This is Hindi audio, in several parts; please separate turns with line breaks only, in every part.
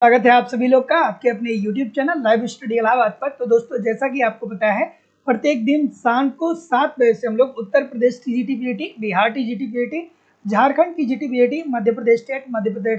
स्वागत है आप सभी लोग का आपके अपने YouTube channel live study Allahabad पर। तो दोस्तों, जैसा कि आपको पता है, प्रत्येक दिन शाम को 7 बजे से हम लोग Uttar Pradesh TGT PGT, Bihar TGT PGT, Jharkhand TGT PGT, Madhya Pradesh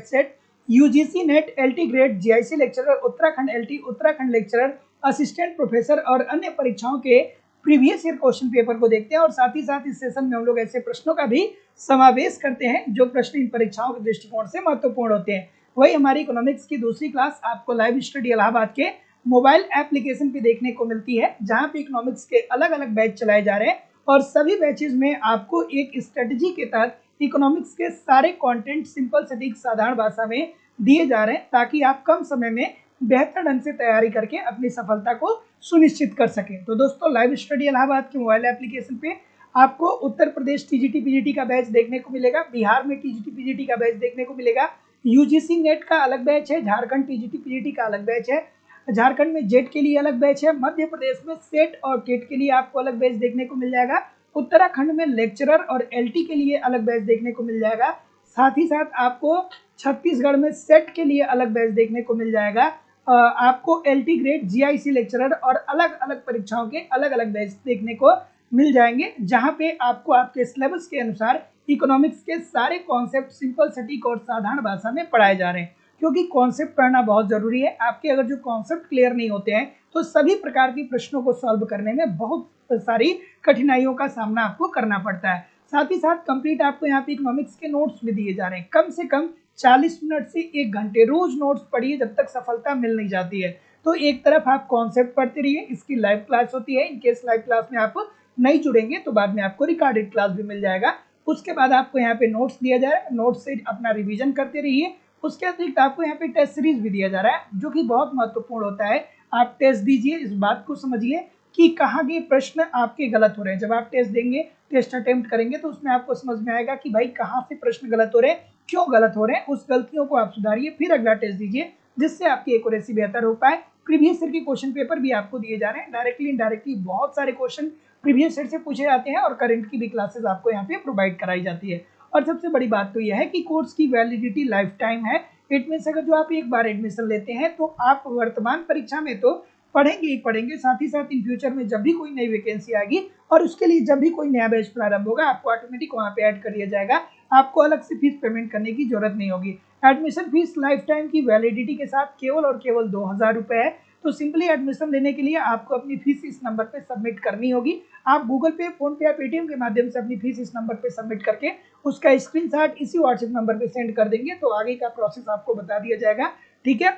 state, UGC NET, LT grade, GIC lecturer, Uttarakhand LT, Uttarakhand lecturer, assistant professor और अन्य परीक्षाओं के प्रीवियस ईयर क्वेश्चन पेपर को देखते हैं। और साथ ही साथ इस सेशन में हम लोग ऐसे प्रश्नों का भी समावेश करते हैं जो प्रश्न इन परीक्षाओं के दृष्टिकोण से महत्वपूर्ण होते हैं। वही हमारी इकोनॉमिक्स की दूसरी क्लास आपको लाइव स्टडी इलाहाबाद के मोबाइल एप्लीकेशन पे देखने को मिलती है, जहां पे इकोनॉमिक्स के अलग अलग बैच चलाए जा रहे हैं और सभी बैचेज में आपको एक स्ट्रेटजी के तहत इकोनॉमिक्स के सारे कंटेंट सिंपल सटीक साधारण भाषा में दिए जा रहे हैं, ताकि आप कम समय में बेहतर ढंग से तैयारी करके अपनी सफलता को सुनिश्चित कर सकें। तो दोस्तों, लाइव स्टडी इलाहाबाद के मोबाइल एप्लीकेशन पे आपको उत्तर प्रदेश टीजीटी पीजीटी का बैच देखने को मिलेगा, बिहार में टीजीटी पीजीटी का बैच देखने को मिलेगा, यूजीसी नेट का अलग बैच है, झारखंड टीजीटी पीजीटी का अलग बैच है, झारखंड में जेट के लिए अलग बैच है, मध्य प्रदेश में सेट और टेट के लिए आपको अलग बैच देखने को मिल जाएगा, उत्तराखंड में लेक्चरर और एलटी के लिए अलग बैच देखने को मिल जाएगा। साथ ही साथ आपको छत्तीसगढ़ में सेट के लिए अलग बैच देखने को मिल जाएगा। आपको एलटी ग्रेड, जीआईसी लेक्चरर और अलग अलग परीक्षाओं के अलग अलग बैच देखने को मिल जाएंगे, जहां पे आपको आपके सिलेबस के अनुसार इकोनॉमिक्स के सारे कॉन्सेप्ट सिंपल सटीक और साधारण भाषा में पढ़ाए जा रहे हैं। क्योंकि कॉन्सेप्ट पढ़ना बहुत जरूरी है। आपके अगर जो कॉन्सेप्ट क्लियर नहीं होते हैं तो सभी प्रकार के प्रश्नों को सॉल्व करने में बहुत सारी कठिनाइयों का सामना आपको करना पड़ता है। साथ ही साथ कंप्लीट आपको यहाँ पे इकोनॉमिक्स के नोट्स भी दिए जा रहे हैं। कम से कम 40 मिनट से 1 घंटे रोज नोट्स पढ़िए जब तक सफलता मिल नहीं जाती है। तो एक तरफ आप कॉन्सेप्ट पढ़ते रहिए, इसकी लाइव क्लास होती है। इनकेस लाइव क्लास में आप नहीं जुड़ेंगे तो बाद में आपको रिकॉर्डेड क्लास भी मिल जाएगा। उसके बाद आपको यहाँ पे नोट्स दिया जा रहा है, नोट्स से अपना रिवीजन करते रहिए। उसके अतिरिक्त आपको यहाँ पे टेस्ट सीरीज भी दिया जा रहा है, जो कि बहुत महत्वपूर्ण होता है। आप टेस्ट दीजिए, इस बात को समझिए कि कहाँ के प्रश्न आपके गलत हो रहे हैं। जब आप टेस्ट देंगे, टेस्ट अटेम्प्ट करेंगे, तो उसमें आपको समझ में आएगा कि भाई कहाँ से प्रश्न गलत हो रहे हैं, क्यों गलत हो रहे हैं। उस गलतियों को आप सुधारिए, फिर अगला टेस्ट दीजिए, जिससे आपकी एक्यूरेसी बेहतर हो पाए। प्रीवियस ईयर के क्वेश्चन पेपर भी आपको दिए जा रहे हैं, डायरेक्टली इनडायरेक्टली बहुत सारे क्वेश्चन प्रीवियस ईयर से पूछे जाते हैं और करंट की भी क्लासेस आपको यहाँ पे प्रोवाइड कराई जाती है। और सबसे बड़ी बात तो यह है कि कोर्स की वैलिडिटी लाइफ टाइम है। इट मीन्स अगर जो आप एक बार एडमिशन लेते हैं तो आप वर्तमान परीक्षा में तो पढ़ेंगे ही पढ़ेंगे, साथ ही साथ इन फ्यूचर में जब भी कोई नई वैकेंसी आएगी और उसके लिए जब भी कोई नया बैच प्रारंभ होगा, आपको ऑटोमेटिक वहाँ पे ऐड कर दिया जाएगा। आपको अलग से फीस पेमेंट करने की जरूरत नहीं होगी। एडमिशन फीस लाइफ टाइम की वैलिडिटी के साथ केवल और केवल 2000 रुपये है। तो सिंपली एडमिशन लेने के लिए आपको अपनी फीस इस नंबर पे सबमिट करनी होगी। आप गूगल पे, फोन पे या पेटीएम के माध्यम से अपनी फीस इस नंबर पे सबमिट करके उसका स्क्रीनशॉट इसी व्हाट्सएप नंबर पे सेंड कर देंगे, तो आगे का प्रोसेस आपको बता दिया जाएगा। ठीक है।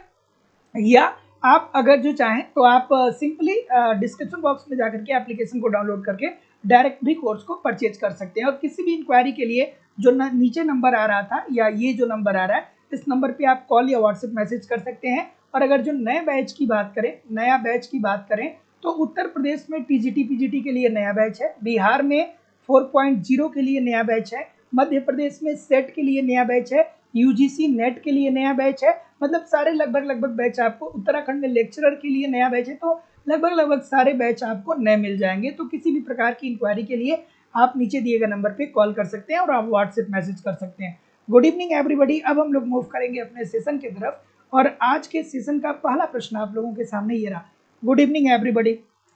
या आप अगर जो चाहें तो आप सिंपली डिस्क्रिप्शन बॉक्स में जाकर के एप्लीकेशन को डाउनलोड करके डायरेक्ट भी कोर्स को परचेज कर सकते हैं। और किसी भी इंक्वायरी के लिए जो नीचे नंबर आ रहा था या ये जो नंबर आ रहा है, इस नंबर पे आप कॉल या व्हाट्सएप मैसेज कर सकते हैं। और अगर जो नए बैच की बात करें, नया बैच की बात करें, तो उत्तर प्रदेश में टीजीटी पीजीटी के लिए नया बैच है, बिहार में 4.0 के लिए नया बैच है, मध्य प्रदेश में सेट के लिए नया बैच है, यूजीसी नेट के लिए नया बैच है। मतलब सारे लगभग बैच आपको, उत्तराखंड में लेक्चरर के लिए नया बैच है। तो लगभग सारे बैच आपको नए मिल जाएंगे। तो किसी भी प्रकार की इंक्वायरी के लिए आप नीचे दिए गए नंबर पे कॉल कर सकते हैं और आप व्हाट्सएप मैसेज कर सकते हैं। Good evening everybody. अब हम लोग मूव करेंगे अपने सेशन की तरफ और आज के सेशन का पहला प्रश्न आप लोगों के सामने ये रहा। Good evening everybody.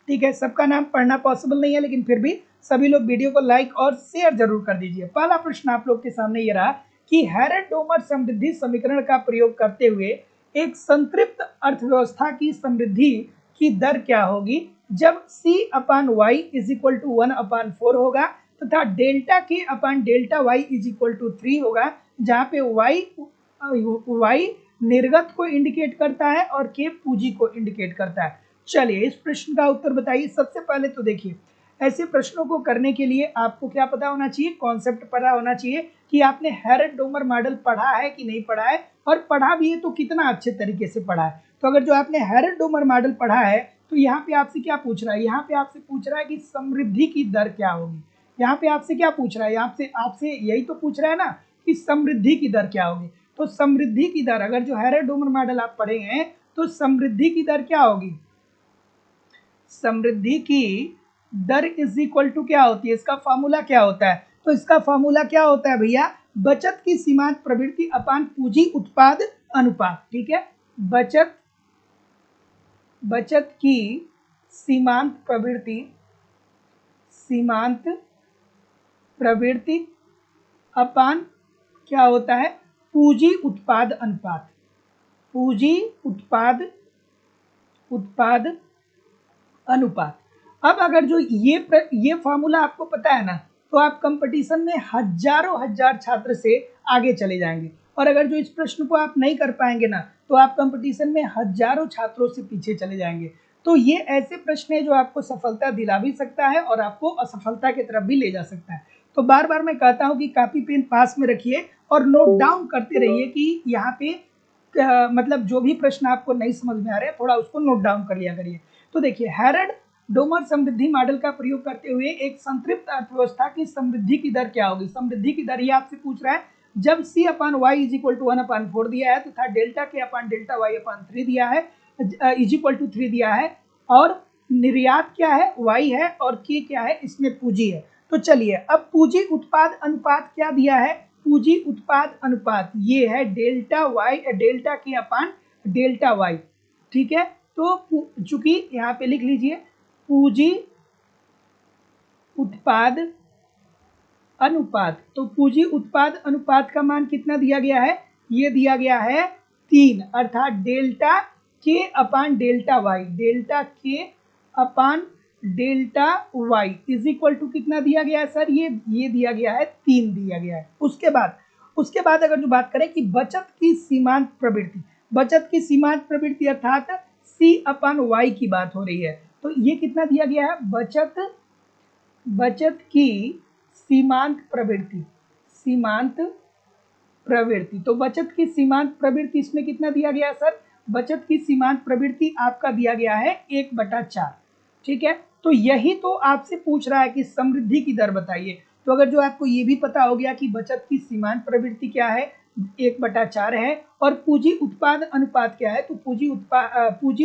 ठीक है, सबका नाम पढ़ना पॉसिबल नहीं है, लेकिन फिर भी सभी लोग वीडियो को लाइक और शेयर जरूर कर दीजिए। पहला प्रश्न आप लोग के सामने ये रहा कि हैरेट-डोमर समृद्धि समीकरण का प्रयोग करते हुए एक संतृप्त अर्थव्यवस्था की समृद्धि की दर क्या होगी जब C/Y इज इक्वल टू 1/4 होगा तथा डेल्टा K/डेल्टा Y इज इक्वल टू 3 होगा, जहाँ पे Y निर्गत को इंडिकेट करता है और K पूंजी को इंडिकेट करता है। चलिए इस प्रश्न का उत्तर बताइए। सबसे पहले तो देखिए, ऐसे प्रश्नों को करने के लिए आपको क्या पता होना चाहिए, कॉन्सेप्ट पता होना चाहिए कि आपने हैरेट-डोमर मॉडल पढ़ा है कि नहीं पढ़ा है, और पढ़ा भी है तो कितना अच्छे तरीके से पढ़ा है। तो अगर जो आपने हैरेट-डोमर मॉडल पढ़ा है तो यहाँ पे आपसे क्या पूछ रहा है, यहाँ पे आपसे पूछ रहा है कि समृद्धि की दर क्या होगी। यहाँ पे आपसे क्या पूछ रहा है, यहाँ से आपसे यही तो पूछ रहा है ना कि समृद्धि की दर क्या होगी। तो समृद्धि की दर, अगर जो हैरेट-डोमर मॉडल आप पढ़े हैं तो समृद्धि की दर क्या होगी, समृद्धि की दर इज इक्वल टू क्या होती है, इसका फॉर्मूला क्या होता है। तो इसका फॉर्मूला क्या होता है भैया, बचत की सीमांत प्रवृत्ति अपान पूंजी उत्पाद अनुपात। ठीक है, बचत बचत की सीमांत प्रवृत्ति अपान क्या होता है, पूंजी उत्पाद अनुपात। पूंजी उत्पाद अनुपात। अब अगर जो ये फॉर्मूला आपको पता है ना, तो आप कंपटीशन में हजारों हजार छात्र से आगे चले जाएंगे। और अगर जो इस प्रश्न को आप नहीं कर पाएंगे ना, तो आप कंपटीशन में हजारों छात्रों से पीछे चले जाएंगे। तो ये ऐसे प्रश्न है जो आपको सफलता दिला भी सकता है और आपको असफलता की तरफ भी ले जा सकता है। तो बार बार मैं कहता हूँ कि कॉपी पेन पास में रखिए और नोट डाउन करते रहिए कि यहाँ पे मतलब जो भी प्रश्न आपको नहीं समझ में आ रहे हैं, थोड़ा उसको नोट डाउन कर लिया करिए। तो देखिए, हेरल्ड डोमर समृद्धि मॉडल का प्रयोग करते हुए एक संतृप्त अर्थव्यवस्था की समृद्धि की दर क्या होगी। समृद्धि की दर ये आपसे पूछ रहा है जब C upon Y is equal to 1/4 दिया है, तथा डेल्टा के अपान डेल्टा वाई अपान 3 दिया है, इज इक्वल टू 3 दिया है, और निर्यात क्या है, वाई है, और के क्या है, इसमें पूंजी है। तो चलिए, अब पूंजी उत्पाद अनुपात क्या दिया है, पूंजी उत्पाद अनुपात ये है डेल्टा वाई, डेल्टा के अपान डेल्टा वाई। ठीक है, तो चूंकि यहाँ पे लिख लीजिए पूंजी उत्पाद अनुपात, तो पूंजी उत्पाद अनुपात का मान कितना दिया गया है, ये दिया गया है 3, अर्थात डेल्टा के अपान डेल्टा वाई, डेल्टा के upon delta Y is equal to कितना दिया गया है सर, ये दिया गया है 3 दिया गया है। उसके बाद अगर जो बात करें कि बचत की सीमांत प्रवृत्ति, बचत की सीमांत प्रवृत्ति अर्थात C अपान वाई की बात हो रही है, तो ये कितना दिया गया है, बचत की सीमांत प्रवृत्ति। तो बचत की सीमांत प्रवृत्ति इसमें कितना दिया गया है सर, बचत की सीमांत प्रवृत्ति आपका दिया गया है 1/4। ठीक है, तो यही तो आपसे पूछ रहा है कि समृद्धि की दर बताइए। तो अगर जो आपको ये भी पता हो गया कि बचत की सीमांत प्रवृत्ति क्या है, 1/4 है, और पूंजी उत्पाद अनुपात क्या है, तो पूंजी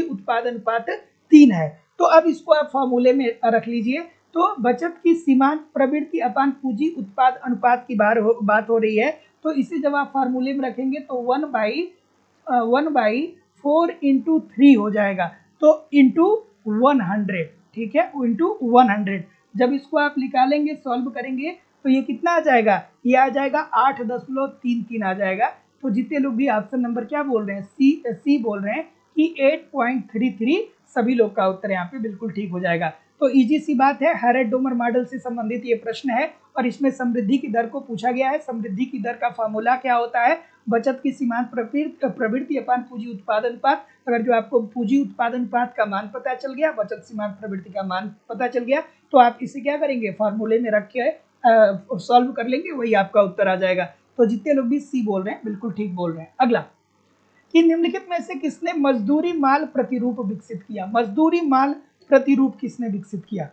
उत्पाद अनुपात 3 है। तो अब इसको आप फॉर्मूले में रख लीजिए। तो बचत की सीमांत प्रवृत्ति अपान पूंजी उत्पाद अनुपात की बात हो रही है, तो इसे जब आप फार्मूले में रखेंगे तो 1/4 इंटू 3 हो जाएगा, तो इंटू 100। ठीक है, इंटू 100। जब इसको आप निकालेंगे, सॉल्व करेंगे, तो ये कितना आ जाएगा, ये आ जाएगा 8.33 आ जाएगा। तो जितने लोग भी ऑप्शन नंबर क्या बोल रहे हैं, सी बोल रहे हैं कि 8.33 सभी लोग का उत्तर यहाँ पे बिल्कुल ठीक हो जाएगा। तो इजी सी बात है, हेरल्ड डोमर मॉडल से संबंधित ये प्रश्न है और इसमें समृद्धि की दर को पूछा गया है। समृद्धि की दर का फॉर्मूला क्या होता है, बचत की सीमांत प्रवृत्ति अपान पूंजी उत्पादन अनुपात। अगर जो आपको पूंजी उत्पादन अनुपात का मान पता चल गया, बचत सीमांत प्रवृत्ति का मान पता चल गया, तो आप इसे क्या करेंगे, फॉर्मूले में रख के सॉल्व कर लेंगे, वही आपका उत्तर आ जाएगा। तो जितने लोग भी सी बोल रहे हैं बिल्कुल ठीक बोल रहे हैं। अगला, कि निम्नलिखित में से किसने मजदूरी माल प्रतिरूप विकसित किया। मजदूरी माल प्रतिरूप किसने विकसित किया।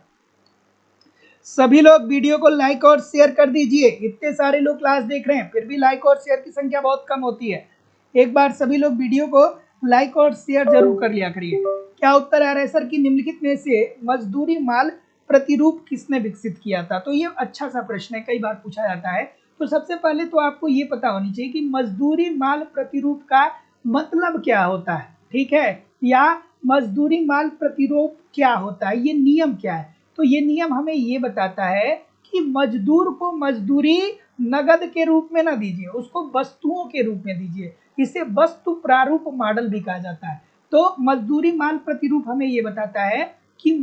सभी लोग वीडियो को लाइक और शेयर कर दीजिए। इतने सारे लोग क्लास देख रहे हैं, फिर भी लाइक और शेयर की संख्या बहुत कम होती है। एक बार सभी लोग वीडियो को लाइक और शेयर जरूर कर लिया करिए। क्या उत्तर आ रहा है सर, कि निम्नलिखित में से मजदूरी माल प्रतिरूप किसने विकसित किया था। तो ये अच्छा सा प्रश्न है, कई बार पूछा जाता है। तो सबसे पहले तो आपको ये पता होनी चाहिए कि मजदूरी माल प्रतिरूप का मतलब क्या होता है, ठीक है, या मजदूरी माल प्रतिरूप क्या होता है, ये नियम क्या है। तो ये नियम हमें ये बताता है कि मजदूर को मजदूरी नगद के रूप में ना दीजिए, उसको वस्तुओं के रूप में दीजिए। इसे वस्तु प्रारूप मॉडल भी कहा जाता है। तो मजदूरी माल प्रतिरूप हमें ये बताता है कि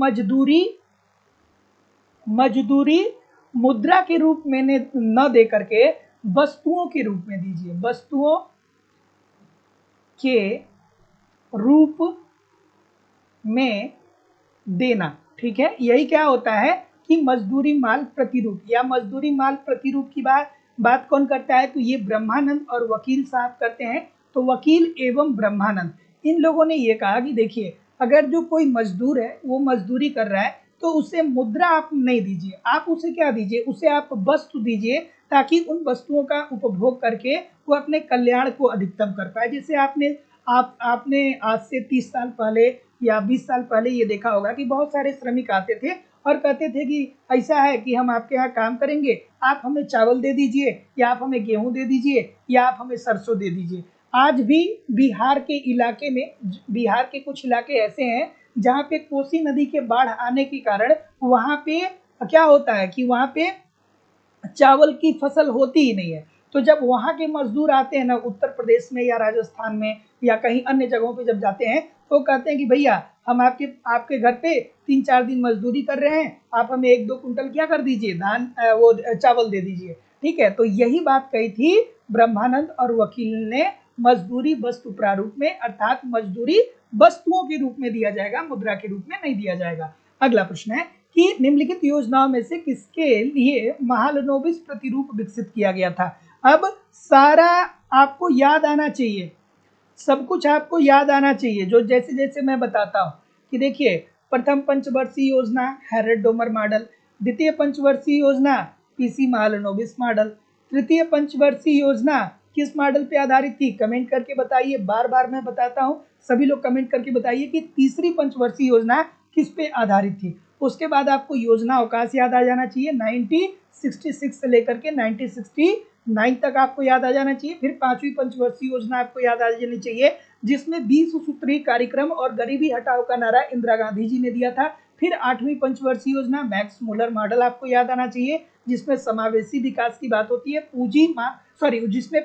मजदूरी मुद्रा के रूप में न दे करके वस्तुओं के रूप में दीजिए, वस्तुओं के रूप में देना। ठीक है, यही क्या होता है कि मजदूरी माल प्रतिरूप, या मजदूरी माल प्रतिरूप की बात कौन करता है, तो ये ब्रह्मानंद और वकील साहब करते हैं। तो वकील एवं ब्रह्मानंद, इन लोगों ने ये कहा कि देखिए, अगर जो कोई मजदूर है वो मजदूरी कर रहा है, तो उसे मुद्रा आप नहीं दीजिए, आप उसे क्या दीजिए, उसे आप वस्तु दीजिए, ताकि उन वस्तुओं का उपभोग करके वो अपने कल्याण को अधिकतम कर पाए। जैसे आपने आज से 30 साल पहले या 20 साल पहले ये देखा होगा कि बहुत सारे श्रमिक आते थे और कहते थे कि ऐसा है कि हम आपके यहाँ काम करेंगे, आप हमें चावल दे दीजिए, या आप हमें गेहूं दे दीजिए, या आप हमें सरसों दे दीजिए। आज भी बिहार के इलाके में, बिहार के कुछ इलाके ऐसे हैं जहाँ पे कोसी नदी के बाढ़ आने के कारण वहाँ पे क्या होता है कि वहाँ पे चावल की फसल होती ही नहीं है। तो जब वहाँ के मजदूर आते हैं ना उत्तर प्रदेश में या राजस्थान में या कहीं अन्य जगहों पे जब जाते हैं तो कहते हैं कि भैया हम आपके घर पे 3-4 दिन मजदूरी कर रहे हैं, आप हमें 1-2 कुंटल क्या कर दीजिए, धान वो चावल दे दीजिए। ठीक है, तो यही बात कही थी ब्रह्मानंद और वकील ने, मजदूरी वस्तु प्रारूप में, अर्थात मजदूरी वस्तुओं के रूप में दिया जाएगा, मुद्रा के रूप में नहीं दिया जाएगा। अगला प्रश्न है कि निम्नलिखित योजनाओं में से किसके लिए महालनोबिस प्रतिरूप विकसित किया गया था। अब सारा आपको याद आना चाहिए, सब कुछ आपको याद आना चाहिए, जो जैसे जैसे मैं बताता हूँ कि देखिए, प्रथम पंचवर्षीय योजना हैरेड डोमर मॉडल, द्वितीय पंचवर्षीय योजना पीसी महालनोबिस मॉडल, तृतीय पंचवर्षीय योजना किस मॉडल पे आधारित थी, कमेंट करके बताइए। बार बार मैं बताता हूँ, सभी लोग कमेंट करके बताइए कि तीसरी पंचवर्षीय योजना किस पे आधारित थी। उसके बाद आपको योजना अवकाश याद आ जाना चाहिए, 1966 से लेकर के 1969 तक आपको याद आ जाना चाहिए। फिर पांचवी पंचवर्षीय योजना आपको याद आ जानी चाहिए, जिसमें 20 सूत्री कार्यक्रम और गरीबी हटाओ का नारा इंदिरा गांधी जी ने दिया था। फिर 8वीं पंचवर्षीय योजना मैक्स मुलर मॉडल आपको याद आना चाहिए, जिसमें समावेशी विकास की बात होती है, जिसमें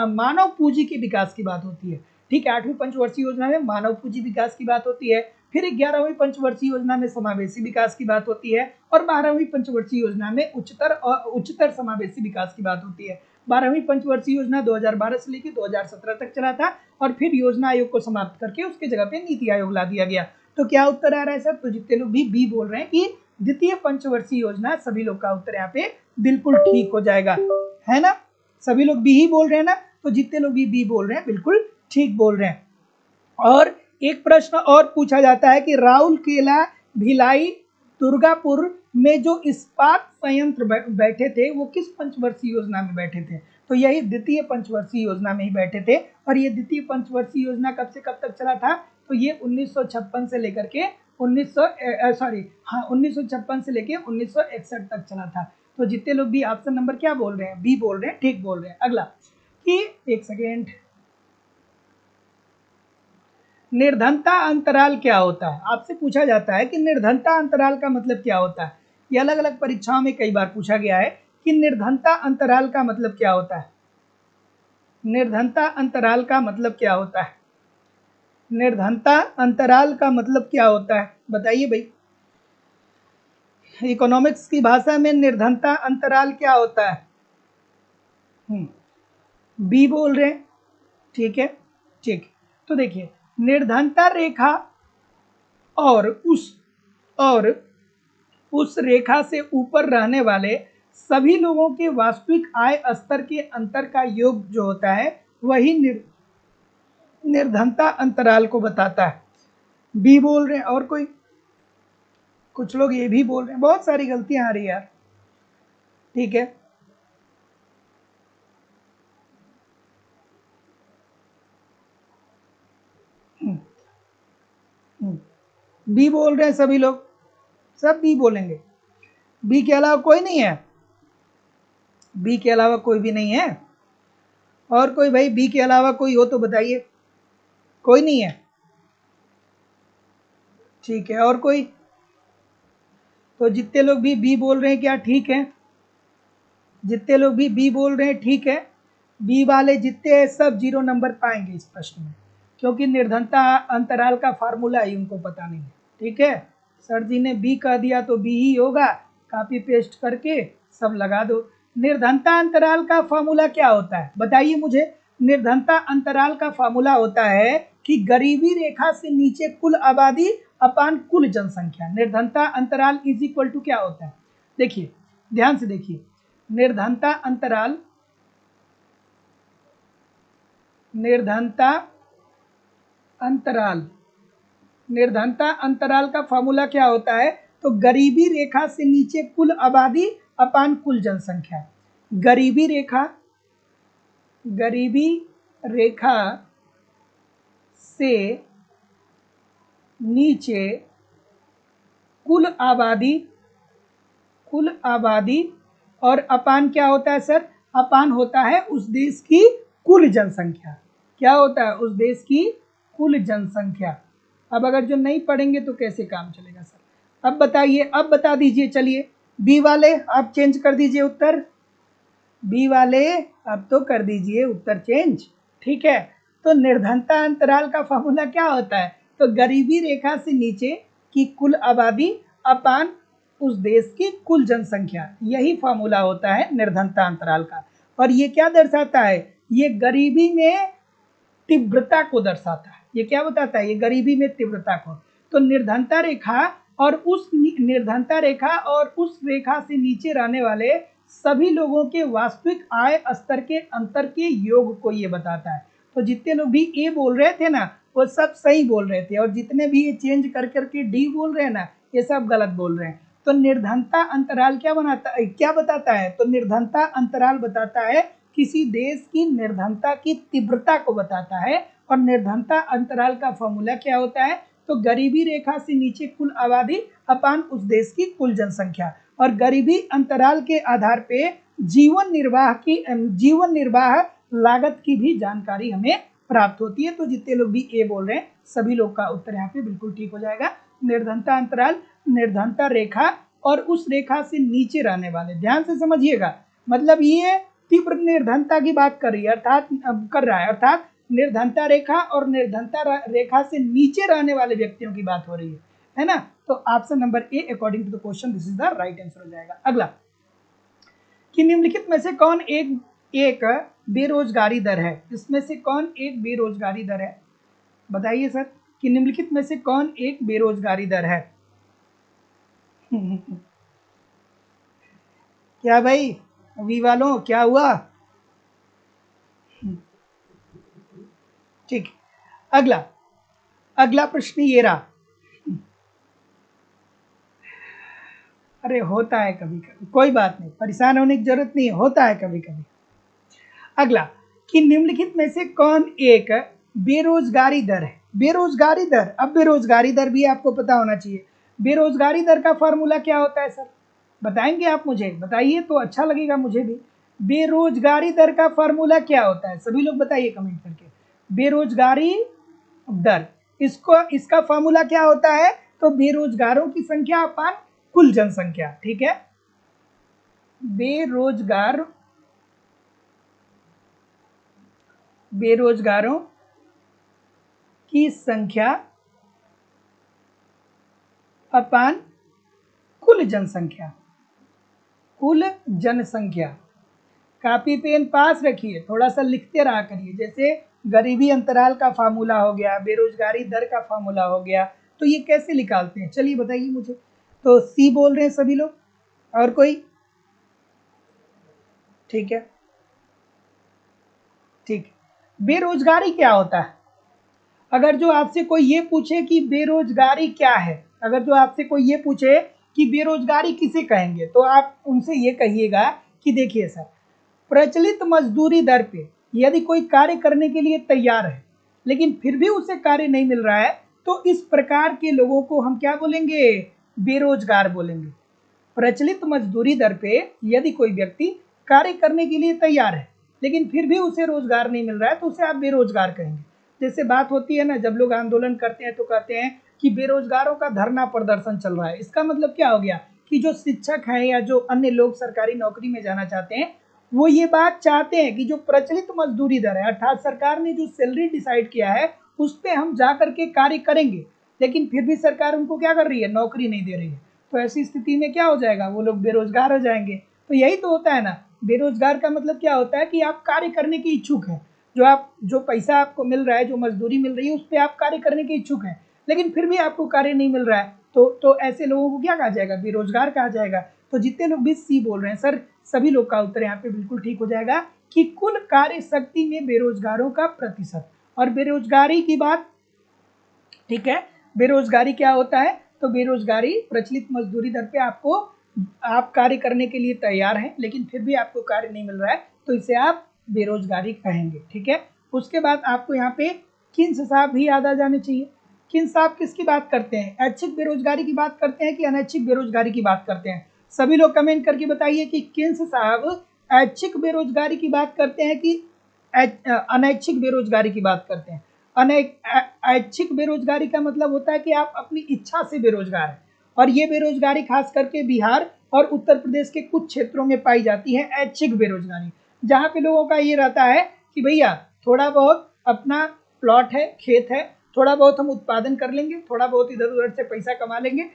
मानव पूंजी के विकास की बात होती है। ठीक है, 8वीं पंचवर्षीय योजना में मानव पूंजी विकास की बात होती है। फिर 11वीं पंचवर्षीय योजना में समावेशी विकास की बात होती है और 12वीं पंचवर्षीय योजना में उच्चतर समावेशी विकास की बात होती है। 12वीं पंचवर्षीय योजना 2012 से लेकर 2017 तक चला था और फिर योजना आयोग को समाप्त करके उसके जगह पे नीति आयोग ला दिया गया। तो क्या उत्तर आ रहा है सर? तो जितने लोग भी बी बोल रहे हैं कि द्वितीय पंचवर्षीय योजना, सभी लोग का उत्तर यहाँ पे बिल्कुल ठीक हो जाएगा, है ना? सभी लोग बी ही बोल रहे हैं ना, तो जितने लोग भी बी बोल रहे हैं बिल्कुल ठीक बोल रहे हैं। और एक प्रश्न और पूछा जाता है कि राउरकेला, भिलाई, दुर्गापुर में जो इस्पात संयंत्र बैठे थे वो किस पंचवर्षीय योजना में बैठे थे? तो यही द्वितीय पंचवर्षीय योजना में ही बैठे थे। और ये द्वितीय पंचवर्षीय योजना कब से कब तक चला था? तो ये 1956 से लेकर के 1956 से लेकर 1961 तक चला था। तो जितने लोग भी ऑप्शन नंबर क्या बोल रहे हैं, बी बोल रहे हैं, ठीक बोल रहे हैं। अगला कि एक सेकेंड, निर्धनता अंतराल क्या होता है? आपसे पूछा जाता है कि निर्धनता अंतराल का मतलब क्या होता है। ये अलग अलग परीक्षाओं में कई बार पूछा गया है कि निर्धनता अंतराल का मतलब क्या होता है। निर्धनता अंतराल का मतलब क्या होता है? निर्धनता अंतराल का मतलब क्या होता है, बताइए भाई। इकोनॉमिक्स की भाषा में निर्धनता अंतराल क्या होता है? बी बोल रहे हैं, ठीक है, ठीक। तो देखिए, निर्धनता रेखा और उस रेखा से ऊपर रहने वाले सभी लोगों के वास्तविक आय स्तर के अंतर का योग जो होता है वही निर्धनता अंतराल को बताता है। बी बोल रहे हैं। और कोई? कुछ लोग ये भी बोल रहे हैं, बहुत सारी गलतियां आ रही है यार, ठीक है। बी बोल रहे हैं सभी लोग, सब बी बोलेंगे। बी के अलावा कोई नहीं है? बी के अलावा कोई भी नहीं है? और कोई भाई बी के अलावा कोई हो तो बताइए। कोई नहीं है, ठीक है। और कोई? तो जितने लोग भी बी बोल रहे हैं क्या ठीक है? जितने लोग भी बी बोल रहे हैं ठीक है। बी वाले जितने हैं सब 0 नंबर पाएंगे इस प्रश्न में, क्योंकि निर्धनता अंतराल का फार्मूला ही उनको पता नहीं है, ठीक है। सर जी ने बी कह दिया तो बी ही होगा, कॉपी पेस्ट करके सब लगा दो। निर्धनता अंतराल का फार्मूला क्या होता है बताइए मुझे। निर्धनता अंतराल का फार्मूला होता है कि गरीबी रेखा से नीचे कुल आबादी अपान कुल जनसंख्या। निर्धनता अंतराल इज इक्वल टू क्या होता है? देखिए, ध्यान से देखिए, निर्धनता अंतराल, निर्धनता अंतराल, निर्धनता अंतराल का फॉर्मूला क्या होता है? तो गरीबी रेखा से नीचे कुल आबादी अपान कुल जनसंख्या। गरीबी रेखा, गरीबी रेखा से नीचे कुल आबादी और अपान क्या होता है सर? अपान होता है उस देश की कुल जनसंख्या। क्या होता है? उस देश की कुल जनसंख्या। अब अगर जो नहीं पढ़ेंगे तो कैसे काम चलेगा सर? अब बताइए, अब बता दीजिए। चलिए बी वाले आप चेंज कर दीजिए उत्तर। बी वाले अब तो कर दीजिए उत्तर चेंज। ठीक है, तो निर्धनता अंतराल का फॉर्मूला क्या होता है? तो गरीबी रेखा से नीचे की कुल आबादी अपान उस देश की कुल जनसंख्या, यही फॉर्मूला होता है निर्धनता अंतराल का। और ये क्या दर्शाता है? ये गरीबी में तीव्रता को दर्शाता है। ये क्या बताता है? ये गरीबी में तीव्रता को। तो निर्धनता रेखा और उस निर्धनता रेखा और उस रेखा से नीचे रहने वाले सभी लोगों के वास्तविक आय स्तर के अंतर के योग को ये बताता है। तो जितने लोग भी ए बोल रहे थे ना, वो सब सही बोल रहे थे, और जितने भी ये चेंज कर करके डी बोल रहे हैं ना, ये सब गलत बोल रहे हैं। तो निर्धनता अंतराल क्या बनाता है, क्या बताता है? तो निर्धनता अंतराल बताता है किसी देश की निर्धनता की तीव्रता को बताता है। और निर्धनता अंतराल का फॉर्मूला क्या होता है? तो गरीबी रेखा से नीचे कुल आबादी अपान उस देश की कुल जनसंख्या। और गरीबी अंतराल के आधार पे जीवन निर्वाह लागत की भी जानकारी हमें प्राप्त होती है। तो जितने लोग भी ए बोल रहे हैं सभी लोग का उत्तर यहाँ पे बिल्कुल ठीक हो जाएगा। निर्धनता अंतराल, निर्धनता रेखा और उस रेखा से नीचे रहने वाले, ध्यान से समझिएगा, मतलब ये तीव्र निर्धनता की बात कर रही है, अर्थात निर्धनता रेखा और निर्धनता रेखा से नीचे रहने वाले व्यक्तियों की बात हो रही है ना। तो option number A according to the question this is the right answer हो जाएगा। अगला, कि निम्नलिखित में से कौन एक बेरोजगारी दर है? इसमें से कौन एक बेरोजगारी दर है? बताइए सर, कि निम्नलिखित में से कौन एक बेरोजगारी दर है? क्या भाई वी वालों, क्या हुआ? ठीक, अगला प्रश्न ये रहा। अरे होता है कभी कभी, कोई बात नहीं, परेशान होने की जरूरत नहीं है, होता है कभी कभी। अगला, कि निम्नलिखित में से कौन एक बेरोजगारी दर है? बेरोजगारी दर, अब बेरोजगारी दर भी आपको पता होना चाहिए। बेरोजगारी दर का फॉर्मूला क्या होता है सर? बताएंगे आप मुझे? बताइए तो अच्छा लगेगा मुझे भी। बेरोजगारी दर का फॉर्मूला क्या होता है? सभी लोग बताइए कमेंट करके। बेरोजगारी दर, इसका फॉर्मूला क्या होता है? तो बेरोजगारों की संख्या अपान कुल जनसंख्या। ठीक है, बेरोजगारों की संख्या अपान कुल जनसंख्या। कुल जनसंख्या। कापी पेन पास रखिए, थोड़ा सा लिखते रहा करिए। जैसे गरीबी अंतराल का फार्मूला हो गया, बेरोजगारी दर का फार्मूला हो गया, तो ये कैसे निकालते हैं? चलिए बताइए मुझे। तो सी बोल रहे हैं सभी लोग, और कोई? ठीक है, ठीक। बेरोजगारी क्या होता है? अगर जो आपसे कोई ये पूछे कि बेरोजगारी क्या है, अगर जो आपसे कोई ये पूछे कि बेरोजगारी किसे कहेंगे, तो आप उनसे ये कहिएगा कि देखिए सर, प्रचलित मजदूरी दर पे यदि कोई कार्य करने के लिए तैयार है लेकिन फिर भी उसे कार्य नहीं मिल रहा है, तो इस प्रकार के लोगों को हम क्या बोलेंगे? बेरोजगार बोलेंगे। प्रचलित मजदूरी दर पे यदि कोई व्यक्ति कार्य करने के लिए तैयार है लेकिन फिर भी उसे रोजगार नहीं मिल रहा है, तो उसे आप बेरोजगार कहेंगे। जैसे बात होती है ना, जब लोग आंदोलन करते हैं तो कहते हैं कि बेरोजगारों का धरना प्रदर्शन चल रहा है। इसका मतलब क्या हो गया कि जो शिक्षक हैं या जो अन्य लोग सरकारी नौकरी में जाना चाहते हैं, वो ये बात चाहते हैं कि जो प्रचलित मजदूरी दर है, अर्थात सरकार ने जो सैलरी डिसाइड किया है, उस पर हम जा करके कार्य करेंगे, लेकिन फिर भी सरकार उनको क्या कर रही है? नौकरी नहीं दे रही है। तो ऐसी स्थिति में क्या हो जाएगा? वो लोग बेरोजगार हो जाएंगे। तो यही तो होता है ना, बेरोजगार का मतलब क्या होता है कि आप कार्य करने की इच्छुक हैं, जो पैसा आपको मिल रहा है, जो मजदूरी मिल रही है, उस पर आप कार्य करने के इच्छुक हैं, लेकिन फिर भी आपको कार्य नहीं मिल रहा है, तो ऐसे लोगों को क्या कहा जाएगा? बेरोजगार कहा जाएगा। तो जितने लोग भी सी बोल रहे हैं सर, सभी लोग का उत्तर यहाँ पे बिल्कुल ठीक हो जाएगा कि कुल कार्य शक्ति में बेरोजगारों का प्रतिशत। और बेरोजगारी की बात, ठीक है, बेरोजगारी क्या होता है? तो बेरोजगारी प्रचलित मजदूरी दर पे आप कार्य करने के लिए तैयार हैं लेकिन फिर भी आपको कार्य नहीं मिल रहा है, तो इसे आप बेरोजगारी कहेंगे। ठीक है, उसके बाद आपको यहाँ पे किन्स साहब भी याद आ जाने चाहिए। किन्स साहब किसकी बात करते हैं? ऐच्छिक बेरोजगारी की बात करते हैं कि अनैच्छिक बेरोजगारी की बात करते हैं? सभी लोग कमेंट करके बताइए कि किन्स साहब ऐच्छिक बेरोजगारी की बात करते हैं कि अनैच्छिक बेरोजगारी की बात करते हैं। ऐच्छिक बेरोजगारी का मतलब होता है कि आप अपनी इच्छा से बेरोजगार हैं, और ये बेरोजगारी खास करके बिहार और उत्तर प्रदेश के कुछ क्षेत्रों में पाई जाती है ऐच्छिक बेरोजगारी, जहाँ पे लोगों का ये रहता है कि भैया थोड़ा बहुत अपना प्लॉट है, खेत है, थोड़ा बहुत हम उत्पादन कर लेंगे, थोड़ा बहुत इधर उधर से पैसा कमा लेंगे।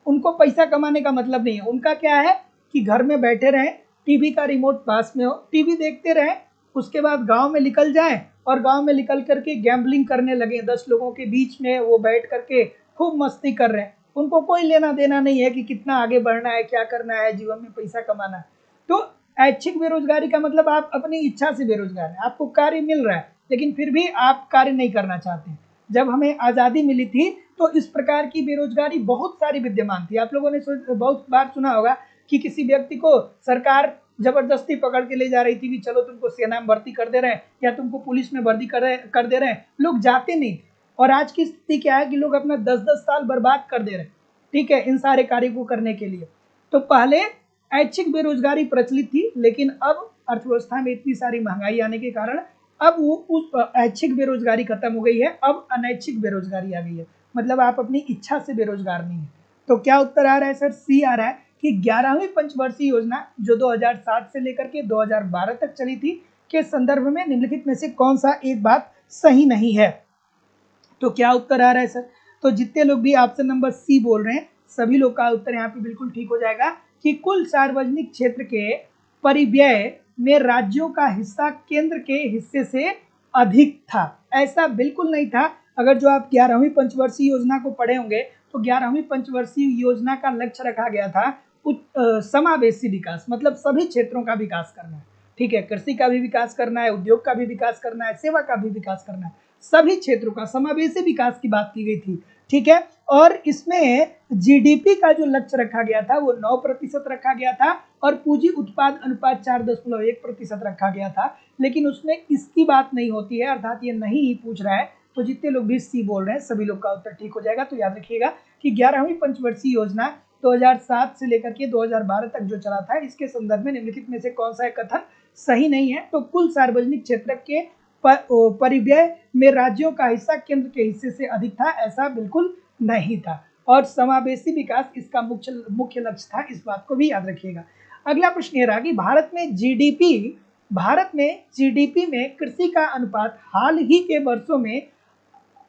उनको पैसा कमाने का मतलब नहीं है, उनका क्या है कि घर में बैठे रहें, टीवी का रिमोट पास में हो, टीवी देखते रहें, उसके बाद गांव में निकल जाएं और गांव में निकल करके गैम्बलिंग करने लगे, 10 लोगों के बीच में वो बैठ करके खूब मस्ती कर रहे हैं। उनको कोई लेना देना नहीं है कि कितना आगे बढ़ना है, क्या करना है, जीवन में पैसा कमाना है। तो ऐच्छिक बेरोजगारी का मतलब आप अपनी इच्छा से बेरोजगार हैं, आपको कार्य मिल रहा है लेकिन फिर भी आप कार्य नहीं करना चाहते। जब हमें आज़ादी मिली थी तो इस प्रकार की बेरोजगारी बहुत सारी विद्यमान थी। आप लोगों ने बहुत बार सुना होगा कि किसी व्यक्ति को सरकार जबरदस्ती पकड़ के ले जा रही थी कि चलो तुमको सेना में भर्ती कर दे रहे हैं या तुमको पुलिस में भर्ती कर दे रहे हैं, लोग जाते नहीं। और आज की स्थिति क्या है कि लोग अपना 10-10 साल बर्बाद कर दे रहे हैं, ठीक है, इन सारे कार्यों को करने के लिए। तो पहले ऐच्छिक बेरोजगारी प्रचलित थी, लेकिन अब अर्थव्यवस्था में इतनी सारी महंगाई आने के कारण अब वो उस ऐच्छिक बेरोजगारी खत्म हो गई है, अब अनैच्छिक बेरोजगारी आ गई है, मतलब आप अपनी इच्छा से बेरोजगार नहीं है। तो क्या उत्तर आ रहा है सर? सी आ रहा है कि 11वीं पंचवर्षीय योजना जो 2007 से लेकर के 2012 तक चली थी के संदर्भ में निम्नलिखित में से कौन सा एक बात सही नहीं है? तो क्या उत्तर आ रहा है सर? तो जितने लोग भी ऑप्शन नंबर सी बोल रहे हैं सभी लोग का उत्तर यहाँ पे बिल्कुल ठीक हो जाएगा कि कुल सार्वजनिक क्षेत्र के परिव्यय में राज्यों का हिस्सा केंद्र के हिस्से से अधिक था। ऐसा बिल्कुल नहीं था। अगर जो आप 11वीं पंचवर्षीय योजना को पढ़े होंगे तो 11वीं पंचवर्षीय योजना का लक्ष्य रखा गया था समावेशी विकास, मतलब सभी क्षेत्रों का विकास करना है, ठीक है, कृषि का भी विकास करना है, उद्योग का भी विकास करना है, सेवा का भी विकास करना है, सभी क्षेत्रों का समावेशी विकास की बात की गई थी, ठीक है। और इसमें जीडीपी का जो लक्ष्य रखा गया था वो 9% रखा गया था और पूंजी उत्पाद अनुपात 4.1% रखा गया था, लेकिन उसमें इसकी बात नहीं होती है, अर्थात ये नहीं ही पूछ रहा है। तो जितने लोग भी सी बोल रहे हैं सभी लोग का उत्तर ठीक हो जाएगा। तो याद रखिएगा कि 11वीं पंचवर्षीय योजना 2007 से लेकर के 2012 तक जो चला था, इसके संदर्भ में निम्नलिखित में से कौन सा कथन सही नहीं है? तो कुल सार्वजनिक क्षेत्र के परिव्यय में राज्यों का हिस्सा केंद्र के हिस्से से अधिक था, ऐसा बिल्कुल नहीं था। और समावेशी विकास इसका मुख्य लक्ष्य था, इस बात को भी याद रखिएगा। अगला प्रश्न ये रहा कि भारत में जीडीपी में कृषि का अनुपात हाल ही के वर्षों में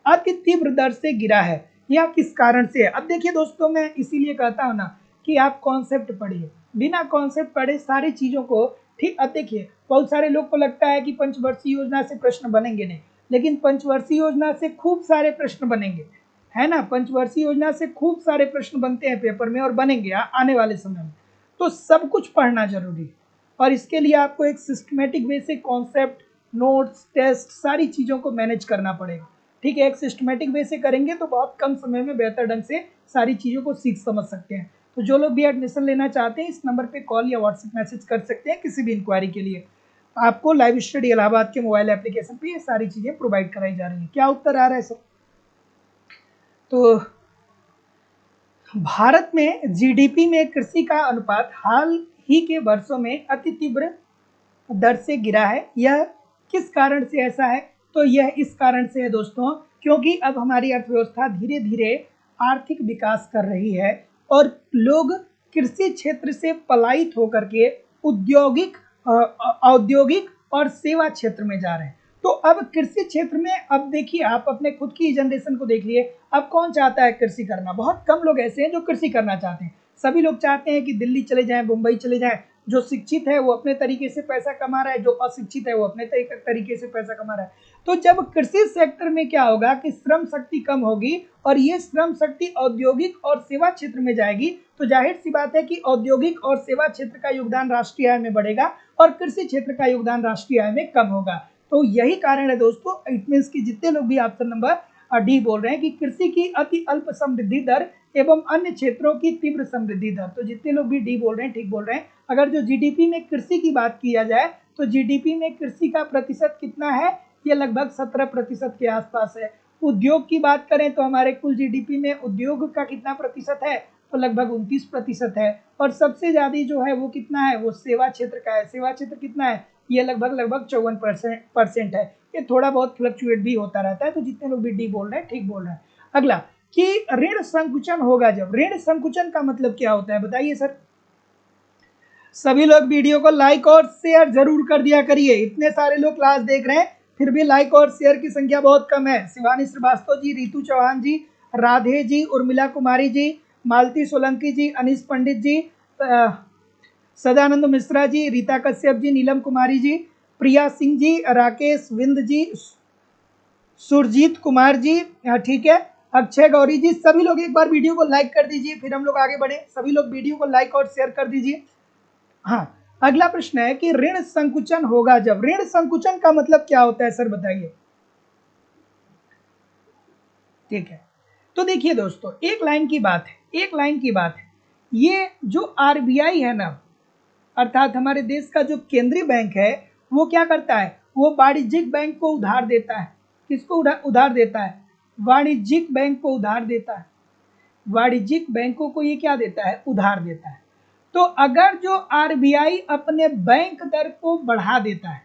अति तीव्र दर से गिरा है, यह किस कारण से है? अब देखिए दोस्तों, मैं इसीलिए कहता हूं ना कि आप कॉन्सेप्ट पढ़िए, बिना कॉन्सेप्ट पढ़े सारी चीजों को, ठीक। अब देखिए बहुत सारे लोग को लगता है कि पंचवर्षीय योजना से प्रश्न बनेंगे नहीं, लेकिन पंचवर्षीय योजना से खूब सारे प्रश्न बनेंगे, है ना। पंचवर्षीय योजना से खूब सारे प्रश्न बनते हैं पेपर में और बनेंगे आने वाले समय में। तो सब कुछ पढ़ना जरूरी है और इसके लिए आपको एक सिस्टमेटिक वे से कॉन्सेप्ट, नोट्स, टेस्ट, सारी चीज़ों को मैनेज करना पड़ेगा, ठीक है। एक सिस्टमेटिक वे से करेंगे तो बहुत कम समय में बेहतर ढंग से सारी चीज़ों को सीख समझ सकते हैं। तो जो लोग भी एडमिशन लेना चाहते हैं इस नंबर पे कॉल या व्हाट्सएप मैसेज कर सकते हैं किसी भी इंक्वायरी के लिए। आपको लाइव स्टडी इलाहाबाद के मोबाइल एप्लीकेशन पे ये सारी चीज़ें प्रोवाइड कराई जा रही हैं। क्या उत्तर आ रहा है सर? तो भारत में जीडीपी में कृषि का अनुपात हाल ही के वर्षों में अति तीव्र दर से गिरा है, यह किस कारण से ऐसा है? तो यह इस कारण से है दोस्तों, क्योंकि अब हमारी अर्थव्यवस्था धीरे धीरे आर्थिक विकास कर रही है और लोग कृषि क्षेत्र से पलायित होकर के औद्योगिक और सेवा क्षेत्र में जा रहे हैं। तो अब कृषि क्षेत्र में, अब देखिए आप अपने खुद की जनरेशन को देखिए, अब कौन चाहता है कृषि करना? बहुत कम लोग ऐसे हैं जो कृषि करना चाहते हैं। सभी लोग चाहते हैं कि दिल्ली चले जाएं, मुंबई चले जाएं। जो शिक्षित है वो अपने तरीके से पैसा कमा रहा है, जो अशिक्षित है वो अपने तरीके से पैसा कमा रहा है। तो जब कृषि सेक्टर में क्या होगा कि श्रम शक्ति कम होगी और ये श्रम शक्ति औद्योगिक और सेवा क्षेत्र में जाएगी, तो जाहिर सी बात है कि औद्योगिक और सेवा क्षेत्र का योगदान राष्ट्रीय आय में बढ़ेगा और कृषि क्षेत्र का योगदान राष्ट्रीय आय में कम होगा। तो यही कारण है दोस्तों, इट मीन्स कि जितने लोग भी ऑप्शन नंबर डी बोल रहे हैं कि कृषि की अति अल्प समृद्धि दर एवं अन्य क्षेत्रों की तीव्र समृद्धि दर, तो जितने लोग भी डी बोल रहे हैं ठीक बोल रहे हैं। अगर जो जीडीपी में कृषि की बात किया जाए तो जीडीपी में कृषि का प्रतिशत कितना है? ये लगभग 17% के आसपास है। उद्योग की बात करें तो हमारे कुल जीडीपी में उद्योग का कितना प्रतिशत है? तो लगभग 29% है। और सबसे ज्यादा जो है वो कितना है? वो सेवा क्षेत्र का है। सेवा क्षेत्र कितना है? ये लगभग 54% है। ये थोड़ा बहुत फ्लक्चुएट भी होता रहता है, तो जितने लोग भी डी बोल रहे हैं ठीक बोल रहे हैं। अगला कि ऋण संकुचन होगा जब, ऋण संकुचन का मतलब क्या होता है बताइए सर। सभी लोग वीडियो को लाइक और शेयर जरूर कर दिया करिए, इतने सारे लोग क्लास देख रहे हैं फिर भी लाइक और शेयर की संख्या बहुत कम है। शिवानी श्रीवास्तव जी, रितु चौहान जी, राधे जी, उर्मिला कुमारी जी, मालती सोलंकी जी, अनीस पंडित जी, सदानंद मिश्रा जी, रीता कश्यप जी, नीलम कुमारी जी, प्रिया सिंह जी, राकेश विंद जी, सुरजीत कुमार जी, ठीक है, अक्षय गौरी जी, सभी लोग एक बार वीडियो को लाइक कर दीजिए फिर हम लोग आगे बढ़े। सभी लोग वीडियो को लाइक और शेयर कर दीजिए। हाँ, अगला प्रश्न है कि ऋण संकुचन होगा जब, ऋण संकुचन का मतलब क्या होता है सर बताइए। ठीक है, तो देखिए दोस्तों, एक लाइन की बात है, एक लाइन की बात है, ये जो आरबीआई है ना, अर्थात हमारे देश का जो केंद्रीय बैंक है, वो क्या करता है, वो वाणिज्यिक बैंक को उधार देता है। किसको उधार देता है? वाणिज्यिक बैंक को उधार देता है। वाणिज्यिक बैंकों को ये क्या देता है? उधार देता है। तो अगर जो आरबीआई अपने बैंक दर को बढ़ा देता है,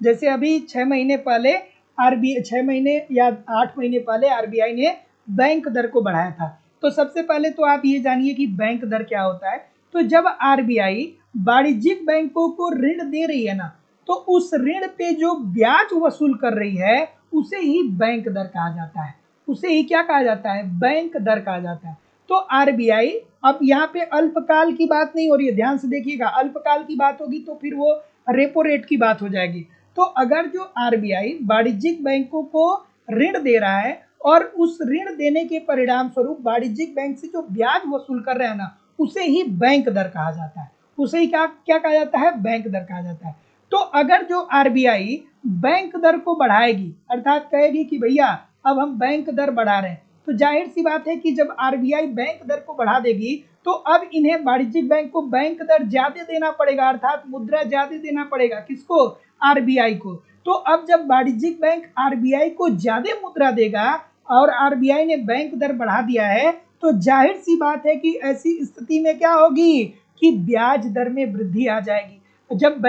जैसे अभी 6 महीने पहले आरबीआई 6 महीने या 8 महीने पहले आरबीआई ने बैंक दर को बढ़ाया था। तो सबसे पहले तो आप ये जानिए कि बैंक दर क्या होता है। तो जब आरबीआई वाणिज्यिक बैंकों को ऋण दे रही है ना, तो उस ऋण पे जो ब्याज वसूल कर रही है उसे ही बैंक दर कहा जाता है। उसे ही क्या कहा जाता है? बैंक दर कहा जाता है। तो आरबीआई, अब यहाँ पे अल्पकाल की बात नहीं हो रही है, ध्यान से देखिएगा, अल्पकाल की बात होगी तो फिर वो रेपो रेट की बात हो जाएगी। तो अगर जो आरबीआई वाणिज्यिक बैंकों को ऋण दे रहा है और उस ऋण देने के परिणाम स्वरूप वाणिज्यिक बैंक से जो ब्याज वसूल कर रहे हैं ना, उसे ही बैंक दर कहा जाता है। उसे ही क्या क्या कहा जाता है? बैंक दर कहा जाता है। तो अगर जो आरबीआई बैंक दर को बढ़ाएगी, अर्थात कहेगी कि भैया अब हम बैंक दर बढ़ा रहे हैं, तो जाहिर सी बात है कि जब आरबीआई बैंक दर को बढ़ा देगी तो अब इन्हें वाणिज्यिक बैंक को बैंक दर ज्यादा देना पड़ेगा, अर्थात मुद्रा ज्यादा देना पड़ेगा। किसको? आरबीआई को। तो अब जब वाणिज्यिक बैंक आरबीआई को ज्यादा मुद्रा देगा और आरबीआई ने बैंक दर बढ़ा दिया है, तो जाहिर सी बात है कि ऐसी स्थिति में क्या होगी कि ब्याज दर में वृद्धि आ जाएगी। जब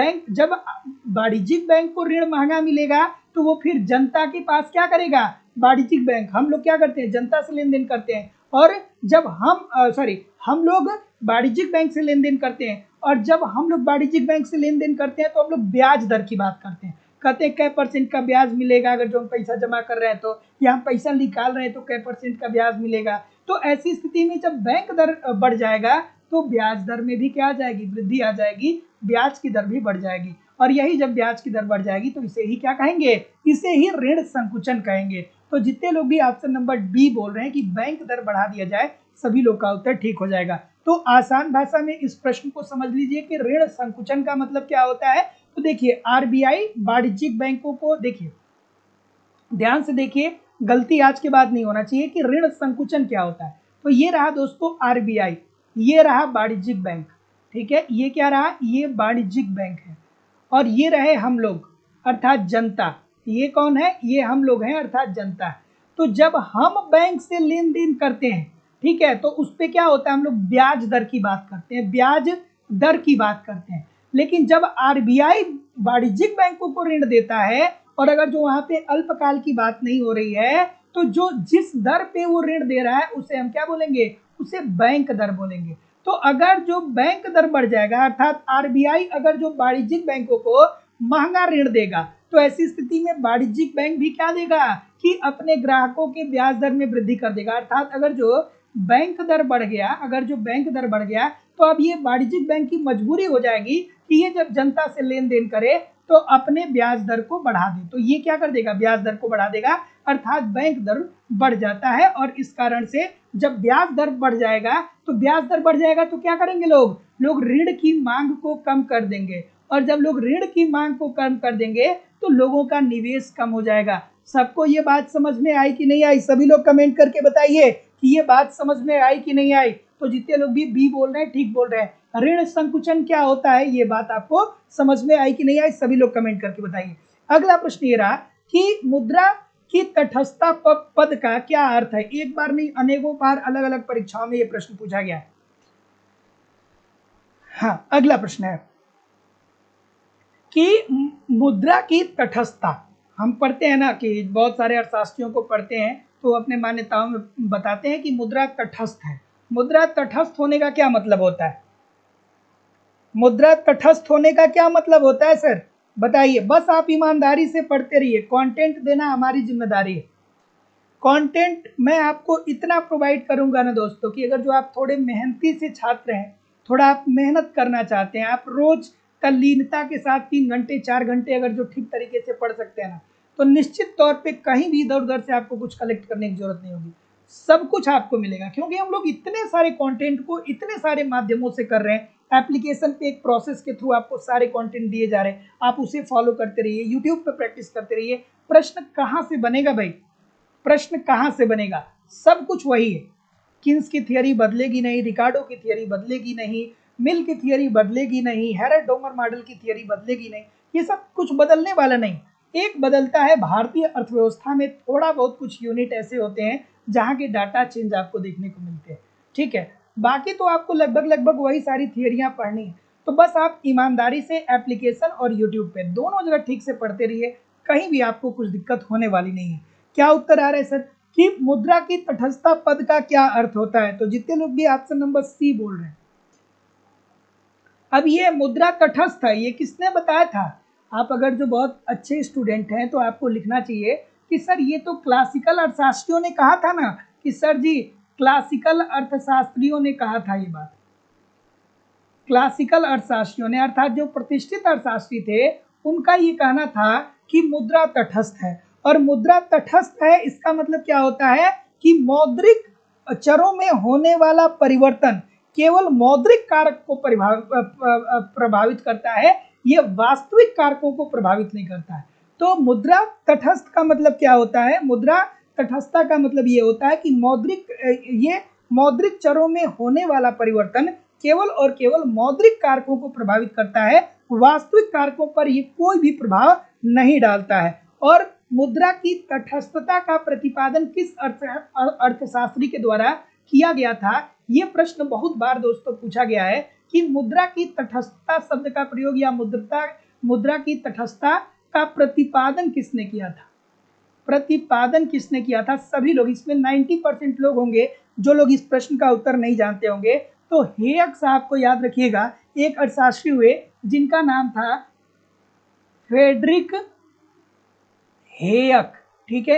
वाणिज्यिक बैंक को ऋण महंगा मिलेगा तो वो फिर जनता के पास क्या करेगा? वाणिज्यिक बैंक, हम लोग क्या करते हैं? जनता से लेन देन करते हैं। और जब हम लोग वाणिज्यिक बैंक से लेन देन करते हैं, और जब हम लोग वाणिज्यिक बैंक से लेन देन करते हैं तो हम लोग ब्याज दर की बात करते हैं। कहते हैं कै % का ब्याज मिलेगा अगर जो हम पैसा जमा कर रहे हैं तो, या हम पैसा निकाल रहे हैं तो कै % का ब्याज मिलेगा। तो ऐसी स्थिति में जब बैंक दर बढ़ जाएगा तो ब्याज दर में भी क्या आ जाएगी? वृद्धि आ जाएगी, ब्याज की दर भी बढ़ जाएगी। और यही जब ब्याज की दर बढ़ जाएगी तो इसे ही क्या कहेंगे? इसे ही ऋण संकुचन कहेंगे। तो जितने लोग भी ऑप्शन नंबर बी बोल रहे हैं कि बैंक दर बढ़ा दिया जाए, सभी लोग का उत्तर ठीक हो जाएगा। तो आसान भाषा में इस प्रश्न को समझ लीजिए कि ऋण संकुचन का मतलब क्या होता है। तो देखिए, आरबीआई वाणिज्यिक बैंकों को, देखिए ध्यान से देखिए, गलती आज के बाद नहीं होना चाहिए कि ऋण संकुचन क्या होता है। तो ये रहा दोस्तों आरबीआई, ये रहा वाणिज्यिक बैंक, ठीक है, ये क्या रहा? ये वाणिज्यिक बैंक है। और ये रहे हम लोग, अर्थात जनता। ये कौन है? ये हम लोग हैं, अर्थात जनता है। तो जब हम बैंक से लेन देन करते हैं, ठीक है, तो उस पर क्या होता है? हम लोग ब्याज दर की बात करते हैं, ब्याज दर की बात करते हैं। लेकिन जब आरबीआई वाणिज्यिक बैंकों को ऋण देता है, और अगर जो वहां पे अल्पकाल की बात नहीं हो रही है, तो जो जिस दर पे वो ऋण दे रहा है उसे हम क्या बोलेंगे? उसे बैंक दर बोलेंगे। तो अगर जो बैंक दर बढ़ जाएगा, अर्थात आरबीआई अगर जो वाणिज्यिक बैंकों को महंगा ऋण देगा, तो ऐसी स्थिति में वाणिज्यिक बैंक भी क्या देगा कि अपने ग्राहकों के ब्याज दर में वृद्धि कर देगा। अर्थात अगर जो बैंक दर बढ़ गया, अगर जो बैंक दर बढ़ गया, तो अब ये वाणिज्यिक बैंक की मजबूरी हो जाएगी कि ये जब जनता से लेन देन करे तो अपने ब्याज दर को बढ़ा दे। तो ये क्या कर देगा? ब्याज दर को बढ़ा देगा, अर्थात बैंक दर बढ़ जाता है। और इस कारण से जब ब्याज दर बढ़ जाएगा, तो ब्याज दर बढ़ जाएगा तो क्या करेंगे लोग ऋण की मांग को कम कर देंगे। और जब लोग ऋण की मांग को कम कर देंगे तो लोगों का निवेश कम हो जाएगा। सबको ये बात समझ में आई कि नहीं आई? सभी लोग कमेंट करके बताइए कि ये बात समझ में आई कि नहीं आई। तो जितने लोग भी बी बोल रहे हैं ठीक बोल रहे हैं। ऋण संकुचन क्या होता है, ये बात आपको समझ में आई कि नहीं आई? सभी लोग कमेंट करके बताइए। अगला प्रश्न ये रहा कि मुद्रा की तटस्थता पद का क्या अर्थ है। एक बार नहीं, अनेकों बार अलग अलग परीक्षाओं में ये प्रश्न पूछा गया है। हाँ, अगला प्रश्न है कि मुद्रा की तटस्थता, हम पढ़ते हैं ना कि बहुत सारे अर्थशास्त्रियों को पढ़ते हैं तो अपने मान्यताओं में बताते हैं कि मुद्रा तटस्थ है। मुद्रा तटस्थ होने का क्या मतलब होता है? मुद्रा तटस्थ होने का क्या मतलब होता है सर, बताइए। बस आप ईमानदारी से पढ़ते रहिए, कंटेंट देना हमारी जिम्मेदारी है। कंटेंट मैं आपको इतना प्रोवाइड करूंगा ना दोस्तों कि अगर जो आप थोड़े मेहनती से छात्र हैं, थोड़ा आप मेहनत करना चाहते हैं, आप रोज तल्लीनता के साथ 3 घंटे 4 घंटे अगर जो ठीक तरीके से पढ़ सकते हैं ना, तो निश्चित तौर पे कहीं भी इधर उधर से आपको कुछ कलेक्ट करने की जरूरत नहीं होगी, सब कुछ आपको मिलेगा। क्योंकि हम लोग इतने सारे कंटेंट को इतने सारे माध्यमों से कर रहे हैं, एप्लीकेशन पे एक प्रोसेस के थ्रू आपको सारे कंटेंट दिए जा रहे हैं, आप उसे फॉलो करते रहिए, यूट्यूब पे प्रैक्टिस करते रहिए। प्रश्न कहाँ से बनेगा भाई? प्रश्न कहाँ से बनेगा? सब कुछ वही है। किन्स की थियरी बदलेगी नहीं, रिकार्डो की थियरी बदलेगी नहीं, मिल की थियरी बदलेगी नहीं, हेरेट डोमर मॉडल की थियरी बदलेगी नहीं, ये सब कुछ बदलने वाला नहीं। एक बदलता है, भारतीय अर्थव्यवस्था में थोड़ा बहुत कुछ यूनिट ऐसे होते हैं जहाँ के डाटा चेंज आपको देखने को मिलते हैं, ठीक है। बाकी तो आपको लगभग लगभग वही सारी थियरियां पढ़नी है। तो बस आप ईमानदारी से एप्लीकेशन और यूट्यूब पे दोनों जगह ठीक से पढ़ते रहिए, कहीं भी आपको कुछ दिक्कत होने वाली नहीं है। क्या उत्तर आ रहा है सर कि मुद्रा की तटस्थता पद का क्या अर्थ होता है? तो जितने लोग भी ऑप्शन नंबर सी बोल रहे हैं। अब ये मुद्रा तटस्थ है, ये किसने बताया था? आप अगर जो बहुत अच्छे स्टूडेंट हैं तो आपको लिखना चाहिए कि सर ये तो क्लासिकल अर्थशास्त्रियों ने कहा था ना, कि सर जी क्लासिकल अर्थशास्त्रियों ने कहा था ये बात। क्लासिकल अर्थशास्त्रियों ने, अर्थात जो प्रतिष्ठित अर्थशास्त्री थे, उनका ये कहना था कि मुद्रा तटस्थ है। और मुद्रा तटस्थ है इसका मतलब क्या होता है कि मौद्रिक चरों में होने वाला परिवर्तन केवल मौद्रिक कारक को प्रभावित करता है, ये वास्तविक कारकों को प्रभावित नहीं करता है। तो मुद्रा तटस्थ का मतलब क्या होता है? मुद्रा तटस्थता का मतलब ये होता है कि मौद्रिक चरों में होने वाला परिवर्तन केवल और केवल मौद्रिक कारकों को प्रभावित करता है, वास्तविक कारकों पर ये कोई भी प्रभाव नहीं डालता है। और मुद्रा की तटस्थता का प्रतिपादन किस अर्थशास्त्री के द्वारा किया गया था? ये प्रश्न बहुत बार दोस्तों पूछा गया है कि मुद्रा की तटस्थता शब्द का प्रयोग या मुद्रा की तटस्थता का प्रतिपादन किसने किया था? प्रतिपादन किसने किया था? सभी लोग, इसमें 90% लोग होंगे जो लोग इस प्रश्न का उत्तर नहीं जानते होंगे। तो हेयक साहब को याद रखिएगा, एक अर्थशास्त्री हुए जिनका नाम था फ्रेडरिक हेयक, ठीक है।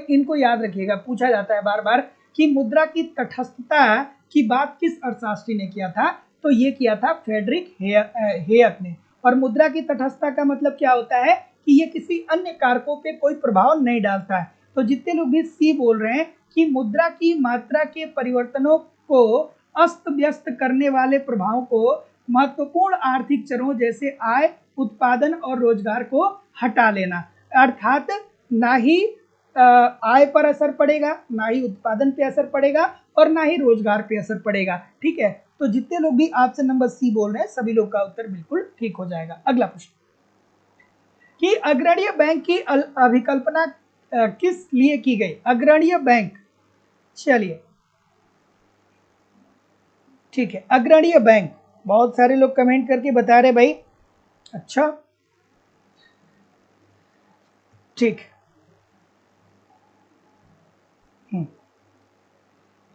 इनको याद रखिएगा, पूछा जाता है बार बार कि मुद्रा की तटस्थता की बात किस अर्थशास्त्री ने किया था? तो ये किया था फ्रेडरिक हेयक ने। और मुद्रा की तटस्थता का मतलब क्या होता है कि ये किसी अन्य कारकों पे कोई प्रभाव नहीं डालता है। तो जितने लोग भी सी बोल रहे हैं कि मुद्रा की मात्रा के परिवर्तनों को अस्त व्यस्त करने वाले प्रभावों को महत्वपूर्ण आर्थिक चरों जैसे आय, उत्पादन और रोजगार को हटा लेना, अर्थात ना ही आय पर असर पड़ेगा, ना ही उत्पादन पे असर पड़ेगा और ना ही रोजगार पे असर पड़ेगा, ठीक है। तो जितने लोग भी ऑप्शन नंबर सी बोल रहे हैं सभी लोग का उत्तर बिल्कुल ठीक हो जाएगा। अगला प्रश्न कि अग्रणीय बैंक की अभिकल्पना किस लिए की गई? अग्रणीय बैंक, चलिए ठीक है, अग्रणीय बैंक। बहुत सारे लोग कमेंट करके बता रहे भाई, अच्छा ठीक।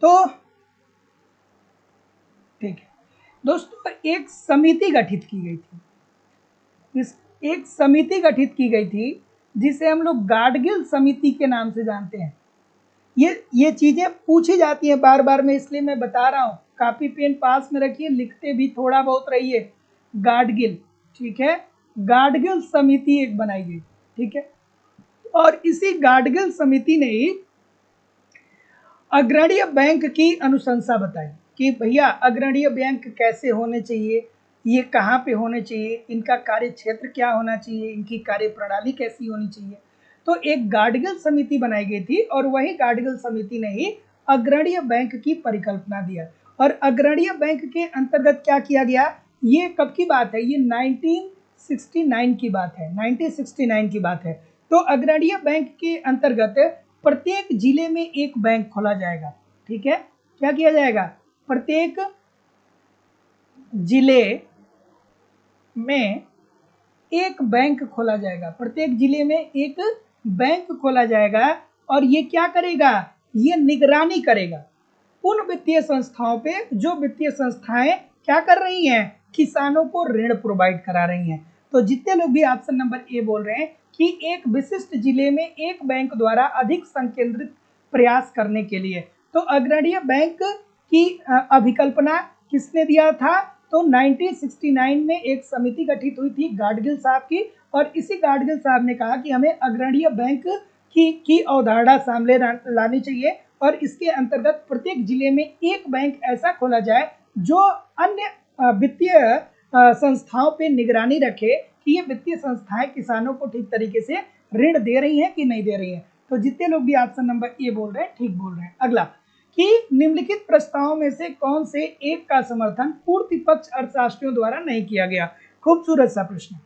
तो ठीक है दोस्तों, एक समिति गठित की गई थी, एक समिति गठित की गई थी जिसे हम लोग गाडगिल समिति के नाम से जानते हैं। ये चीजें पूछी जाती हैं बार बार में, इसलिए मैं बता रहा हूँ। कापी पेन पास में रखिए, लिखते भी थोड़ा बहुत रहिए। गाडगिल, ठीक है, गाडगिल समिति एक बनाई गई, ठीक है। और इसी गाडगिल समिति ने ही अग्रणीय बैंक की अनुशंसा बताई कि भैया अग्रणीय बैंक कैसे होने चाहिए, ये कहाँ पे होने चाहिए, इनका कार्य क्षेत्र क्या होना चाहिए, इनकी कार्य प्रणाली कैसी होनी चाहिए। तो एक गाडगिल समिति बनाई गई थी और वही गाडगिल समिति ने ही अग्रणीय बैंक की परिकल्पना दिया। और अग्रणीय बैंक के अंतर्गत क्या किया गया? ये कब की बात है? ये 1969 की बात है, 1969 की बात है। तो अग्रणीय बैंक के अंतर्गत प्रत्येक जिले में एक बैंक खोला जाएगा, ठीक है। क्या किया जाएगा? प्रत्येक जिले में एक बैंक खोला जाएगा, प्रत्येक जिले में एक बैंक खोला जाएगा और ये क्या करेगा, ये निगरानी करेगा उन वित्तीय संस्थाओं पे जो वित्तीय संस्थाएं क्या कर रही हैं, किसानों को ऋण प्रोवाइड करा रही हैं। तो जितने लोग भी ऑप्शन नंबर ए बोल रहे हैं कि एक विशिष्ट जिले में एक बैंक द्वारा अधिक संकेंद्रित प्रयास करने के लिए, तो अग्रणीय बैंक की अभिकल्पना किसने दिया था, तो 1969 में एक समिति गठित हुई थी गाडगिल साहब की, और इसी गाडगिल साहब ने कहा कि हमें अग्रणीय बैंक की अवधारणा सामने लानी चाहिए और इसके अंतर्गत प्रत्येक जिले में एक बैंक ऐसा खोला जाए जो अन्य वित्तीय संस्थाओं पे निगरानी रखे कि ये वित्तीय संस्थाएं किसानों को ठीक तरीके से ऋण दे रही हैं कि नहीं दे रही हैं। तो जितने लोग भी ऑप्शन नंबर ए बोल रहे हैं ठीक बोल रहे हैं। अगला कि निम्नलिखित प्रस्तावों में से कौन से एक का समर्थन पूर्ति पक्ष अर्थशास्त्रियों द्वारा नहीं किया गया। खूबसूरत सा प्रश्न।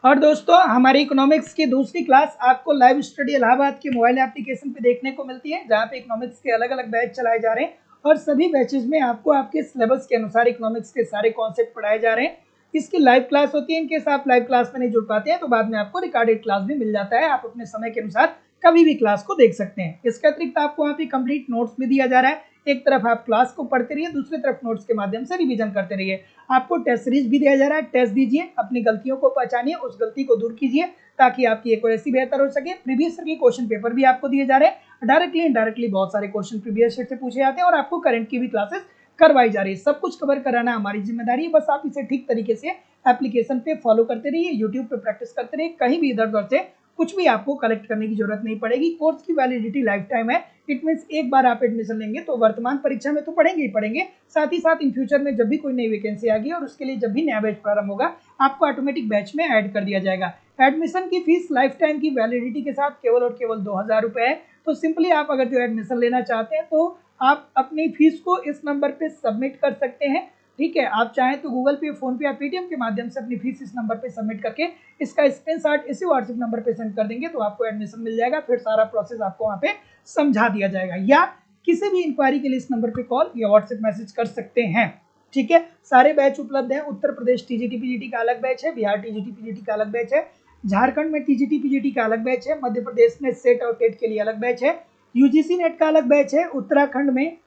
और दोस्तों हमारी इकोनॉमिक्स की दूसरी क्लास आपको लाइव स्टडी इलाहाबाद के मोबाइल एप्लीकेशन पे देखने को मिलती है, जहाँ पे इकोनॉमिक्स के अलग अलग बैच चलाए जा रहे हैं और सभी बैचेज में आपको आपके सिलेबस के अनुसार इकोनॉमिक्स के सारे कॉन्सेप्ट पढ़ाए जा रहे हैं। इसकी लाइव क्लास होती है, इनकेस आप लाइव क्लास में नहीं जुड़ पाते हैं तो बाद में आपको रिकॉर्डेड क्लास भी मिल जाता है, आप अपने समय के अनुसार कभी भी क्लास को देख सकते हैं। इसके अतिरिक्त आपको वहाँ पे कंप्लीट नोट्स भी दिया जा रहा है, एक तरफ आप क्लास को पढ़ते रहिए, दूसरी तरफ नोट्स के माध्यम से रिवीजन करते रहिए। आपको टेस्ट सीरीज भी दिया जा रहा है, टेस्ट दीजिए, अपनी गलतियों को पहचानिए, उस गलती को दूर कीजिए ताकि आपकी एक्यूरेसी बेहतर हो सके। प्रीवियस ईयर के क्वेश्चन पेपर भी आपको दिए जा रहे हैं, डायरेक्टली इनडायरेक्टली बहुत सारे क्वेश्चन प्रीवियस ईयर से पूछे जाते हैं और आपको करंट की भी क्लासेस करवाई जा रही है। सब कुछ कवर कराना हमारी जिम्मेदारी है, बस आप इसे ठीक तरीके से एप्लीकेशन पे फॉलो करते रहिए, यूट्यूब पे प्रैक्टिस करते रहिए, कहीं भी इधर उधर से कुछ भी आपको कलेक्ट करने की जरूरत नहीं पड़ेगी। कोर्स की वैलिडिटी लाइफ टाइम है, इट मीन्स एक बार आप एडमिशन लेंगे तो वर्तमान परीक्षा में तो पढ़ेंगे ही पढ़ेंगे, साथ ही साथ इन फ्यूचर में जब भी कोई नई वैकेंसी आएगी और उसके लिए जब भी नया बैच प्रारंभ होगा आपको ऑटोमेटिक बैच में ऐड कर दिया जाएगा। एडमिशन की फीस लाइफ टाइम की वैलिडिटी के साथ केवल और केवल 2000 रुपये है। तो सिंपली आप अगर जो एडमिशन लेना चाहते हैं तो आप अपनी फीस को इस नंबर पे सबमिट कर सकते हैं, ठीक है। आप चाहें तो गूगल पे, फोन पे या पेटीएम के माध्यम से अपनी फीस इस नंबर पे सबमिट करके इसका स्क्रीनशॉट इसी व्हाट्सएप नंबर पे सेंड कर देंगे तो आपको एडमिशन मिल जाएगा। फिर सारा प्रोसेस आपको वहाँ पे समझा दिया जाएगा, या किसी भी इंक्वायरी के लिए इस नंबर पे कॉल या व्हाट्सएप मैसेज कर सकते हैं, ठीक है। सारे बैच उपलब्ध हैं। उत्तर प्रदेश टीजीटी पीजीटी का अलग बैच है, बिहार टीजीटी पीजीटी का अलग बैच है, झारखंड में टीजीटी पीजीटी का अलग बैच है, मध्य प्रदेश में सेट और टेट के लिए अलग बैच है, यूजीसी नेट का अलग बैच है, उत्तराखंड में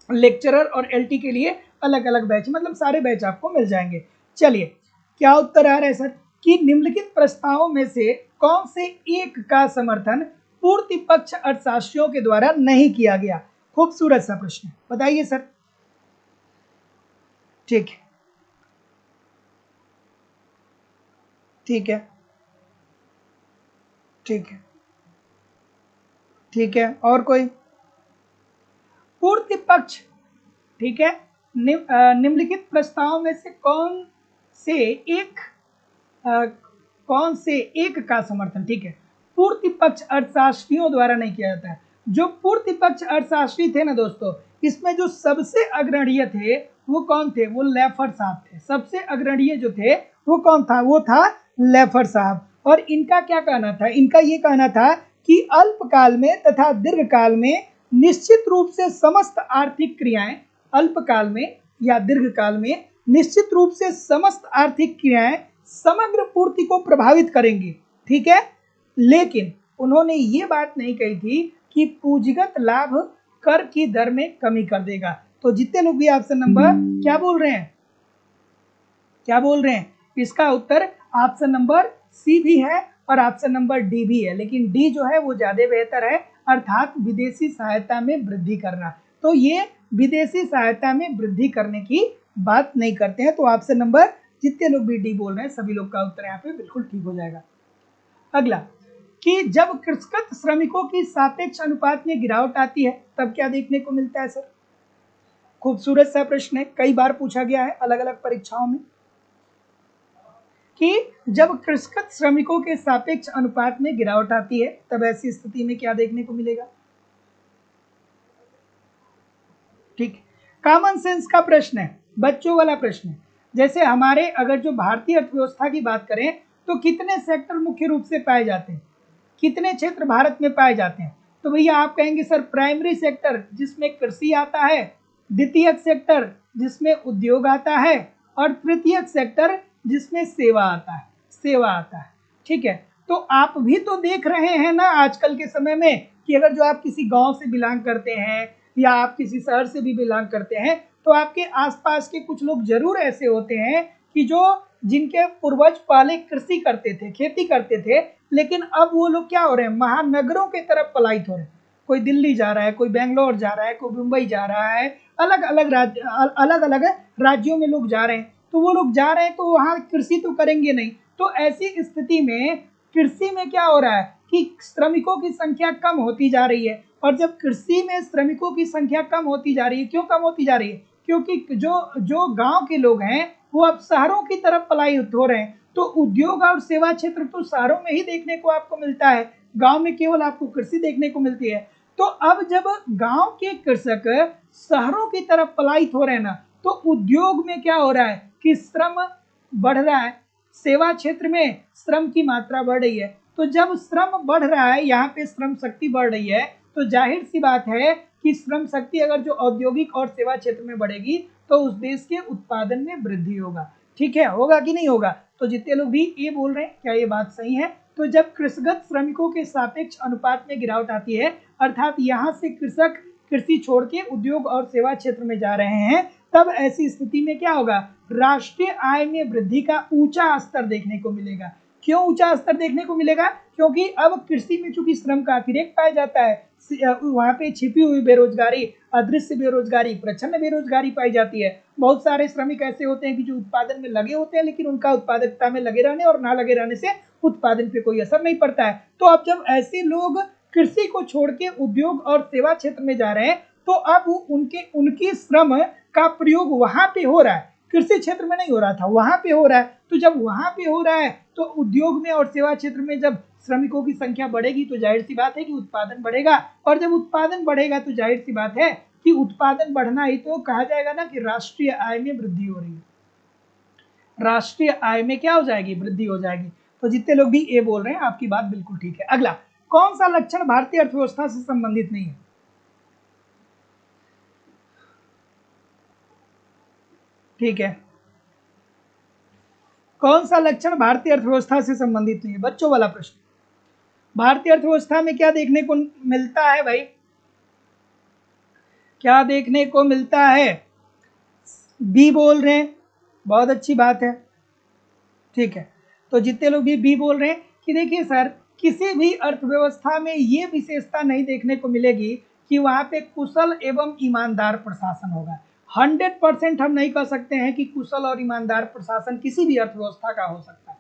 लेक्चरर और एलटी के लिए अलग अलग बैच, मतलब सारे बैच आपको मिल जाएंगे। चलिए क्या उत्तर आ रहा है सर कि निम्नलिखित प्रस्तावों में से कौन से एक का समर्थन पूर्ति पक्ष अर्थशास्त्रियों के द्वारा नहीं किया गया। खूबसूरत सा प्रश्न, बताइए सर। ठीक है, ठीक है, ठीक है, ठीक है, और कोई पूर्ति पक्ष, ठीक है। निम्नलिखित प्रस्तावों में से कौन से एक का समर्थन, ठीक है, पूर्ति पक्ष अर्थशास्त्रियों द्वारा नहीं किया जाता है। जो पूर्ति पक्ष अर्थशास्त्री थे ना दोस्तों, इसमें जो सबसे अग्रणीय थे वो कौन थे, वो लेफर साहब थे। सबसे अग्रणीय जो थे वो कौन था, वो था लेफर साहब। और इनका क्या कहना था, इनका ये कहना था कि अल्पकाल में तथा दीर्घकाल में निश्चित रूप से समस्त आर्थिक क्रियाएं, अल्पकाल में या दीर्घकाल में निश्चित रूप से समस्त आर्थिक क्रियाएं समग्र पूर्ति को प्रभावित करेंगी, ठीक है। लेकिन उन्होंने ये बात नहीं कही थी कि पूंजीगत लाभ कर की दर में कमी कर देगा। तो जितने लोग भी ऑप्शन नंबर क्या बोल रहे हैं, क्या बोल रहे हैं, इसका उत्तर ऑप्शन नंबर सी भी है और ऑप्शन नंबर डी भी है, लेकिन डी जो है वो ज्यादा बेहतर है, अर्थात विदेशी सहायता में वृद्धि करना। तो ये विदेशी सहायता में वृद्धि करने की बात नहीं करते हैं। तो ऑप्शन नंबर जितने लोग भी डी बोल रहे हैं सभी लोग का उत्तर यहाँ पे बिल्कुल ठीक हो जाएगा। अगला कि जब कृषिगत श्रमिकों की सापेक्ष अनुपात में गिरावट आती है तब क्या देखने को मिलता है सर। खूबसूरत सा प्रश्न है, कई बार पूछा गया है अलग अलग परीक्षाओं में कि जब कृषिगत श्रमिकों के सापेक्ष अनुपात में गिरावट आती है तब ऐसी स्थिति में क्या देखने को मिलेगा। ठीक, कॉमन सेंस का प्रश्न है, बच्चों वाला प्रश्न है। जैसे हमारे अगर जो भारतीय अर्थव्यवस्था की बात करें तो कितने सेक्टर मुख्य रूप से पाए जाते हैं, कितने क्षेत्र भारत में पाए जाते हैं। तो भैया आप कहेंगे सर प्राइमरी सेक्टर जिसमें कृषि आता है, द्वितीयक सेक्टर जिसमें उद्योग आता है, और तृतीयक सेक्टर जिसमें सेवा आता है, सेवा आता है। ठीक है, तो आप भी तो देख रहे हैं ना आजकल के समय में कि अगर जो आप किसी गांव से बिलोंग करते हैं या आप किसी शहर से भी बिलोंग करते हैं तो आपके आसपास के कुछ लोग जरूर ऐसे होते हैं कि जो जिनके पूर्वज पहले कृषि करते थे, खेती करते थे, लेकिन अब वो लोग क्या हो रहे हैं, महानगरों की तरफ पलायित हो रहे हैं। कोई दिल्ली जा रहा है, कोई बेंगलोर जा रहा है, कोई मुंबई जा रहा है, अलग अलग राज्यों में लोग जा रहे हैं। तो वो लोग जा रहे हैं तो वहाँ कृषि तो करेंगे नहीं। तो ऐसी स्थिति में कृषि में क्या हो रहा है कि श्रमिकों की संख्या कम होती जा रही है। और जब कृषि में श्रमिकों की संख्या कम होती जा रही है, क्यों कम होती जा रही है? क्योंकि जो जो गांव के लोग हैं वो अब शहरों की तरफ पलायित हो रहे हैं। तो उद्योग और सेवा क्षेत्र तो शहरों में ही देखने को आपको मिलता है, गांव में केवल आपको कृषि देखने को मिलती है। तो अब जब गांव के कृषक शहरों की तरफ पलायित हो रहे हैं ना, तो उद्योग में क्या हो रहा है कि श्रम बढ़ रहा है, सेवा क्षेत्र में श्रम की मात्रा बढ़ रही है। तो जब श्रम बढ़ रहा है, यहाँ पे श्रम शक्ति बढ़ रही है, तो जाहिर सी बात है कि श्रम शक्ति अगर जो औद्योगिक और सेवा क्षेत्र में बढ़ेगी तो उस देश के उत्पादन में वृद्धि होगा। ठीक है, होगा कि नहीं होगा? तो जितने लोग भी ये बोल रहे हैं, क्या ये बात सही है? तो जब कृषिगत श्रमिकों के सापेक्ष अनुपात में गिरावट आती है, अर्थात यहाँ से कृषक कृषि छोड़ के उद्योग और सेवा क्षेत्र में जा रहे हैं, तब ऐसी स्थिति में क्या होगा, राष्ट्रीय आय में वृद्धि का ऊंचा स्तर देखने को मिलेगा। क्यों ऊंचा स्तर देखने को मिलेगा? क्योंकि अब कृषि में चूंकि श्रम का अतिरेक पाया जाता है, वहाँ पे छिपी हुई बेरोजगारी, अदृश्य बेरोजगारी, प्रच्छन्न बेरोजगारी पाई जाती है। बहुत सारे श्रमिक ऐसे होते हैं कि जो उत्पादन में लगे होते हैं, लेकिन उनका उत्पादकता में लगे रहने और ना लगे रहने से उत्पादन पे कोई असर नहीं पड़ता है। तो अब जब ऐसे लोग कृषि को छोड़ के उद्योग और सेवा क्षेत्र में जा रहे हैं, तो अब उनकी श्रम का प्रयोग वहां पे हो रहा है, कृषि क्षेत्र में नहीं हो रहा था, वहां पे हो रहा है। तो जब वहां पे हो रहा है तो उद्योग में और सेवा क्षेत्र में जब श्रमिकों की संख्या बढ़ेगी तो जाहिर सी बात है कि उत्पादन बढ़ेगा। और जब उत्पादन बढ़ेगा तो जाहिर सी बात है कि उत्पादन बढ़ना ही तो कहा जाएगा ना कि राष्ट्रीय आय में वृद्धि हो रही है, राष्ट्रीय आय में क्या हो जाएगी, वृद्धि हो जाएगी। तो जितने लोग भी ये बोल रहे हैं आपकी बात बिल्कुल ठीक है। अगला, कौन सा लक्षण भारतीय अर्थव्यवस्था से संबंधित नहीं है? ठीक है, कौन सा लक्षण भारतीय अर्थव्यवस्था से संबंधित नहीं है? बच्चों वाला प्रश्न। भारतीय अर्थव्यवस्था में क्या देखने को मिलता है भाई? क्या देखने को मिलता है? बी बोल रहे हैं, बहुत अच्छी बात है। ठीक है, तो जितने लोग भी बी बोल रहे हैं कि देखिए सर, किसी भी अर्थव्यवस्था में ये विशेषता नहीं देखने को मिलेगी कि वहां पे कुशल एवं ईमानदार प्रशासन होगा। 100% हम नहीं कह सकते हैं कि कुशल और ईमानदार प्रशासन किसी भी अर्थव्यवस्था का हो सकता है।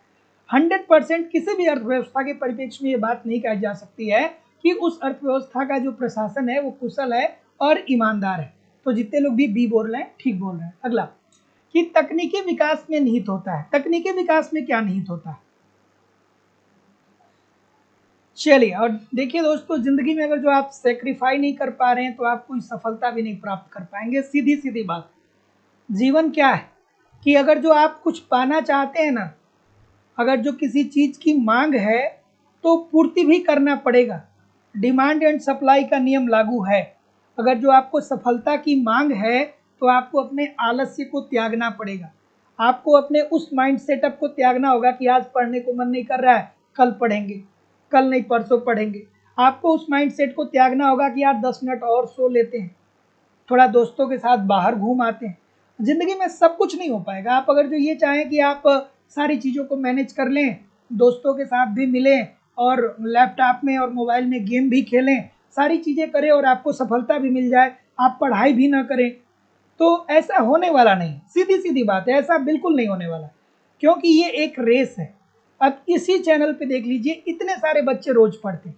100% किसी भी अर्थव्यवस्था के परिप्रेक्ष्य में ये बात नहीं कही जा सकती है कि उस अर्थव्यवस्था का जो प्रशासन है वो कुशल है और ईमानदार है। तो जितने लोग भी बी बोल रहे हैं ठीक बोल रहे हैं। अगला, कि तकनीकी विकास में निहित होता है। तकनीकी विकास में क्या निहित होता है? चलिए, और देखिए दोस्तों, जिंदगी में अगर जो आप सेक्रीफाई नहीं कर पा रहे हैं तो आप कोई सफलता भी नहीं प्राप्त कर पाएंगे। सीधी सीधी बात, जीवन क्या है कि अगर जो आप कुछ पाना चाहते हैं ना, अगर जो किसी चीज की मांग है तो पूर्ति भी करना पड़ेगा। डिमांड एंड सप्लाई का नियम लागू है। अगर जो आपको सफलता की मांग है तो आपको अपने आलस्य को त्यागना पड़ेगा। आपको अपने उस माइंड सेटअप को त्यागना होगा कि आज पढ़ने को मन नहीं कर रहा है, कल पढ़ेंगे, कल नहीं परसों पढ़ेंगे। आपको उस माइंड सेट को त्यागना होगा कि यार 10 मिनट और सो लेते हैं, थोड़ा दोस्तों के साथ बाहर घूम आते हैं। जिंदगी में सब कुछ नहीं हो पाएगा। आप अगर जो ये चाहें कि आप सारी चीज़ों को मैनेज कर लें, दोस्तों के साथ भी मिलें और लैपटॉप में और मोबाइल में गेम भी खेलें, सारी चीज़ें करें और आपको सफलता भी मिल जाए, आप पढ़ाई भी ना करें, तो ऐसा होने वाला नहीं। सीधी सीधी बात है, ऐसा बिल्कुल नहीं होने वाला, क्योंकि ये एक रेस है। अब इसी चैनल पे देख लीजिए, इतने सारे बच्चे रोज पढ़ते,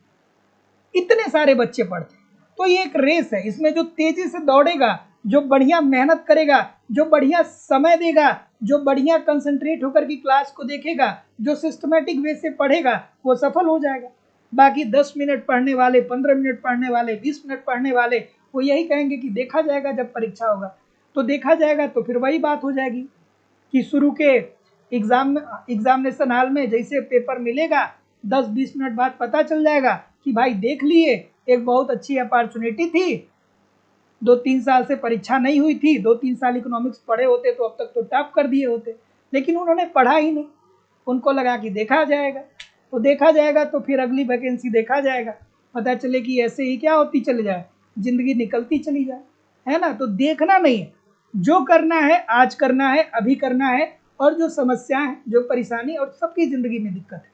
इतने सारे बच्चे पढ़ते। तो ये एक रेस है, इसमें जो तेजी से दौड़ेगा, जो बढ़िया मेहनत करेगा, जो बढ़िया समय देगा, जो बढ़िया कंसंट्रेट होकर की क्लास को देखेगा, जो सिस्टमेटिक वे से पढ़ेगा, वो सफल हो जाएगा। बाकी 10 मिनट पढ़ने वाले, 15 मिनट पढ़ने वाले, 20 मिनट पढ़ने वाले, वो यही कहेंगे कि देखा जाएगा जब परीक्षा होगा। तो देखा जाएगा तो फिर वही बात हो जाएगी कि शुरू के एग्जामिनेशन हॉल में जैसे पेपर मिलेगा, 10-20 मिनट बाद पता चल जाएगा कि भाई देख लिए, एक बहुत अच्छी अपॉर्चुनिटी थी, 2-3 साल से परीक्षा नहीं हुई थी, 2-3 साल इकोनॉमिक्स पढ़े होते तो अब तक तो टॉप कर दिए होते। लेकिन उन्होंने पढ़ा ही नहीं। उनको लगा कि देखा जाएगा, तो देखा जाएगा तो फिर अगली वैकेंसी देखा जाएगा, पता चले कि ऐसे ही क्या होती चली जाए, जिंदगी निकलती चली जाए, है ना। तो देखना नहीं है, जो करना है आज करना है, अभी करना है। और जो समस्याएं हैं, जो परेशानी, और सबकी ज़िंदगी में दिक्कत है,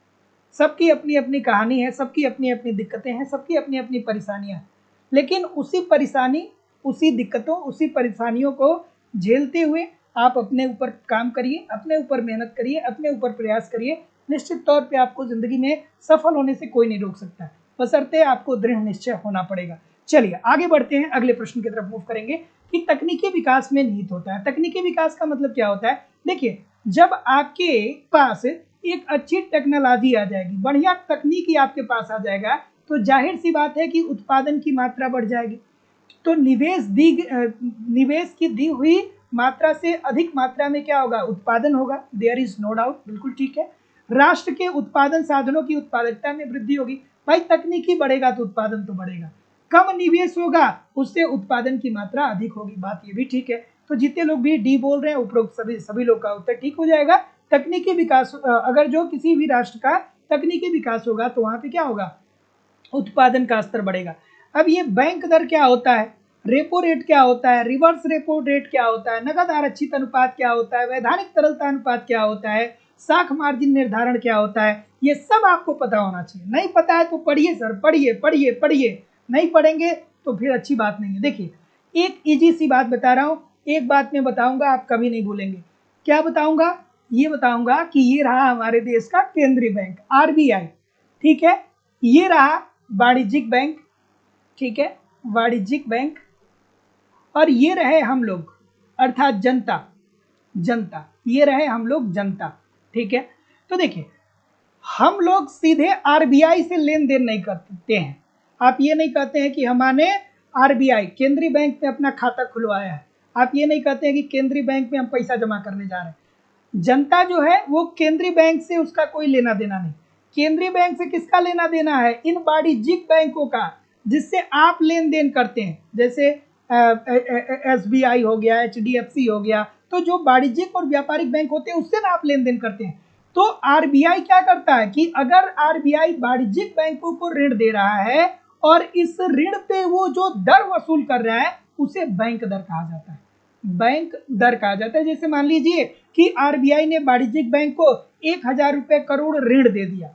सबकी अपनी अपनी कहानी है, सबकी अपनी अपनी दिक्कतें हैं, सबकी अपनी अपनी परेशानियां हैं। लेकिन उसी परेशानी, उसी दिक्कतों, उसी परेशानियों को झेलते हुए आप अपने ऊपर काम करिए, अपने ऊपर मेहनत करिए, अपने ऊपर प्रयास करिए। निश्चित तौर पे आपको ज़िंदगी में सफल होने से कोई नहीं रोक सकता, बशर्ते आपको दृढ़ निश्चय होना पड़ेगा। चलिए आगे बढ़ते हैं, अगले प्रश्न की तरफ मूव करेंगे कि तकनीकी विकास में निहित होता है। तकनीकी विकास का मतलब क्या होता है? देखिए, जब आपके पास एक अच्छी टेक्नोलॉजी आ जाएगी, बढ़िया तकनीकी आपके पास आ जाएगा, तो जाहिर सी बात है कि उत्पादन की मात्रा बढ़ जाएगी। तो निवेश की दी हुई मात्रा से अधिक मात्रा में क्या होगा? उत्पादन होगा। देयर इज नो डाउट, बिल्कुल ठीक है। राष्ट्र के उत्पादन साधनों की उत्पादकता में वृद्धि होगी। भाई तकनीकी बढ़ेगा तो उत्पादन तो बढ़ेगा। कम निवेश होगा, उससे उत्पादन की मात्रा अधिक होगी, बात ये भी ठीक है। तो जितने लोग भी डी बोल रहे हैं, उपरोक्त सभी लोग का उत्तर ठीक हो जाएगा। तकनीकी विकास, अगर जो किसी भी राष्ट्र का तकनीकी विकास होगा तो वहां पे क्या होगा? उत्पादन का स्तर बढ़ेगा। अब ये बैंक दर क्या होता है, रेपो रेट क्या होता है, रिवर्स रेपो रेट क्या होता है, नकद आरक्षित अनुपात क्या होता है, वैधानिक तरलता अनुपात क्या होता है, साख मार्जिन निर्धारण क्या होता है, ये सब आपको पता होना चाहिए। नहीं पता है तो पढ़िए सर, पढ़िए पढ़िए पढ़िए, नहीं पढ़ेंगे तो फिर अच्छी बात नहीं है। देखिए, एक इजी सी बात बता रहा हूँ, एक बात मैं बताऊंगा, आप कभी नहीं भूलेंगे। क्या बताऊंगा? ये बताऊंगा कि ये रहा हमारे देश का केंद्रीय बैंक, आरबीआई, ठीक है। ये रहा वाणिज्यिक बैंक, ठीक है, वाणिज्यिक बैंक। और ये रहे हम लोग, अर्थात जनता, जनता, ये रहे हम लोग जनता, ठीक है। तो देखिए, हम लोग सीधे आरबीआई से लेन देन नहीं करते हैं। आप ये नहीं कहते हैं कि हमने आरबीआई केंद्रीय बैंक में अपना खाता खुलवाया है, आप ये नहीं कहते हैं कि केंद्रीय बैंक में हम पैसा जमा करने जा रहे हैं। जनता जो है वो केंद्रीय बैंक से उसका कोई लेना देना नहीं। केंद्रीय बैंक से किसका लेना देना है? इन वाणिज्यिक बैंकों का, जिससे आप लेन देन करते हैं, जैसे एसबीआई हो गया, एचडीएफसी हो गया। तो जो वाणिज्यिक और व्यापारिक बैंक होते हैं उससे ना आप लेन देन करते हैं। तो आरबीआई क्या करता है कि अगर आरबीआई वाणिज्यिक बैंकों को ऋण दे रहा है और इस ऋण पे वो जो दर वसूल कर रहा है उसे बैंक दर कहा जाता है, बैंक दर कहा जाता है। जैसे मान लीजिए कि आरबीआई ने वाणिज्यिक बैंक को 1000 रुपए करोड़ ऋण दे दिया,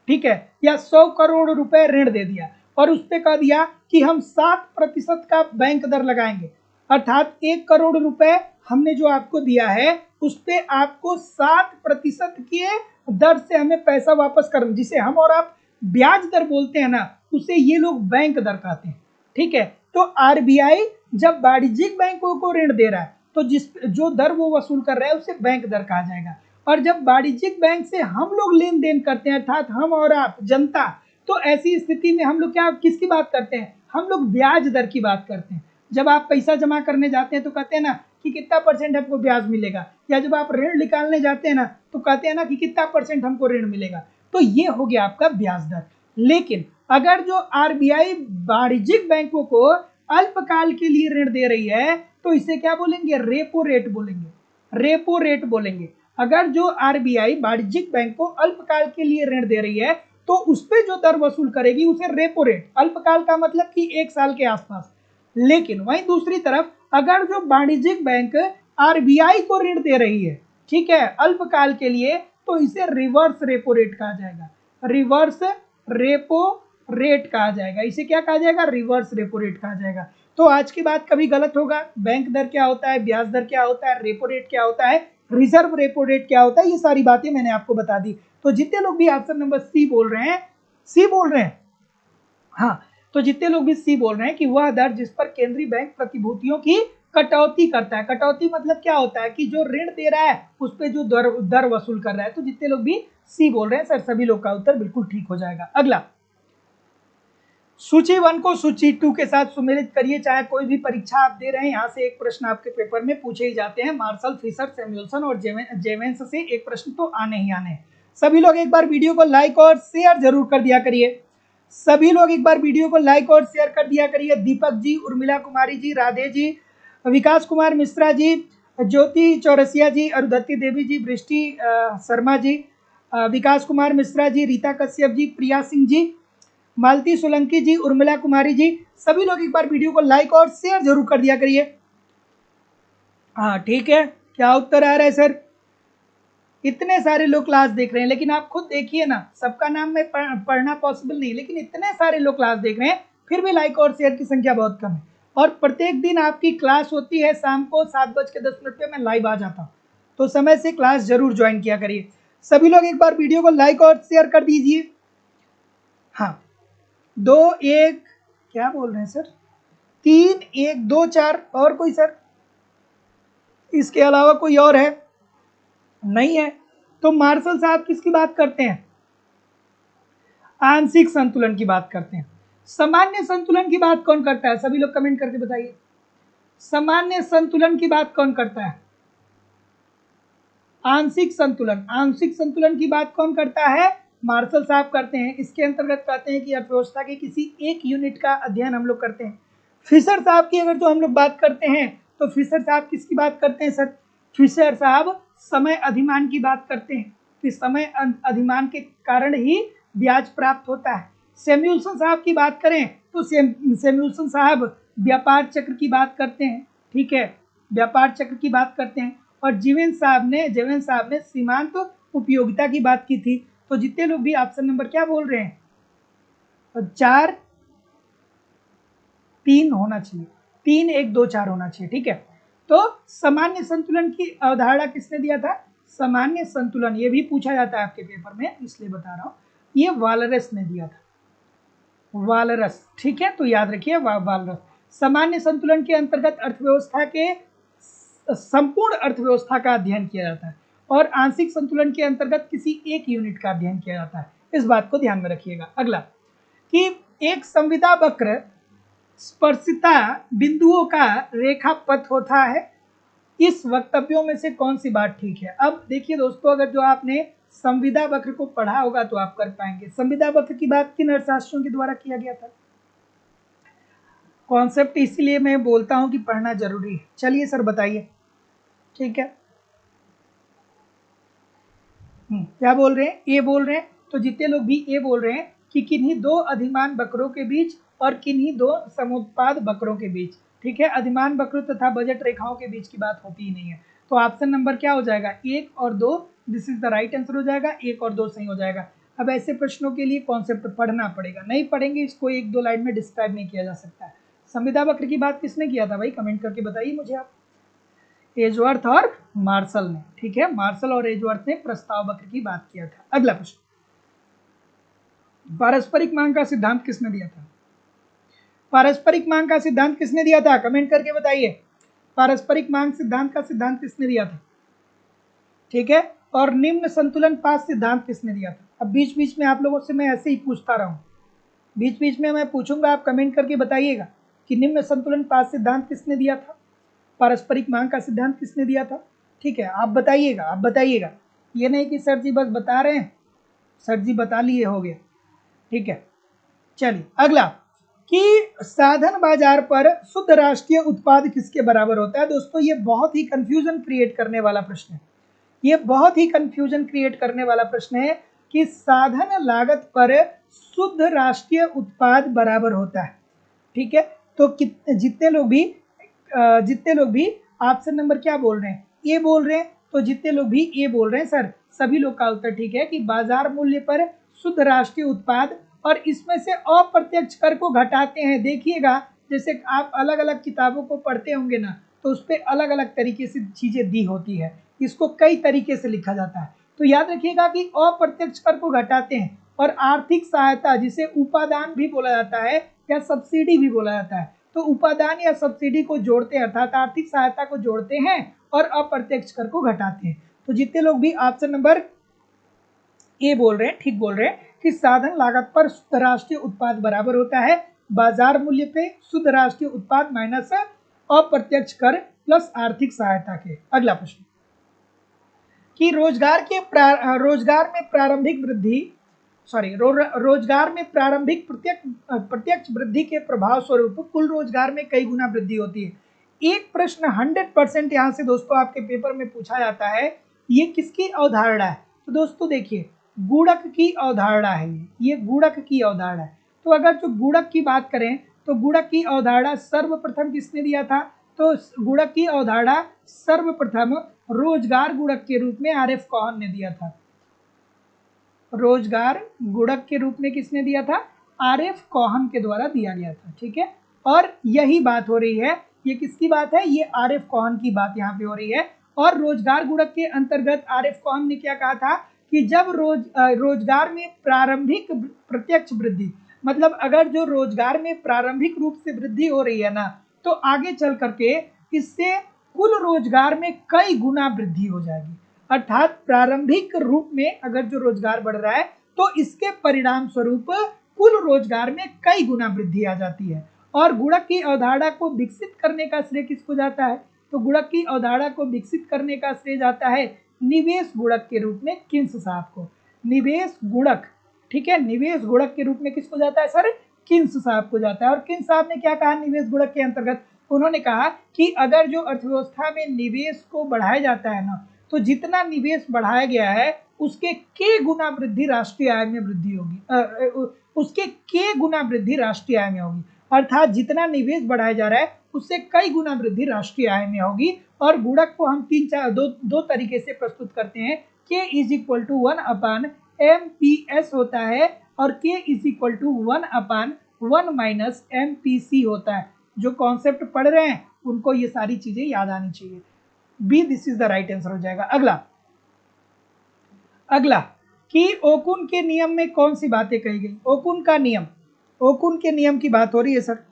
ठीक है, या 100 करोड़ रुपए ऋण दे दिया, और उस पर कह दिया कि हम 7% का बैंक दर लगाएंगे, अर्थात 1 करोड़ रुपए हमने जो आपको दिया है उस पे आपको 7% के दर से हमें पैसा वापस करना, जिसे हम और आप ब्याज दर बोलते हैं ना, उसे ये लोग बैंक दर कहते हैं, ठीक है। तो आरबीआई जब वाणिज्यिक बैंकों को ऋण दे रहा है तो जो दर वो वसूल कर रहा है उसे बैंक दर कहा जाएगा। और जब वाणिज्यिक बैंक से हम लोग लेन देन करते हैं, अर्थात हम और आप जनता, तो ऐसी स्थिति में हम लोग क्या, किसकी बात करते हैं? हम लोग ब्याज दर की बात करते हैं। जब आप पैसा जमा करने जाते हैं तो कहते हैं ना कि कितना परसेंट हमको ब्याज मिलेगा, या जब आप ऋण निकालने जाते हैं ना तो कहते हैं ना कि कितना परसेंट हमको ऋण मिलेगा। तो ये हो गया आपका ब्याज दर। लेकिन अगर जो आरबीआई वाणिज्यिक बैंकों को अल्पकाल के लिए ऋण दे रही है तो इसे क्या बोलेंगे? रेपो रेट बोलेंगे, रेपो रेट बोलेंगे। अगर जो आरबीआई वाणिज्यिक बैंक को अल्पकाल के लिए ऋण दे रही है तो उस पर जो दर वसूल करेगी उसे रेपो रेट, अल्पकाल का मतलब कि 1 साल के आसपास। लेकिन वहीं दूसरी तरफ अगर जो वाणिज्यिक बैंक आरबीआई को ऋण दे रही है, ठीक है, अल्पकाल के लिए, तो इसे रिवर्स रेपो रेट कहा जाएगा, रिवर्स रेपो रेट कहा जाएगा। इसे क्या कहा जाएगा? रिवर्स रेपो रेट कहा जाएगा। तो आज की बात कभी गलत होगा? बैंक दर क्या होता है, ब्याज दर क्या होता है, रेपो रेट क्या होता है, रिजर्व रेपो रेट क्या होता है, ये सारी बातें मैंने आपको बता दी। तो जितने लोग भी ऑप्शन नंबर सी बोल रहे हैं, सी बोल रहे हैं, हाँ, तो जितने लोग भी सी बोल रहे हैं कि वह दर जिस पर केंद्रीय बैंक प्रतिभूतियों की कटौती करता है। कटौती मतलब क्या होता है कि जो ऋण दे रहा है उस पर जो दर वसूल कर रहा है। तो जितने लोग भी सी बोल रहे हैं सर, सभी लोग का उत्तर बिल्कुल ठीक हो जाएगा। अगला, सूची 1 को सूची 2 के साथ सुमेलित करिए। चाहे कोई भी परीक्षा आप दे रहे हैं, यहाँ से एक प्रश्न आपके पेपर में पूछे ही जाते हैं। मार्शल, फिशर, सैमुअल्सन और जेवेंस से एक प्रश्न तो आने ही आने हैं। सभी लोग एक बार वीडियो को लाइक और शेयर जरूर कर दिया करिए। सभी लोग एक बार वीडियो को लाइक और शेयर कर दिया करिए। दीपक जी, उर्मिला कुमारी जी, राधे जी, विकास कुमार मिश्रा जी, ज्योति चौरसिया जी, अरुधति देवी जी, वृष्टि शर्मा जी, विकास कुमार मिश्रा जी, रीता कश्यप जी, प्रिया सिंह जी, मालती सोलंकी जी, उर्मिला कुमारी जी, सभी लोग एक बार वीडियो को लाइक और शेयर जरूर कर दिया करिए। हाँ ठीक है, क्या उत्तर आ रहा है सर? इतने सारे लोग क्लास देख रहे हैं, लेकिन आप खुद देखिए ना, सबका नाम में पढ़ना पॉसिबल नहीं, लेकिन इतने सारे लोग क्लास देख रहे हैं, फिर भी लाइक और शेयर की संख्या बहुत कम है। और प्रत्येक दिन आपकी क्लास होती है शाम को 7:10 पे मैं लाइव आ जाता हूँ, तो समय से क्लास जरूर ज्वाइन किया करिए। सभी लोग एक बार वीडियो को लाइक और शेयर कर दीजिए। हाँ 2-1 क्या बोल रहे हैं सर? 3-1-2-4 और कोई सर? इसके अलावा कोई और है? नहीं है। तो मार्शल साहब किसकी बात करते हैं? आंशिक संतुलन की बात करते हैं। सामान्य संतुलन की बात कौन करता है? सभी लोग कमेंट करके बताइए, सामान्य संतुलन की बात कौन करता है? आंशिक संतुलन, आंशिक संतुलन की बात कौन करता है? मार्शल साहब करते हैं। इसके अंतर्गत कहते हैं कि अर्थव्यवस्था के किसी एक यूनिट का अध्ययन हम लोग करते हैं। फिशर साहब की अगर जो हम लोग बात करते हैं, तो फिशर साहब किसकी बात करते हैं सर? फिशर साहब समय अधिमान की बात करते हैं कि समय अधिमान के कारण ही ब्याज प्राप्त होता है। सैमुअल्सन साहब की बात करें तो सैमुअल्सन साहब व्यापार चक्र की बात करते हैं, ठीक है, व्यापार चक्र की बात करते हैं। और जीवन साहब ने सीमांत उपयोगिता की बात की थी। तो जितने लोग भी ऑप्शन नंबर क्या बोल रहे हैं? तो 4-3 होना चाहिए, 3-1-2-4 होना चाहिए, ठीक है। तो सामान्य संतुलन की अवधारणा किसने दिया था? सामान्य संतुलन, ये भी पूछा जाता है आपके पेपर में, इसलिए बता रहा हूं, ये वालरस ने दिया था, वालरस, ठीक है। तो याद रखिए वालरस। सामान्य संतुलन के अंतर्गत अर्थव्यवस्था के संपूर्ण अर्थव्यवस्था का अध्ययन किया जाता है, और आंशिक संतुलन के अंतर्गत किसी एक यूनिट का अध्ययन किया जाता है। इस बात को ध्यान में रखिएगा। अगला, कि एक संविदा वक्र स्पर्शिता बिंदुओं का रेखा पथ होता है। इस वक्तव्यों में से कौन सी बात ठीक है? अब देखिए दोस्तों, अगर जो आपने संविदा वक्र को पढ़ा होगा तो आप कर पाएंगे। संविदा वक्र की बात किन अर्थशास्त्रियों के द्वारा किया गया था? कॉन्सेप्ट इसीलिए मैं बोलता हूं कि पढ़ना जरूरी है। चलिए सर बताइए, ठीक है। क्या बोल रहे हैं? ए बोल रहे हैं। तो जितने लोग भी ए बोल रहे हैं कि किन्हीं दो अधिमान वक्रों के बीच और किन्हीं दो समुत्पाद वक्रों के बीच, ठीक है, अधिमान वक्र तथा बजट रेखाओं के बीच की बात होती ही नहीं है। तो ऑप्शन नंबर क्या हो जाएगा? 1 और 2, this is the right answer हो जाएगा। 1 और 2 सही हो जाएगा। अब ऐसे प्रश्नों के लिए कॉन्सेप्ट पढ़ना पड़ेगा, नहीं पढ़ेंगे इसको 1-2 लाइन में डिस्क्राइब नहीं किया जा सकता है। संविदा वक्र की बात किसने किया था भाई? कमेंट करके बताइए मुझे आप। एजवर्थ और मार्शल ने, ठीक है, मार्शल और एजवर्थ ने प्रस्ताव वक्र की बात किया था। अगला प्रश्न, पारस्परिक मांग का सिद्धांत किसने दिया था? पारस्परिक मांग का सिद्धांत किसने दिया था? कमेंट करके बताइए, पारस्परिक मांग सिद्धांत का सिद्धांत किसने दिया था? ठीक है, और निम्न संतुलन पास सिद्धांत किसने दिया था? अब बीच बीच में आप लोगों से मैं ऐसे ही पूछता रहूं, बीच बीच में मैं पूछूंगा, आप कमेंट करके बताइएगा कि निम्न संतुलन पास सिद्धांत किसने दिया था, पारस्परिक मांग का सिद्धांत किसने दिया था। ठीक है, आप बताइएगा, आप बताइएगा, ये नहीं कि सर जी बस बता रहे हैं, सर जी बता लिए हो गया। ठीक है, चलिए अगला, कि साधन बाजार पर शुद्ध राष्ट्रीय उत्पाद किसके बराबर होता है। दोस्तों ये बहुत ही कंफ्यूजन क्रिएट करने वाला प्रश्न है, ये बहुत ही कंफ्यूजन क्रिएट करने वाला प्रश्न है कि साधन लागत पर शुद्ध राष्ट्रीय उत्पाद बराबर होता है। ठीक है, तो जितने लोग भी ऑप्शन नंबर क्या बोल रहे हैं? ए बोल रहे हैं। तो जितने लोग भी ए बोल रहे हैं सर, सभी लोग का उत्तर ठीक है कि बाजार मूल्य पर शुद्ध राष्ट्रीय उत्पाद, और इसमें से अप्रत्यक्ष कर को घटाते हैं। देखिएगा, जैसे आप अलग अलग किताबों को पढ़ते होंगे ना, तो उस पर अलग अलग तरीके से चीजें दी होती है, इसको कई तरीके से लिखा जाता है। तो याद रखिएगा कि अप्रत्यक्ष कर को घटाते हैं, और आर्थिक सहायता जिसे उपादान भी बोला जाता है या सब्सिडी भी बोला जाता है, तो उपादान या सब्सिडी को जोड़ते हैं, अर्थात आर्थिक सहायता को जोड़ते हैं और अप्रत्यक्ष कर को घटाते हैं। तो जितने लोग भी ऑप्शन नंबर ए बोल रहे हैं, ठीक बोल रहे हैं कि साधन लागत पर शुद्ध राष्ट्रीय उत्पाद बराबर होता है बाजार मूल्य पे शुद्ध राष्ट्रीय उत्पाद माइनस अप्रत्यक्ष कर प्लस आर्थिक सहायता के। अगला प्रश्न, कि रोजगार में प्रारंभिक प्रत्यक्ष वृद्धि के प्रभाव स्वरूप कुल रोजगार में कई गुना वृद्धि होती है। एक प्रश्न 100% यहाँ से दोस्तों आपके पेपर में पूछा जाता है, ये किसकी अवधारणा है? तो दोस्तों देखिए, गुणक की अवधारणा है, ये गुणक की अवधारणा है। तो अगर जो गुणक की बात करें तो गुणक की अवधारणा सर्वप्रथम किसने दिया था? तो गुणक की अवधारणा सर्वप्रथम रोजगार गुणक के रूप में आर एफ कोहन ने दिया था। रोजगार गुणक के रूप में किसने दिया था? आर एफ कोहन के द्वारा दिया गया था। ठीक है, और यही बात हो रही है, ये किसकी बात है? ये आर एफ कोहन की बात यहाँ पे हो रही है। और रोजगार गुणक के अंतर्गत आर एफ कोहन ने क्या कहा था कि जब रोजगार में प्रारंभिक प्रत्यक्ष वृद्धि, मतलब अगर जो रोजगार में प्रारंभिक रूप से वृद्धि हो रही है ना, तो आगे चल करके इससे कुल रोजगार में कई गुना वृद्धि हो जाएगी। अर्थात प्रारंभिक रूप में अगर जो रोजगार बढ़ रहा है तो इसके परिणाम स्वरूप कुल रोजगार में कई गुना वृद्धि आ जाती है। और गुणक की अवधारणा को विकसित करने का श्रेय किसको जाता है? तो गुणक की अवधारणा को विकसित करने का श्रेय जाता है निवेश गुणक के रूप में किन्स साहब को। निवेश गुणक, ठीक है, निवेश गुणक के रूप में किसको जाता है सर? किन्स साहब को जाता है। और किन्स साहब ने क्या कहा निवेश गुणक के अंतर्गत? उन्होंने कहा कि अगर जो अर्थव्यवस्था में निवेश को बढ़ाया जाता है ना, तो जितना निवेश बढ़ाया गया है उसके के गुना वृद्धि राष्ट्रीय आय में वृद्धि होगी, उसके के गुना वृद्धि राष्ट्रीय आय में होगी। अर्थात जितना निवेश बढ़ाया जा रहा है उससे कई गुना वृद्धि राष्ट्रीय आय में होगी। और गुणक को हम दो तरीके से प्रस्तुत करते हैं। के इज इक्वल टू 1/MPS होता है और के इज इक्वल टू 1/1 - MPC होता है। जो कॉन्सेप्ट पढ़ रहे हैं उनको ये सारी चीजें याद आनी चाहिए। B this is the right answer हो जाएगा। अगला कि ओकुन के नियम में कौन सी बातें कही गई? ओकुन का नियम, ओकुन के नियम की बात हो रही है सर।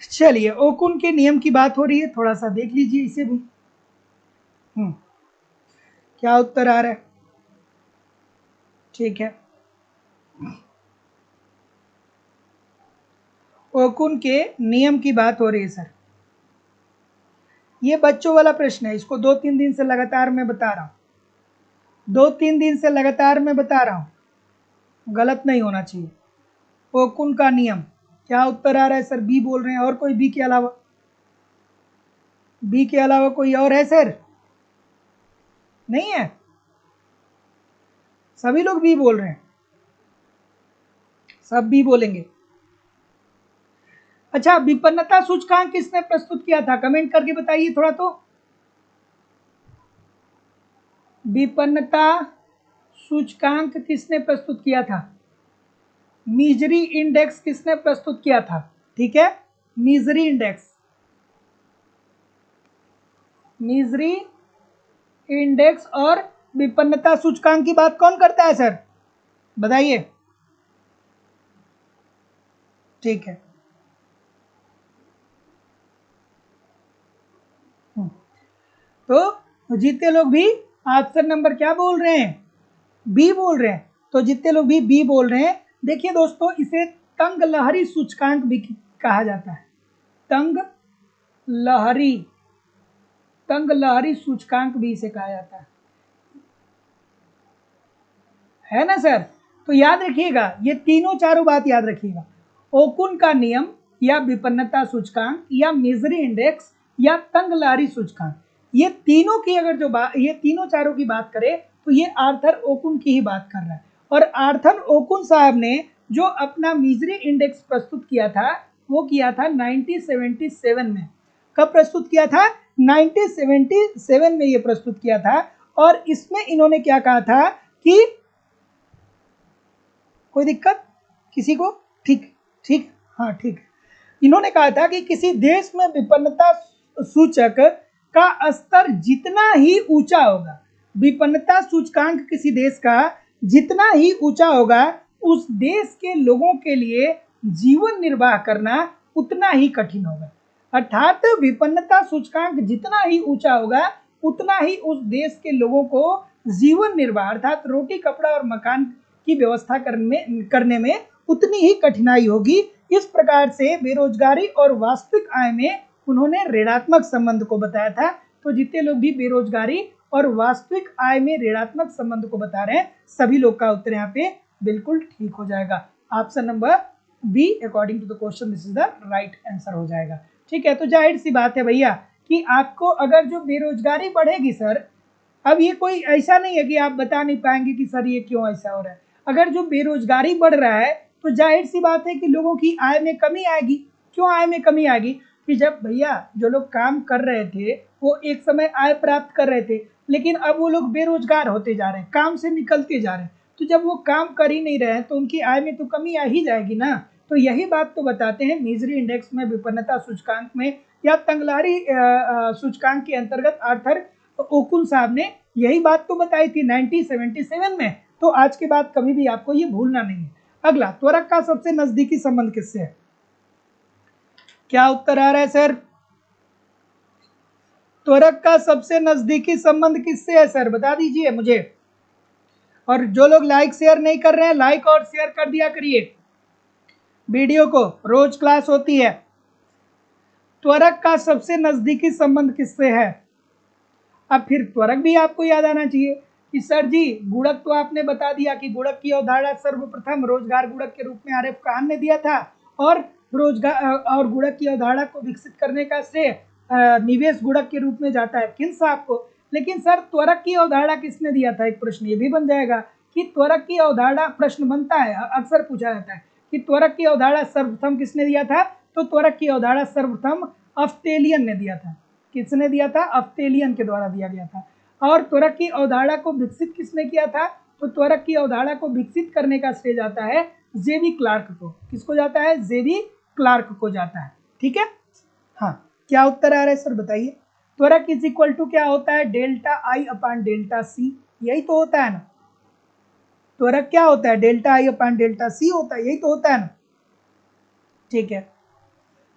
चलिए, ओकुन के नियम की बात हो रही है, थोड़ा सा देख लीजिए इसे भी। क्या उत्तर आ रहा है? ठीक है, ओकुन के नियम की बात हो रही है सर। ये बच्चों वाला प्रश्न है, इसको 2-3 दिन से लगातार मैं बता रहा हूं, 2-3 दिन से लगातार मैं बता रहा हूं, गलत नहीं होना चाहिए। ओकुन का नियम, क्या उत्तर आ रहा है सर? बी बोल रहे हैं। और कोई बी के अलावा? बी के अलावा कोई और है सर? नहीं है, सभी लोग बी बोल रहे हैं, सब बी बोलेंगे। अच्छा, विपन्नता सूचकांक किसने प्रस्तुत किया था? कमेंट करके बताइए थोड़ा तो। विपन्नता सूचकांक किसने प्रस्तुत किया था? मिजरी इंडेक्स किसने प्रस्तुत किया था? ठीक है, मिजरी इंडेक्स, मिजरी इंडेक्स और विपन्नता सूचकांक की बात कौन करता है सर? बताइए। ठीक है, तो जितने लोग भी ऑप्शन नंबर क्या बोल रहे हैं? बी बोल रहे हैं। तो जितने लोग भी बी बोल रहे हैं, देखिए दोस्तों, इसे तंग लहरी सूचकांक भी कहा जाता है। तंग लहरी सूचकांक भी इसे कहा जाता है ना सर? तो याद रखिएगा, ये तीनों चारों बात याद रखिएगा। ओकुन का नियम या विपन्नता सूचकांक या मिजरी इंडेक्स या तंग लहरी सूचकांक, ये तीनों की अगर जो बात, ये तीनों चारों की बात करें तो ये आर्थर ओकुन की ही बात कर रहा है। और आर्थर ओकुन साहब ने जो अपना मिजरी इंडेक्स प्रस्तुत किया था वो किया था 1977 में। कब प्रस्तुत किया था? 1977 में ये प्रस्तुत किया था। और इसमें इन्होंने क्या कहा था कि कोई दिक्कत किसी को? ठीक ठीक, हाँ ठीक। इन्होंने कहा था कि किसी देश में विपन्नता सूचक का स्तर जितना ही ऊंचा होगा, विपन्नता सूचकांक किसी देश का जितना ही ऊंचा होगा, उस देश के लोगों के लिए जीवन निर्वाह करना उतना ही कठिन होगा। अर्थात विपन्नता सूचकांक जितना ही ऊंचा होगा उतना ही उस देश के लोगों को जीवन निर्वाह अर्थात रोटी कपड़ा और मकान की व्यवस्था करने में उतनी ही कठिनाई होगी। इस प्रकार से बेरोजगारी और वास्तविक आय में उन्होंने ऋणात्मक संबंध को बताया था। तो जितने लोग भी बेरोजगारी और वास्तविक आय में ऋणात्मक संबंध को बता रहे हैं, सभी लोग का उत्तर यहाँ पे बिल्कुल ठीक हो जाएगा। Option number B according to the question this is the right answer हो जाएगा। ठीक है, तो जाहिर सी बात है भैया कि आपको अगर जो बेरोजगारी बढ़ेगी सर, अब ये कोई ऐसा नहीं है कि आप बता नहीं पाएंगे कि सर ये क्यों ऐसा हो रहा है। अगर जो बेरोजगारी बढ़ रहा है तो जाहिर सी बात है कि लोगों की आय में कमी आएगी। क्यों आय में कमी आएगी? कि जब भैया जो लोग काम कर रहे थे वो एक समय आय प्राप्त कर रहे थे, लेकिन अब वो लोग बेरोजगार होते जा रहे हैं, काम से निकलते जा रहे हैं, तो जब वो काम कर ही नहीं रहे हैं तो उनकी आय में तो कमी आ ही जाएगी ना। तो यही बात तो बताते हैं मिजरी इंडेक्स में, विपन्नता सूचकांक में, या तंगलारी सूचकांक के अंतर्गत आर्थर ओकुन साहब ने यही बात तो बताई थी 1977 में। तो आज के बाद कभी भी आपको ये भूलना नहीं है। अगला, त्वरक का सबसे नजदीकी संबंध किससे है? क्या उत्तर आ रहा है सर? त्वरक का सबसे नजदीकी संबंध किससे है सर, बता दीजिए मुझे। और जो लोग लाइक शेयर नहीं कर रहे हैं, लाइक और शेयर कर दिया करिए वीडियो को, रोज क्लास होती है। त्वरक का सबसे नजदीकी संबंध किससे है? अब फिर त्वरक भी आपको याद आना चाहिए कि सर जी गुणक तो आपने बता दिया कि गुणक की अवधारणा सर्वप्रथम रोजगार गुणक के रूप में आरएफ खान ने दिया था, और रोजगार और गुणक की अवधारणा को विकसित करने का श्रेय निवेश गुणक के रूप में जाता है किन साहब को। लेकिन सर त्वरक की अवधारणा किसने दिया था? एक प्रश्न ये भी बन जाएगा कि त्वरक की अवधारणा, प्रश्न बनता है, अक्सर पूछा जाता है कि त्वरक की अवधारणा सर्वप्रथम किसने दिया था? तो त्वरक की अवधारणा सर्वप्रथम अफ्तेलियन ने दिया था। किसने दिया था? अफ्तेलियन के द्वारा दिया गया था। और त्वरक की अवधारणा को विकसित किसने किया था? तो त्वरक की अवधारणा को विकसित करने का श्रेय जाता है जेबी क्लार्क को। किसको जाता है? जेबी क्लार्क को जाता है। ठीक है, हाँ, क्या उत्तर आ रहा है सर बताइए? त्वरक इज इक्वल टू क्या होता है? डेल्टा आई अपान डेल्टा सी, यही तो होता है ना। त्वरक क्या होता है? डेल्टा आई अपान डेल्टा सी होता है, यही तो होता है ना। ठीक है,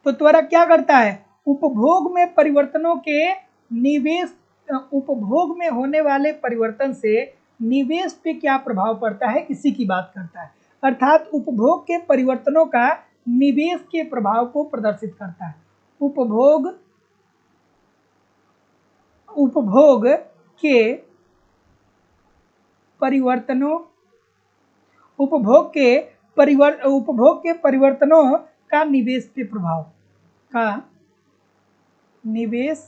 तो त्वरक क्या करता है? उपभोग में परिवर्तनों के निवेश, उपभोग में होने वाले परिवर्तन से निवेश पे क्या प्रभाव पड़ता है इसी की बात करता है। अर्थात उपभोग के परिवर्तनों का निवेश के प्रभाव को प्रदर्शित करता है। उपभोग के परिवर्तनों, उपभोग के परिवर्तनों का निवेश पे प्रभाव, का निवेश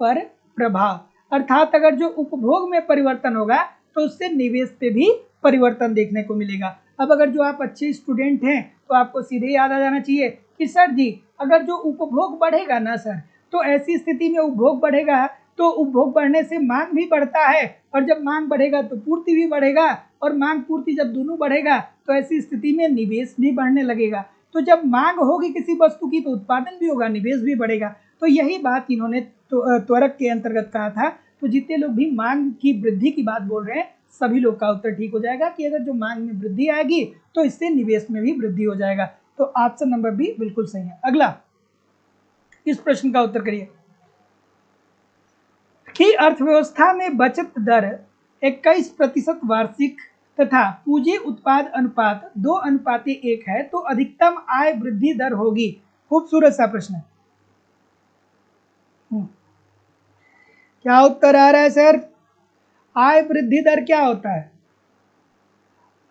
पर प्रभाव। अर्थात अगर जो उपभोग में परिवर्तन होगा तो उससे निवेश पे भी परिवर्तन देखने को मिलेगा। अब अगर जो आप अच्छे स्टूडेंट हैं तो आपको सीधे याद आ जाना चाहिए कि सर जी अगर जो उपभोग बढ़ेगा ना सर, तो ऐसी स्थिति में उपभोग बढ़ेगा तो उपभोग बढ़ने से मांग भी बढ़ता है, और जब मांग बढ़ेगा तो पूर्ति भी बढ़ेगा, और मांग पूर्ति जब दोनों बढ़ेगा तो ऐसी स्थिति में निवेश भी बढ़ने लगेगा। तो जब मांग होगी किसी वस्तु की तो उत्पादन भी होगा, निवेश भी बढ़ेगा। तो यही बात इन्होंने त्वरक के अंतर्गत कहा था। तो जितने लोग भी मांग की वृद्धि की बात बोल रहे हैं सभी लोग का उत्तर ठीक हो जाएगा कि अगर जो मांग में वृद्धि आएगी तो इससे निवेश में भी वृद्धि हो जाएगा। तो ऑप्शन नंबर बी बिल्कुल सही है। अगला, इस प्रश्न का उत्तर करिए कि अर्थव्यवस्था में बचत दर 21% वार्षिक तथा पूंजी उत्पाद अनुपात 2:1 है तो अधिकतम आय वृद्धि दर होगी। खूबसूरत सा प्रश्न है। क्या उत्तर आ रहा है सर? आय वृद्धि दर क्या होता है?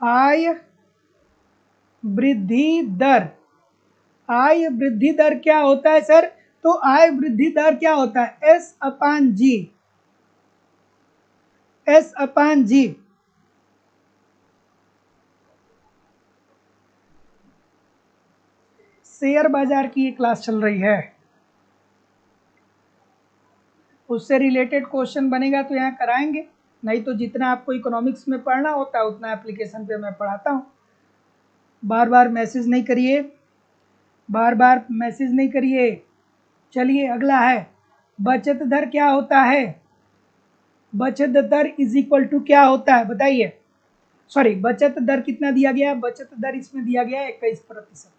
आय वृद्धि दर, आय वृद्धि दर क्या होता है सर? तो आय वृद्धि दर क्या होता है? एस अपान जी, एस अपान जी। शेयर बाजार की ये क्लास चल रही है, उससे रिलेटेड क्वेश्चन बनेगा तो यहाँ कराएंगे, नहीं तो जितना आपको इकोनॉमिक्स में पढ़ना होता है उतना एप्लीकेशन पे मैं पढ़ाता हूँ। बार बार मैसेज नहीं करिए, बार बार मैसेज नहीं करिए। चलिए अगला है, बचत दर क्या होता है? बचत दर इज इक्वल टू क्या होता है बताइए? सॉरी, बचत दर कितना दिया गया है? बचत दर इसमें दिया गया है 21%।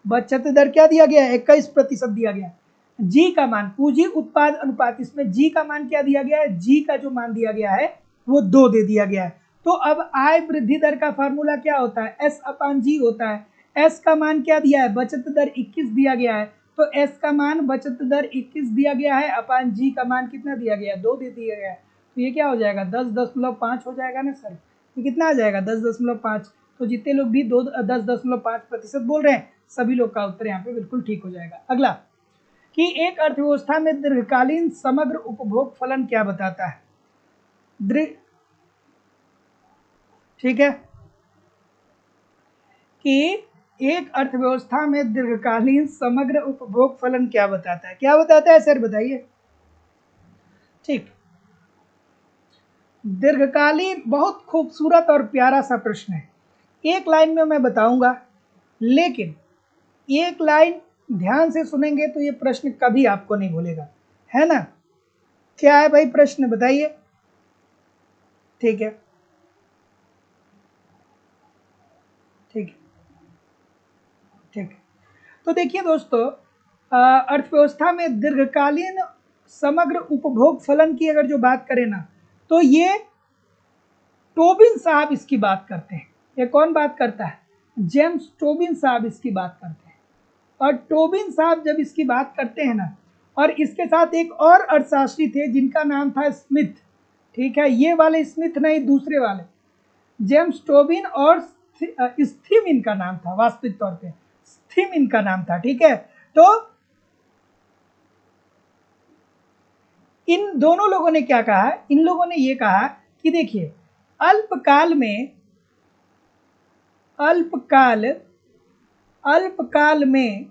बचत दर क्या दिया गया है? 21% दिया गया है। जी का मान, पूंजी उत्पाद अनुपात, इसमें जी का मान क्या दिया गया है? जी का जो मान दिया गया है वो 2 दे दिया गया है। तो अब आय वृद्धि दर का फार्मूला क्या होता है? एस अपान जी होता है। एस का मान क्या दिया है? बचत दर 21 दिया गया है, तो एस का मान बचत दर 21 दिया गया है, अपान जी का मान कितना दिया गया है? 2 दे दिया गया है। तो ये क्या हो जाएगा? 10.5 हो जाएगा ना सर, ये कितना आ जाएगा? 10.5। तो जितने लोग भी 10.5% बोल रहे हैं सभी लोग का उत्तर यहाँ पे बिल्कुल ठीक हो जाएगा। अगला कि एक अर्थव्यवस्था में दीर्घकालीन समग्र उपभोग फलन क्या बताता है? ठीक है, कि एक अर्थव्यवस्था में दीर्घकालीन समग्र उपभोग फलन क्या बताता है? क्या बताता है सर, बताइए। ठीक, दीर्घकालीन, बहुत खूबसूरत और प्यारा सा प्रश्न है। एक लाइन में मैं बताऊंगा, लेकिन एक लाइन ध्यान से सुनेंगे तो ये प्रश्न कभी आपको नहीं भूलेगा, है ना? क्या है भाई प्रश्न, बताइए। ठीक है, ठीक है, ठीक है। तो देखिए दोस्तों, अर्थव्यवस्था में दीर्घकालीन समग्र उपभोग फलन की अगर जो बात करें ना, तो ये टोबिन साहब इसकी बात करते हैं। ये कौन बात करता है? जेम्स टोबिन साहब इसकी बात करते हैं। और टोबिन साहब जब इसकी बात करते हैं ना, और इसके साथ एक और अर्थशास्त्री थे जिनका नाम था स्मिथ। ठीक है, ये वाले स्मिथ नहीं, दूसरे वाले जेम्स टोबिन, और स्थिम इनका नाम था, वास्तविक तौर पे स्थिम इनका नाम था। ठीक है, तो इन दोनों लोगों ने क्या कहा? इन लोगों ने ये कहा कि देखिए, अल्पकाल में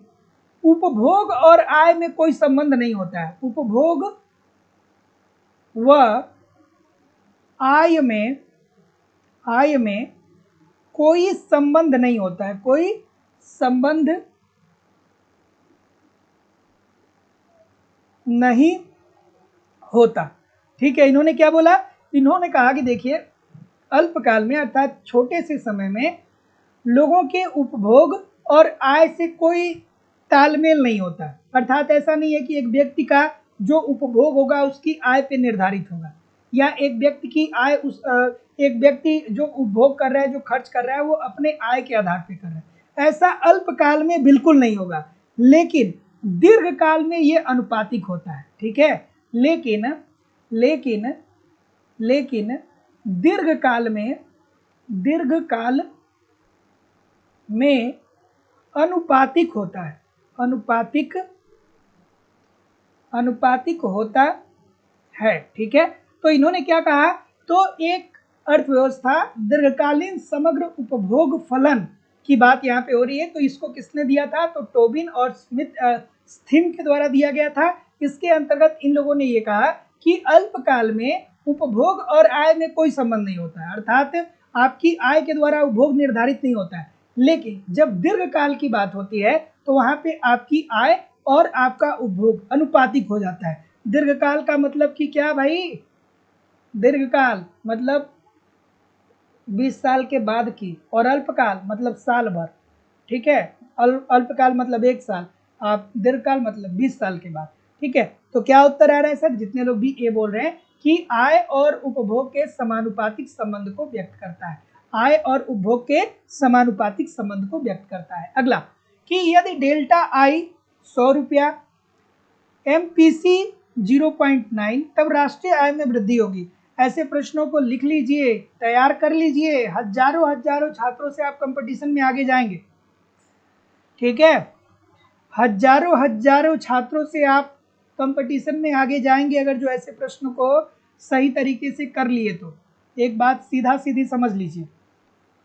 उपभोग और आय में कोई संबंध नहीं होता है। उपभोग व आय में कोई संबंध नहीं होता है, कोई संबंध नहीं होता। ठीक है, इन्होंने क्या बोला? इन्होंने कहा कि देखिए, अल्पकाल में अर्थात छोटे से समय में लोगों के उपभोग और आय से कोई तालमेल नहीं होता। अर्थात ऐसा नहीं है कि एक व्यक्ति का जो उपभोग होगा उसकी आय पे निर्धारित होगा, या एक व्यक्ति की आय एक व्यक्ति जो उपभोग कर रहा है, जो खर्च कर रहा है, वो अपने आय के आधार पे कर रहा है। ऐसा अल्पकाल में बिल्कुल नहीं होगा, लेकिन दीर्घकाल में ये अनुपातिक होता है। ठीक है, लेकिन दीर्घकाल में अनुपातिक होता है, अनुपातिक होता है। ठीक है, तो इन्होंने क्या कहा? तो एक अर्थव्यवस्था दीर्घकालीन समग्र उपभोग फलन की बात यहाँ पे हो रही है। तो इसको किसने दिया था? तो टोबिन और स्थिम के द्वारा दिया गया था। इसके अंतर्गत इन लोगों ने ये कहा कि अल्पकाल में उपभोग और आय में कोई संबंध नहीं होता है, अर्थात आपकी आय के द्वारा उपभोग निर्धारित नहीं होता है। लेकिन जब दीर्घकाल की बात होती है तो वहां पे आपकी आय और आपका उपभोग अनुपातिक हो जाता है। दीर्घकाल का मतलब कि क्या भाई? दीर्घकाल मतलब 20 साल के बाद की, और अल्पकाल मतलब साल भर। ठीक है, अल्पकाल मतलब 1 साल, आप दीर्घकाल मतलब 20 साल के बाद। ठीक है, तो क्या उत्तर आ रहा है सर? जितने लोग भी ये बोल रहे हैं कि आय और उपभोग के समानुपातिक संबंध को व्यक्त करता है, आय और उपभोग के समानुपातिक संबंध को व्यक्त करता है। अगला कि यदि डेल्टा आई 100 रुपया, MPC 0.9, तब राष्ट्रीय आय में वृद्धि होगी। ऐसे प्रश्नों को लिख लीजिए, तैयार कर लीजिए, हजारों छात्रों से आप कंपटीशन में आगे जाएंगे। ठीक है, हजारों छात्रों से आप कंपटीशन में आगे जाएंगे अगर जो ऐसे प्रश्न को सही तरीके से कर लिए तो। एक बात सीधी समझ लीजिए।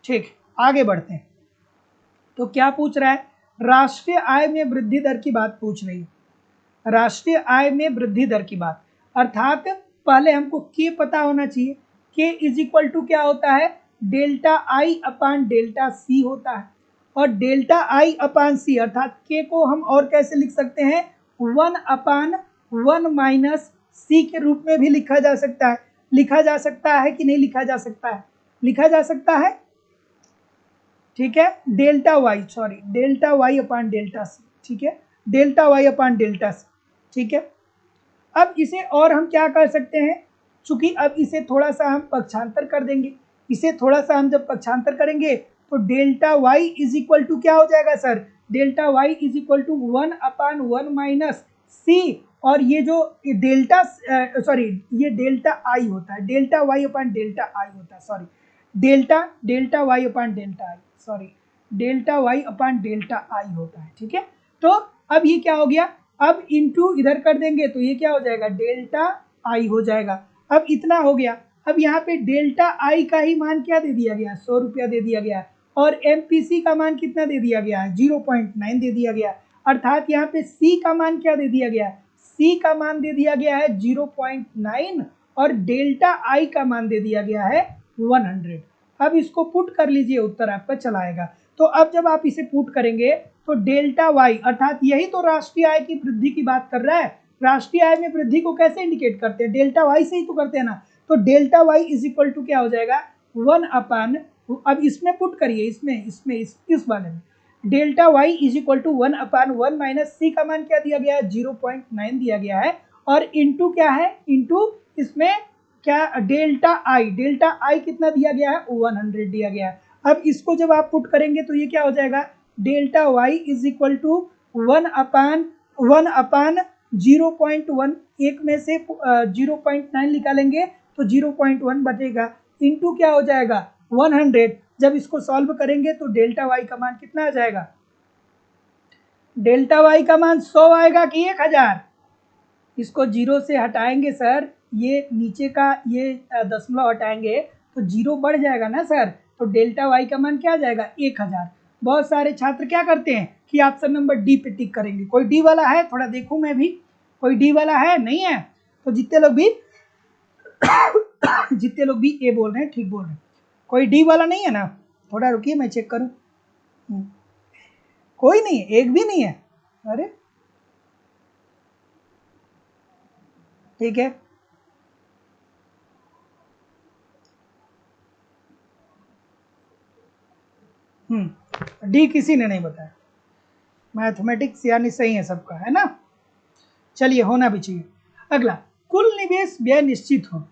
ठीक, आगे बढ़ते हैं। तो क्या पूछ रहा है? राष्ट्रीय आय में वृद्धि दर की बात पूछ रही है, राष्ट्रीय आय में वृद्धि दर की बात। अर्थात पहले हमको के पता होना चाहिए। के इज इक्वल टू क्या होता है? डेल्टा आई अपान डेल्टा सी होता है। और डेल्टा आई अपान सी अर्थात के को हम और कैसे लिख सकते हैं? 1/1 माइनस सी के रूप में भी लिखा जा सकता है। लिखा जा सकता है कि नहीं लिखा जा सकता है? लिखा जा सकता है। ठीक है, delta Y upon delta C. ठीक है, delta Y upon delta C. ठीक है, अब इसे और हम क्या कर सकते हैं? चूंकि अब इसे थोड़ा सा हम पक्षांतर कर देंगे, इसे थोड़ा सा हम जब पक्षांतर करेंगे तो delta Y is equal to क्या हो जाएगा सर? Delta Y is equal to 1/1 minus C, और ये जो डेल्टा ये डेल्टा आई होता है, delta Y upon delta I होता है, sorry, delta delta Y upon delta I, sorry delta Y upon delta I होता है, ठीक है। तो अब ये क्या हो गया, अब इंटू इधर कर देंगे तो ये क्या हो जाएगा, डेल्टा आई हो जाएगा। अब इतना हो गया। अब यहाँ पे डेल्टा आई का ही मान क्या दे दिया गया, 100 रुपया दे दिया गया, और एमपीसी का मान कितना दे दिया गया है, 0.9 दे दिया गया। अर्थात यहाँ पे सी का मान क्या दे दिया गया, सी का मान दे दिया गया है 0.9 और डेल्टा आई का मान दे दिया गया है 100। अब इसको पुट कर लीजिए, उत्तर आपका चला आएगा। तो अब जब आप इसे पुट करेंगे तो डेल्टा वाई, अर्थात यही तो राष्ट्रीय आय की वृद्धि की बात कर रहा है। राष्ट्रीय आय में वृद्धि को कैसे इंडिकेट करते हैं, डेल्टा वाई से ही तो करते हैं ना। तो delta Y is equal to क्या हो जाएगा, 1 अपान, अब इसमें पुट करिए, इस वाले में delta Y is equal to 1 upon 1 minus C का मान क्या दिया गया है, 0.9 दिया गया है, और इंटू क्या है, इंटू इसमें क्या, डेल्टा आई कितना दिया गया है, 100 दिया गया है। अब इसको जब आप पुट करेंगे तो ये क्या हो जाएगा, delta Y is equal to 1 upon 0.1, एक में से 0.9 निकालेंगे तो 0.1 बचेगा, इंटू क्या हो जाएगा 100। जब इसको सॉल्व करेंगे तो डेल्टा वाई का मान कितना आ जाएगा, डेल्टा वाई का मान 100 आएगा कि 1000। इसको जीरो से हटाएंगे सर, ये नीचे का ये दशमलव हटाएंगे तो जीरो बढ़ जाएगा ना सर, तो डेल्टा वाई का मान क्या आ जाएगा, 1000। बहुत सारे छात्र क्या करते हैं कि ऑप्शन नंबर डी पे टिक करेंगे। कोई डी वाला है, थोड़ा देखूं मैं भी, कोई डी वाला है, नहीं है? तो जितने लोग भी ए बोल रहे हैं ठीक बोल रहे हैं। कोई डी वाला नहीं है ना, थोड़ा रुकिए मैं चेक करूं। कोई नहीं है, एक भी नहीं है, अरे ठीक है। डी किसी ने नहीं बताया। मैथमेटिक्स यानी सही है सबका, है ना। चलिए, होना भी चाहिए। अगला, कुल निवेश व्यय निश्चित हो।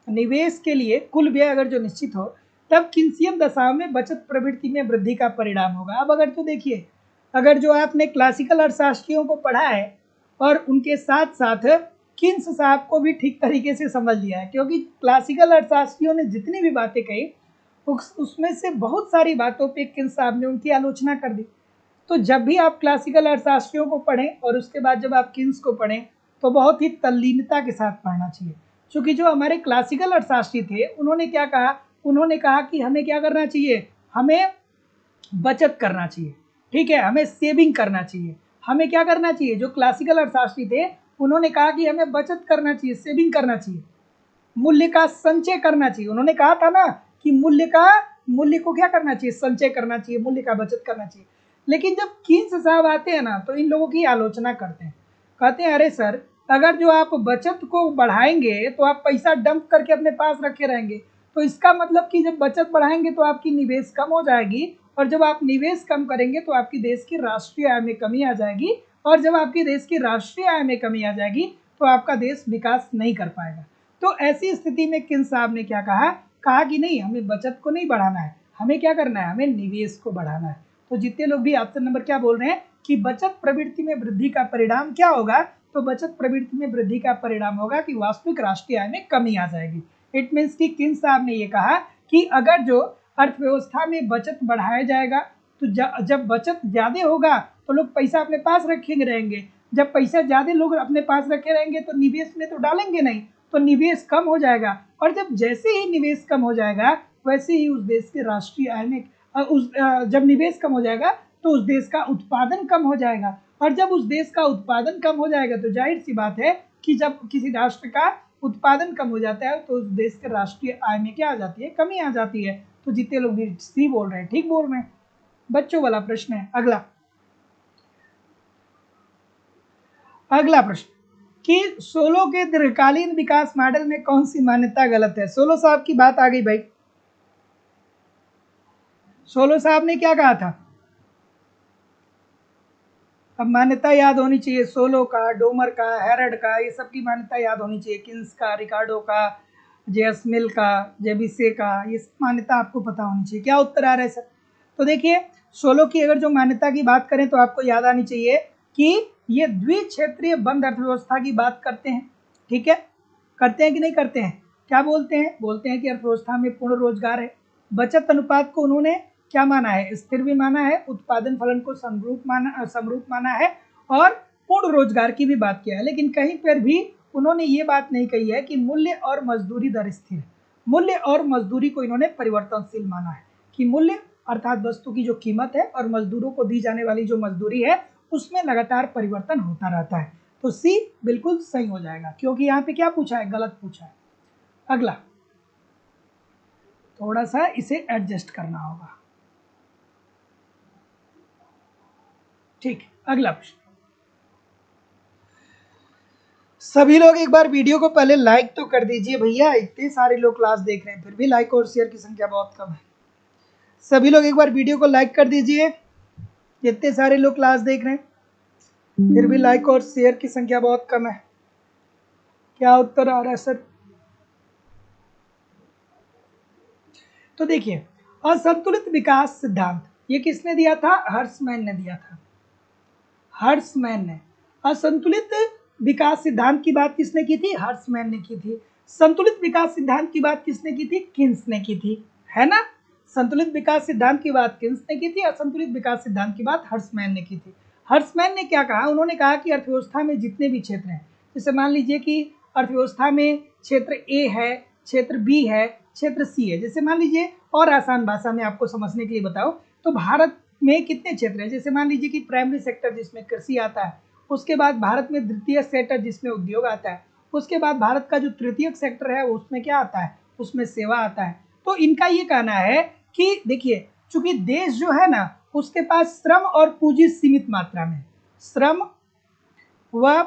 निवेश के लिए कुल व्यय अगर जो निश्चित हो तब किन्सियम दशाओं में बचत प्रवृत्ति में वृद्धि का परिणाम होगा। अब अगर तो देखिए, अगर जो आपने क्लासिकल अर्थशास्त्रियों को पढ़ा है और उनके साथ साथ किन्स साहब को भी ठीक तरीके से समझ लिया है, क्योंकि क्लासिकल अर्थशास्त्रियों ने जितनी भी बातें कही उसमें से बहुत सारी बातों पे किन्स साहब ने उनकी आलोचना कर दी। तो जब भी आप क्लासिकल अर्थशास्त्रियों को पढ़ें और उसके बाद जब आप किन्स को पढ़ें तो बहुत ही तल्लीनता के साथ पढ़ना चाहिए, क्योंकि जो हमारे क्लासिकल अर्थशास्त्री थे उन्होंने क्या कहा, उन्होंने कहा कि हमें क्या करना चाहिए, हमें बचत करना चाहिए, ठीक है, हमें सेविंग करना चाहिए। हमें क्या करना चाहिए, जो क्लासिकल अर्थशास्त्री थे उन्होंने कहा कि हमें बचत करना चाहिए, सेविंग करना चाहिए, मूल्य का संचय करना चाहिए। उन्होंने कहा था ना कि मूल्य को क्या करना चाहिए, संचय करना चाहिए, मूल्य का बचत करना चाहिए। लेकिन जब किन्स साहब आते हैं ना तो इन लोगों की आलोचना करते हैं, कहते हैं अरे सर, अगर जो आप बचत को बढ़ाएंगे तो आप पैसा डंप करके अपने पास रखे रहेंगे, तो इसका मतलब कि जब बचत बढ़ाएंगे तो आपकी निवेश कम हो जाएगी, और जब आप निवेश कम करेंगे तो आपकी देश की राष्ट्रीय आय में कमी आ जाएगी, और जब आपकी देश की राष्ट्रीय आय में कमी आ जाएगी तो आपका देश विकास नहीं कर पाएगा। तो ऐसी स्थिति में किन्स साहब ने क्या कहा, कहा कि नहीं, हमें बचत को नहीं बढ़ाना है, हमें क्या करना है, हमें निवेश को बढ़ाना है। तो जितने लोग भी ऑप्शन नंबर क्या बोल रहे हैं कि बचत प्रवृत्ति में वृद्धि का परिणाम क्या होगा, तो बचत प्रवृत्ति में वृद्धि का परिणाम होगा कि वास्तविक राष्ट्रीय आय में कमी आ जाएगी। इट मीन्स कि किन्स साहब ने ये कहा कि अगर जो अर्थव्यवस्था में बचत बढ़ाया जाएगा तो जब बचत ज्यादा होगा तो लोग पैसा अपने पास रखेंगे रहेंगे, जब पैसा ज्यादा लोग अपने पास रखे रहेंगे तो निवेश में तो डालेंगे नहीं, तो निवेश कम हो जाएगा, और जब जैसे ही निवेश कम हो जाएगा वैसे ही उस देश के राष्ट्रीय आय में जब निवेश कम हो जाएगा तो उस देश का उत्पादन कम हो जाएगा, और जब उस देश का उत्पादन कम हो जाएगा तो जाहिर सी बात है कि जब किसी राष्ट्र का उत्पादन कम हो जाता है तो उस देश के राष्ट्रीय आय में क्या आ जाती है, कमी आ जाती है। तो जितने लोग भी सी बोल रहे हैं ठीक बोल रहे हैं। बच्चों वाला प्रश्न है अगला प्रश्न कि सोलो के दीर्घकालीन विकास मॉडल में कौन सी मान्यता गलत है। सोलो साहब की बात आ गई भाई। सोलो साहब ने क्या कहा था, अब मान्यता याद होनी चाहिए, सोलो का, डोमर का, हेरड का, ये सब की मान्यता याद होनी चाहिए, किन्स का, रिकार्डो का, जेसमिल का, जेबिसे का, ये सब मान्यता आपको पता होनी चाहिए। क्या उत्तर आ रहा है सर? तो देखिए, सोलो की अगर जो मान्यता की बात करें तो आपको याद आनी चाहिए कि ये द्विक्षेत्रीय बंद अर्थव्यवस्था की बात करते हैं, ठीक है, करते हैं कि नहीं करते हैं? क्या बोलते हैं? बोलते हैं कि अर्थव्यवस्था में पूर्ण रोजगार है, बचत अनुपात को उन्होंने क्या माना है, स्थिर भी माना है, उत्पादन फलन को समरूप माना है और पूर्ण रोजगार की भी बात किया है। लेकिन कहीं पर भी उन्होंने ये बात नहीं कही है कि मूल्य और मजदूरी दर स्थिर है। मूल्य और मजदूरी को इन्होंने परिवर्तनशील माना है कि मूल्य अर्थात वस्तु की जो कीमत है और मजदूरों को दी जाने वाली जो मजदूरी है उसमें लगातार परिवर्तन होता रहता है। तो सी बिल्कुल सही हो जाएगा, क्योंकि यहाँ पे क्या पूछा है, गलत पूछा है। अगला, थोड़ा सा इसे एडजस्ट करना होगा, ठीक है। अगला प्रश्न, सभी लोग एक बार वीडियो को पहले लाइक तो कर दीजिए भैया, इतने सारे लोग क्लास देख रहे हैं फिर भी लाइक और शेयर की संख्या बहुत कम है। सभी लोग एक बार वीडियो को लाइक कर दीजिए, इतने सारे लोग क्लास देख रहे हैं फिर भी लाइक और शेयर की संख्या बहुत कम है। क्या उत्तर आ रहा है सर? तो देखिए, असंतुलित विकास सिद्धांत ये किसने दिया था? हर्समैन ने दिया था। हर्समैन ने असंतुलित विकास सिद्धांत की बात किसने की थी? हर्समैन ने की थी। संतुलित विकास सिद्धांत की बात किसने की थी? किन्स ने की थी, है ना। संतुलित विकास सिद्धांत की बात किन्स ने की थी, असंतुलित विकास सिद्धांत की बात हर्समैन ने की थी। हर्समैन ने क्या कहा? उन्होंने कहा कि अर्थव्यवस्था में जितने भी क्षेत्र हैं, जैसे मान लीजिए कि अर्थव्यवस्था में क्षेत्र ए है, क्षेत्र बी है, क्षेत्र सी है। जैसे मान लीजिए और आसान भाषा में आपको समझने के लिए बताओ तो भारत में कितने क्षेत्र हैं? जैसे मान लीजिए कि प्राइमरी सेक्टर जिसमें कृषि आता है, उसके बाद भारत में द्वितीय सेक्टर जिसमें उद्योग आता है, उसके बाद भारत का जो तृतीय सेक्टर है उसमें क्या आता है? उसमें सेवा आता है। तो इनका ये कहना है कि देखिए, चूंकि देश जो है ना उसके पास श्रम और पूंजी सीमित मात्रा में, श्रम व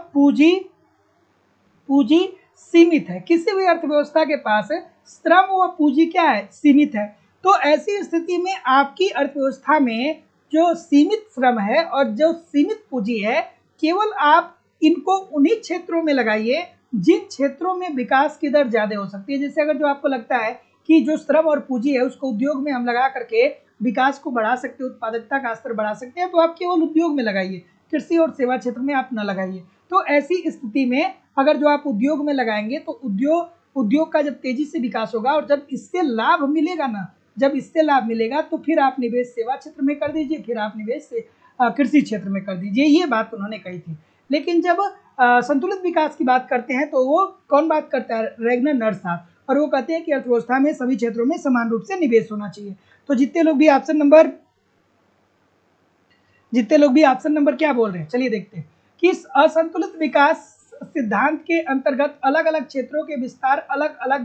पूंजी सीमित है। किसी भी अर्थव्यवस्था के पास श्रम व पूंजी क्या है? सीमित है। तो ऐसी स्थिति में आपकी अर्थव्यवस्था में जो सीमित श्रम है और जो सीमित पूंजी है, केवल आप इनको उन्हीं क्षेत्रों में लगाइए जिन क्षेत्रों में विकास की दर ज्यादा हो सकती है। जैसे अगर जो आपको लगता है कि जो श्रम और पूंजी है उसको उद्योग में हम लगा करके विकास को बढ़ा सकते हैं, उत्पादकता का स्तर बढ़ा सकते हैं, तो आप केवल उद्योग में लगाइए, कृषि और सेवा क्षेत्र में आप न लगाइए। तो ऐसी स्थिति में अगर जो आप उद्योग में लगाएंगे तो उद्योग का जब तेजी से विकास होगा और जब इससे लाभ मिलेगा ना, जब इससे लाभ मिलेगा तो फिर आप निवेश सेवा क्षेत्र में कर दीजिए, फिर आप निवेश से कृषि क्षेत्र में कर दीजिए। ये बात उन्होंने कही थी। लेकिन जब संतुलित विकास की बात करते हैं तो वो कौन बात करता है? रेगनर नरसाफ। और वो कहते हैं कि अर्थव्यवस्था में सभी क्षेत्रों में समान रूप से निवेश होना चाहिए। तो जितने लोग भी ऑप्शन नंबर क्या बोल रहे हैं, चलिए देखते हैं कि असंतुलित विकास सिद्धांत के अंतर्गत अलग अलग क्षेत्रों के विस्तार अलग अलग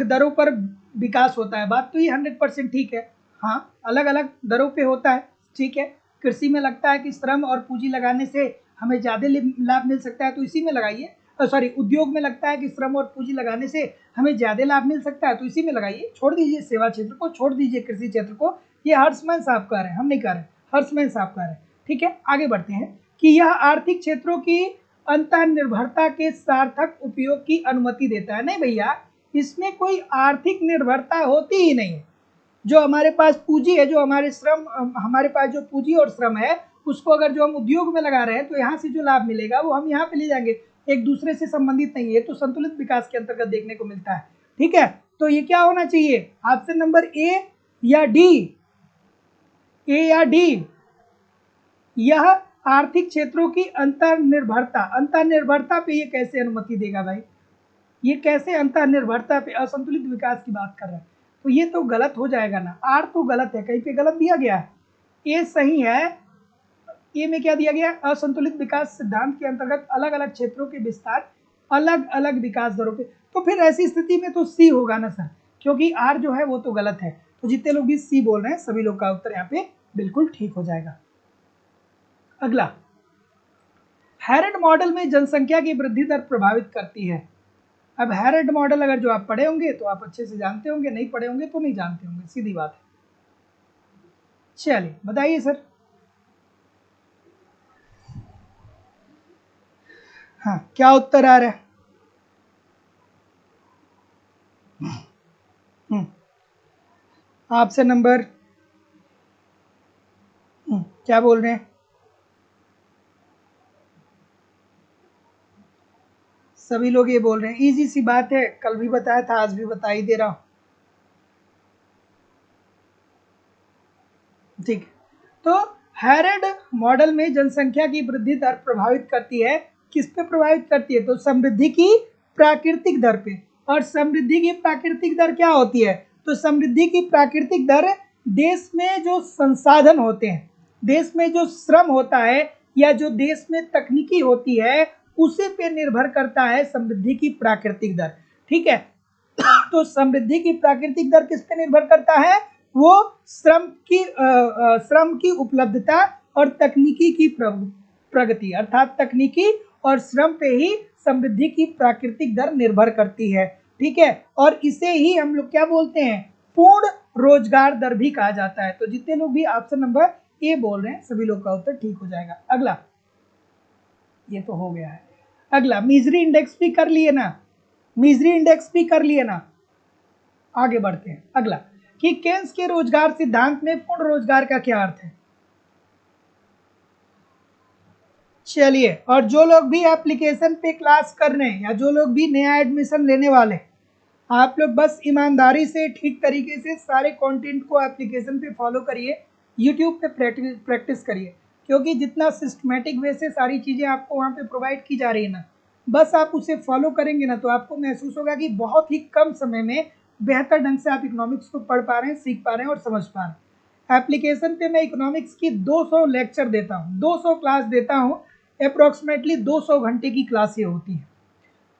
दरों पर विकास होता है। बात तो ये 100% ठीक है। हाँ, अलग अलग दरों पे होता है, ठीक है। कृषि में लगता है कि श्रम और पूंजी लगाने से हमें ज़्यादा लाभ मिल सकता है तो इसी में लगाइए। सॉरी, उद्योग में लगता है कि श्रम और पूंजी लगाने से हमें ज़्यादा लाभ मिल सकता है तो इसी में लगाइए। छोड़ दीजिए सेवा क्षेत्र को, छोड़ दीजिए कृषि क्षेत्र को। ये हर्समैन साहब कह रहे हैं, हम नहीं कह रहे, हर्समैन साहब कह रहे हैं। ठीक है, आगे बढ़ते हैं कि यह आर्थिक क्षेत्रों की अंतर्निर्भरता के सार्थक उपयोग की अनुमति देता है। नहीं भैया, इसमें कोई आर्थिक निर्भरता होती ही नहीं है। जो हमारे पास पूंजी है, जो हमारे पास जो पूंजी और श्रम है, उसको अगर जो हम उद्योग में लगा रहे हैं तो यहाँ से जो लाभ मिलेगा वो हम यहाँ पे ले जाएंगे, एक दूसरे से संबंधित नहीं है। तो संतुलित विकास के अंतर्गत देखने को मिलता है। ठीक है, तो ये क्या होना चाहिए? ऑप्शन नंबर ए या डी? ए या डी? यह आर्थिक क्षेत्रों की अंतर्निर्भरता पे ये कैसे अनुमति देगा भाई? ये कैसे अंतर्निर्भरता पे असंतुलित विकास की बात कर रहा है? तो ये तो गलत हो जाएगा ना। आर तो गलत है, कहीं पे गलत दिया गया है। ए सही है। ए में क्या दिया गया? असंतुलित विकास सिद्धांत के अंतर्गत अलग अलग क्षेत्रों के विस्तार अलग अलग विकास दरों पे। तो फिर ऐसी स्थिति में तो सी होगा ना सर, क्योंकि आर जो है वो तो गलत है। तो जितने लोग भी सी बोल रहे हैं सभी लोग का उत्तर यहाँ पे बिल्कुल ठीक हो जाएगा। अगला, हैरेड मॉडल में जनसंख्या की वृद्धि दर प्रभावित करती है। अब हैरेड मॉडल अगर जो आप पढ़े होंगे तो आप अच्छे से जानते होंगे, नहीं पढ़े होंगे तो नहीं जानते होंगे, सीधी बात है। चलिए बताइए सर। हाँ, क्या उत्तर आ रहा है? ऑप्शन नंबर क्या बोल रहे हैं? सभी लोग ये बोल रहे हैं। इजी सी बात है, कल भी बताया था, आज भी बता ही दे रहा हूं। ठीक है, तो हैरेड मॉडल में जनसंख्या की वृद्धि दर प्रभावित करती है, किस पे प्रभावित करती है? तो समृद्धि की प्राकृतिक दर पे। और समृद्धि की प्राकृतिक दर क्या होती है? तो समृद्धि की प्राकृतिक दर देश में जो संसाधन होते हैं, देश में जो श्रम होता है या जो देश में तकनीकी होती है, उसी पे निर्भर करता है समृद्धि की प्राकृतिक दर। ठीक है, तो समृद्धि की प्राकृतिक दर किस पे निर्भर करता है? वो श्रम की उपलब्धता और तकनीकी की प्रगति, अर्थात तकनीकी और श्रम पे ही समृद्धि की प्राकृतिक दर निर्भर करती है। ठीक है, और इसे ही हम लोग क्या बोलते हैं? पूर्ण रोजगार दर भी कहा जाता है। तो जितने लोग भी ऑप्शन नंबर ए बोल रहे हैं, सभी लोग का उत्तर ठीक हो जाएगा। अगला, ये तो हो गया है। अगला, मिजरी इंडेक्स भी कर लिए ना, मिजरी इंडेक्स भी कर लिए ना। आगे बढ़ते हैं। अगला, कि केन्स के रोजगार सिद्धांत में पूर्ण रोजगार का क्या अर्थ है? चलिए, और जो लोग भी एप्लीकेशन पे क्लास कर रहे हैं या जो लोग भी नया एडमिशन लेने वाले हैं, आप लोग बस ईमानदारी से ठीक तरीके से सारे कंटेंट को एप्लीकेशन पे फॉलो करिए, यूट्यूब पे प्रैक्टिस करिए, क्योंकि जितना सिस्टमेटिक वे से सारी चीज़ें आपको वहाँ पे प्रोवाइड की जा रही है ना, बस आप उसे फॉलो करेंगे ना, तो आपको महसूस होगा कि बहुत ही कम समय में बेहतर ढंग से आप इकोनॉमिक्स को पढ़ पा रहे हैं, सीख पा रहे हैं और समझ पा रहे हैं। एप्लीकेशन पे मैं इकोनॉमिक्स की 200 लेक्चर देता हूँ, 200 क्लास देता हूँ, अप्रॉक्सीमेटली 200 घंटे की क्लास ये होती है।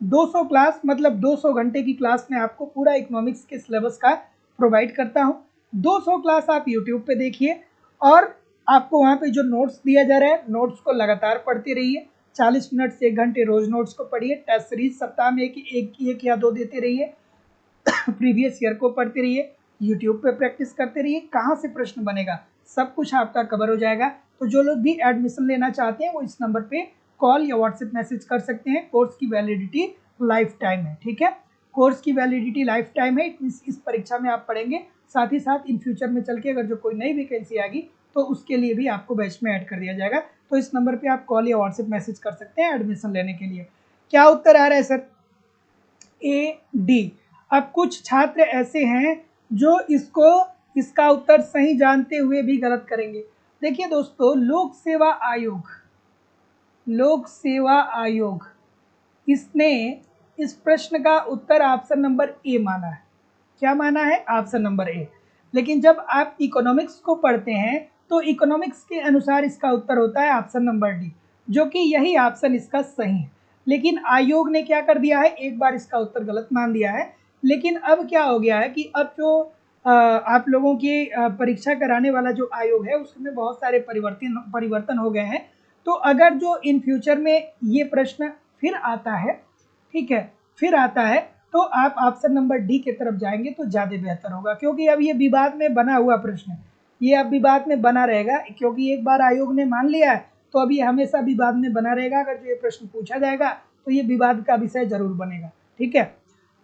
200 क्लास मतलब 200 घंटे की क्लास में आपको पूरा इकोनॉमिक्स के सिलेबस का प्रोवाइड करता हूँ। 200 क्लास आप यूट्यूब पे देखिए और आपको वहाँ पे जो नोट्स दिया जा रहा है, नोट्स को लगातार पढ़ते रहिए। 40 मिनट से 1 घंटे रोज नोट्स को पढ़िए। टेस्ट सीरीज सप्ताह में एक या दो देते रहिए। प्रीवियस ईयर को पढ़ते रहिए, यूट्यूब पे प्रैक्टिस करते रहिए। कहाँ से प्रश्न बनेगा, सब कुछ आपका कवर हो जाएगा। तो जो लोग भी एडमिशन लेना चाहते हैं वो इस नंबर पे कॉल या व्हाट्सएप मैसेज कर सकते हैं। कोर्स की वैलिडिटी लाइफ टाइम है। ठीक है, कोर्स की वैलिडिटी लाइफ टाइम है। इस परीक्षा में आप पढ़ेंगे, साथ ही साथ इन फ्यूचर में चल के अगर जो कोई नई वैकेंसी आएगी तो उसके लिए भी आपको बैच में ऐड कर दिया जाएगा। तो इस नंबर पे आप कॉल या व्हाट्सएप मैसेज कर सकते हैं एडमिशन लेने के लिए। क्या उत्तर आ रहा है सर? A D. अब कुछ छात्र ऐसे हैं जो इसका उत्तर सही जानते हुए भी गलत करेंगे। देखिए दोस्तों, लोक सेवा आयोग इसने इस प्रश्न का उत्तर ऑप्शन नंबर ए माना है। क्या माना है? ऑप्शन नंबर ए। लेकिन जब आप इकोनॉमिक्स को पढ़ते हैं तो इकोनॉमिक्स के अनुसार इसका उत्तर होता है ऑप्शन नंबर डी, जो कि यही ऑप्शन इसका सही है। लेकिन आयोग ने क्या कर दिया है, एक बार इसका उत्तर गलत मान दिया है। लेकिन अब क्या हो गया है कि अब जो आप लोगों की परीक्षा कराने वाला जो आयोग है उसमें बहुत सारे परिवर्तन हो गए हैं। तो अगर जो इन फ्यूचर में ये प्रश्न फिर आता है, ठीक है, फिर आता है, तो आप ऑप्शन नंबर डी की तरफ जाएंगे तो ज़्यादा बेहतर होगा, क्योंकि अब ये विवाद में बना हुआ प्रश्न है, ये अब विवाद में बना रहेगा। क्योंकि एक बार आयोग ने मान लिया है तो अब ये हमेशा विवाद में बना रहेगा। अगर जो ये प्रश्न पूछा जाएगा तो ये विवाद का विषय जरूर बनेगा। ठीक है,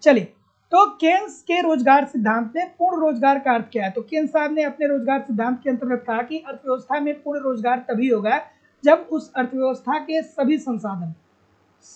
चलिए, तो केन्स के रोजगार सिद्धांत में पूर्ण रोजगार का अर्थ क्या है? तो केन्स साहब ने अपने रोजगार सिद्धांत के अंतर्गत कहा कि अर्थव्यवस्था में पूर्ण रोजगार तभी होगा जब उस अर्थव्यवस्था के सभी संसाधन,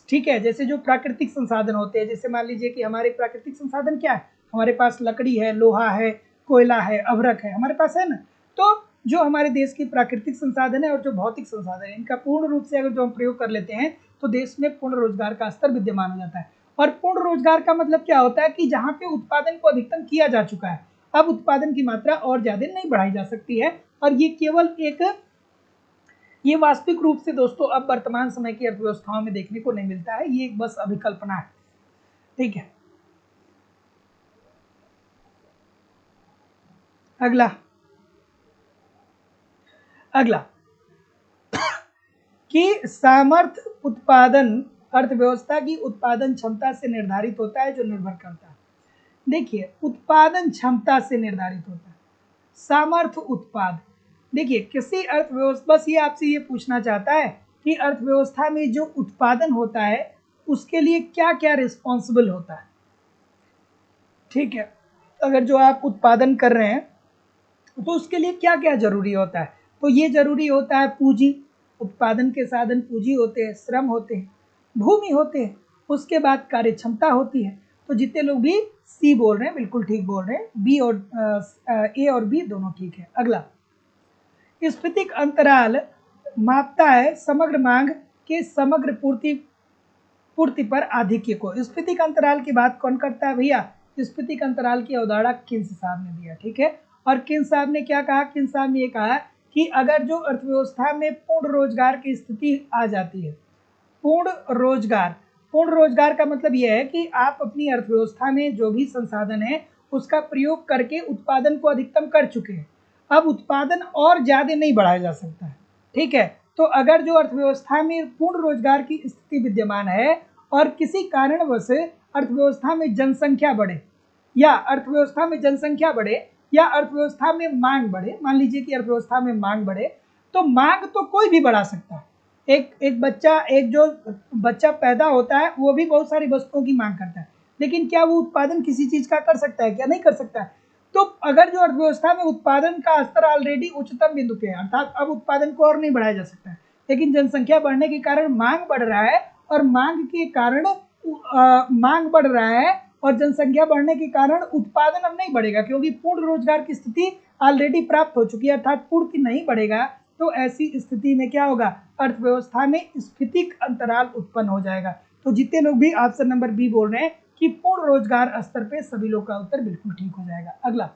ठीक है, जैसे जो प्राकृतिक संसाधन होते हैं, जैसे मान लीजिए कि हमारे प्राकृतिक संसाधन क्या है, हमारे पास लकड़ी है, लोहा है, कोयला है, अभ्रक है, हमारे पास है ना। तो जो हमारे देश की प्राकृतिक संसाधन है और जो भौतिक संसाधन है, इनका पूर्ण रूप से अगर जो हम प्रयोग कर लेते हैं तो देश में पूर्ण रोजगार का स्तर विद्यमान हो जाता है। और पूर्ण रोजगार का मतलब क्या होता है कि जहाँ पे उत्पादन को अधिकतम किया जा चुका है, अब उत्पादन की मात्रा और ज्यादा नहीं बढ़ाई जा सकती है। और ये वास्तविक रूप से दोस्तों अब वर्तमान समय की अर्थव्यवस्थाओं में देखने को नहीं मिलता है, ये बस अभिकल्पना है। ठीक है, अगला कि सामर्थ्य उत्पादन अर्थव्यवस्था की उत्पादन क्षमता से निर्धारित होता है, जो निर्भर करता है। देखिए, उत्पादन क्षमता से निर्धारित होता है, सामर्थ्य उत्पाद। देखिए, किसी अर्थव्यवस्था, बस ये आपसे ये पूछना चाहता है कि अर्थव्यवस्था में जो उत्पादन होता है उसके लिए क्या क्या रिस्पॉन्सिबल होता है। ठीक है, अगर जो आप उत्पादन कर रहे हैं तो उसके लिए क्या क्या जरूरी होता है? तो ये जरूरी होता है पूंजी, उत्पादन के साधन पूंजी होते हैं, श्रम होते हैं, भूमि होते हैं, उसके बाद कार्य क्षमता होती है। तो जितने लोग भी सी बोल रहे हैं बिल्कुल ठीक बोल रहे हैं, बी और ए और बी दोनों ठीक है। अगला, स्फीतिक अंतराल मापता है समग्र मांग के समग्र पूर्ति पर आधिक्य को। स्फीतिक अंतराल की बात कौन करता है भैया? स्फीतिक अंतराल की अवधारणा किन्स साहब ने दिया, ठीक है। और किन्स साहब ने क्या कहा? किन्स साहब ने ये कहा कि अगर जो अर्थव्यवस्था में पूर्ण रोजगार की स्थिति आ जाती है, पूर्ण रोजगार का मतलब यह है कि आप अपनी अर्थव्यवस्था में जो भी संसाधन है उसका प्रयोग करके उत्पादन को अधिकतम कर चुके हैं, अब उत्पादन और ज्यादा नहीं बढ़ाया जा सकता है, ठीक है। तो अगर जो अर्थव्यवस्था में पूर्ण रोजगार की स्थिति विद्यमान है और किसी कारणवश अर्थव्यवस्था में जनसंख्या बढ़े या अर्थव्यवस्था में मांग बढ़े, मान लीजिए कि अर्थव्यवस्था में मांग बढ़े, तो मांग तो कोई भी बढ़ा सकता है। एक जो बच्चा पैदा होता है वो भी बहुत सारी वस्तुओं की मांग करता है, लेकिन क्या वो उत्पादन किसी चीज का कर सकता है? क्या नहीं कर सकता है। तो अगर जो अर्थव्यवस्था में उत्पादन का स्तर ऑलरेडी उच्चतम बिंदु पे है, अर्थात अब उत्पादन को और नहीं बढ़ाया जा सकता है, लेकिन जनसंख्या बढ़ने के कारण मांग बढ़ रहा है और मांग के कारण मांग बढ़ रहा है और जनसंख्या बढ़ने के कारण उत्पादन अब नहीं बढ़ेगा, क्योंकि पूर्ण रोजगार की स्थिति ऑलरेडी प्राप्त हो चुकी है, अर्थात पूर्ति नहीं बढ़ेगा। तो ऐसी स्थिति में क्या होगा? अर्थव्यवस्था में स्फीतिक अंतराल उत्पन्न हो जाएगा। तो जितने लोग भी ऑप्शन नंबर बी बोल रहे हैं कि पूर्ण रोजगार स्तर पे, सभी लोग का उत्तर बिल्कुल ठीक हो जाएगा। अगला,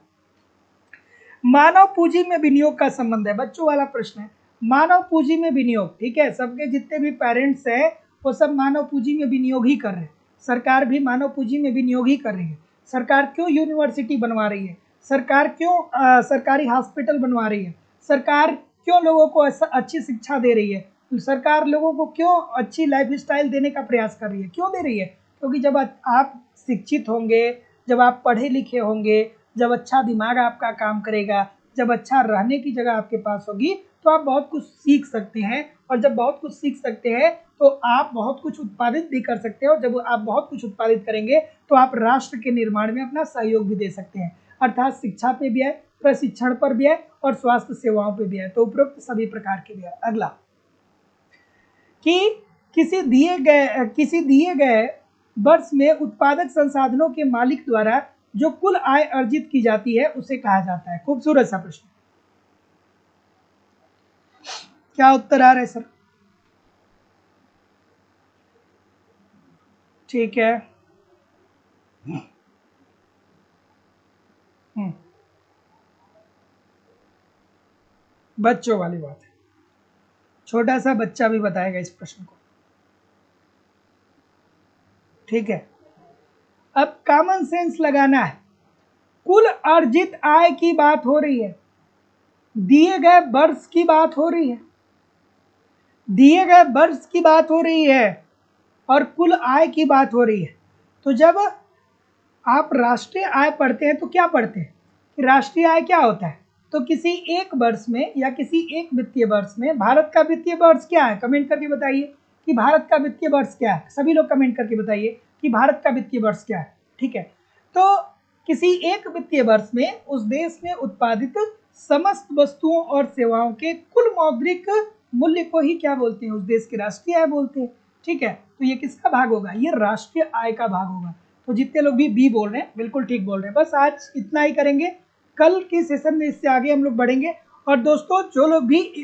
मानव पूंजी में विनियोग का संबंध है, बच्चों वाला प्रश्न है। मानव पूंजी में विनियोग, ठीक है, सबके जितने भी पेरेंट्स हैं वो सब मानव पूंजी में विनियोग ही कर रहे हैं, सरकार भी मानव पूंजी में विनियोग ही कर रही है। सरकार क्यों यूनिवर्सिटी बनवा रही है? सरकार क्यों सरकारी हॉस्पिटल बनवा रही है? सरकार क्यों लोगों को अच्छी शिक्षा दे रही है? सरकार लोगों को क्यों अच्छी लाइफ स्टाइल देने का प्रयास कर रही है? क्यों दे रही है? क्योंकि जब आप शिक्षित होंगे, जब आप पढ़े लिखे होंगे, जब अच्छा दिमाग आपका काम करेगा, जब अच्छा रहने की जगह आपके पास होगी, तो आप बहुत कुछ सीख सकते हैं, और जब बहुत कुछ सीख सकते हैं तो आप बहुत कुछ उत्पादित भी कर सकते हैं, और जब आप बहुत कुछ उत्पादित करेंगे तो आप राष्ट्र के निर्माण में अपना सहयोग भी दे सकते हैं, अर्थात शिक्षा पे भी है, प्रशिक्षण पर भी है और स्वास्थ्य सेवाओं पे भी है, तो उपरोक्त सभी प्रकार के भी है। अगला, कि किसी दिए गए वर्ष में उत्पादक संसाधनों के मालिक द्वारा जो कुल आय अर्जित की जाती है उसे कहा जाता है। खूबसूरत सा प्रश्न, क्या उत्तर आ रहा है सर? ठीक है, बच्चों वाली बात है, छोटा सा बच्चा भी बताएगा इस प्रश्न को, ठीक है। अब कॉमन सेंस लगाना है, कुल अर्जित आय की बात हो रही है, दिए गए वर्ष की बात हो रही है, दिए गए वर्ष की बात हो रही है और कुल आय की बात हो रही है। तो जब आप राष्ट्रीय आय पढ़ते हैं तो क्या पढ़ते हैं कि राष्ट्रीय आय क्या होता है? तो किसी एक वर्ष में या किसी एक वित्तीय वर्ष में, भारत का वित्तीय वर्ष क्या है? कमेंट करके बताइए कि भारत का वित्तीय वर्ष क्या है। सभी लोग कमेंट करके बताइए कि भारत का वित्तीय वर्ष क्या है, ठीक है। तो किसी एक वित्तीय वर्ष में उस देश में उत्पादित समस्त वस्तुओं और सेवाओं के कुल मौद्रिक मूल्य को ही क्या बोलते हैं? उस देश की राष्ट्रीय आय बोलते हैं, ठीक है। तो ये किसका भाग होगा? ये राष्ट्रीय आय का भाग होगा। तो जितने लोग भी बी बोल रहे हैं बिल्कुल ठीक बोल रहे हैं। बस आज इतना ही करेंगे, कल के सेशन में इससे आगे हम लोग बढ़ेंगे। और दोस्तों, जो लोग भी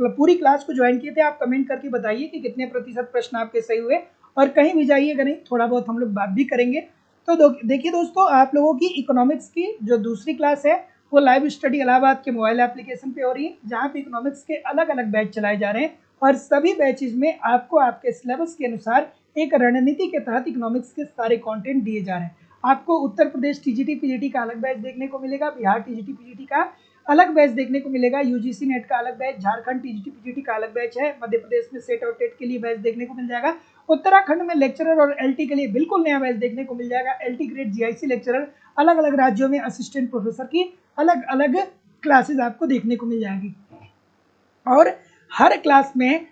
पूरी क्लास को ज्वाइन किए थे, आप कमेंट करके बताइए कि कितने प्रतिशत प्रश्न आपके सही हुए, और कहीं भी जाइएगा नहीं, थोड़ा बहुत हम लोग बात भी करेंगे। तो देखिए दोस्तों, आप लोगों की इकोनॉमिक्स की जो दूसरी क्लास है वो लाइव स्टडी इलाहाबाद के मोबाइल एप्लीकेशन पे हो रही है, जहाँ पे इकोनॉमिक्स के अलग अलग बैच चलाए जा रहे हैं, और सभी बैचेज में आपको आपके सिलेबस के अनुसार एक रणनीति के तहत इकोनॉमिक्स के सारे कंटेंट दिए जा रहे हैं। आपको उत्तर प्रदेश टीजीटी पीजीटी का अलग बैच देखने को मिलेगा, बिहार टीजीटी पीजीटी का अलग बैच देखने को मिलेगा, यूजीसी नेट का अलग बैच, झारखंड टीजीटी पीजीटी का अलग बैच है, मध्य प्रदेश में सेट और टेट के लिए बैच देखने को मिल जाएगा, उत्तराखंड में लेक्चरर और एलटी के लिए बिल्कुल नया बैच देखने को मिल जाएगा, एलटी ग्रेड जीआईसी लेक्चरर, अलग अलग राज्यों में असिस्टेंट प्रोफेसर की अलग अलग क्लासेस आपको देखने को मिल जाएंगी। और हर क्लास में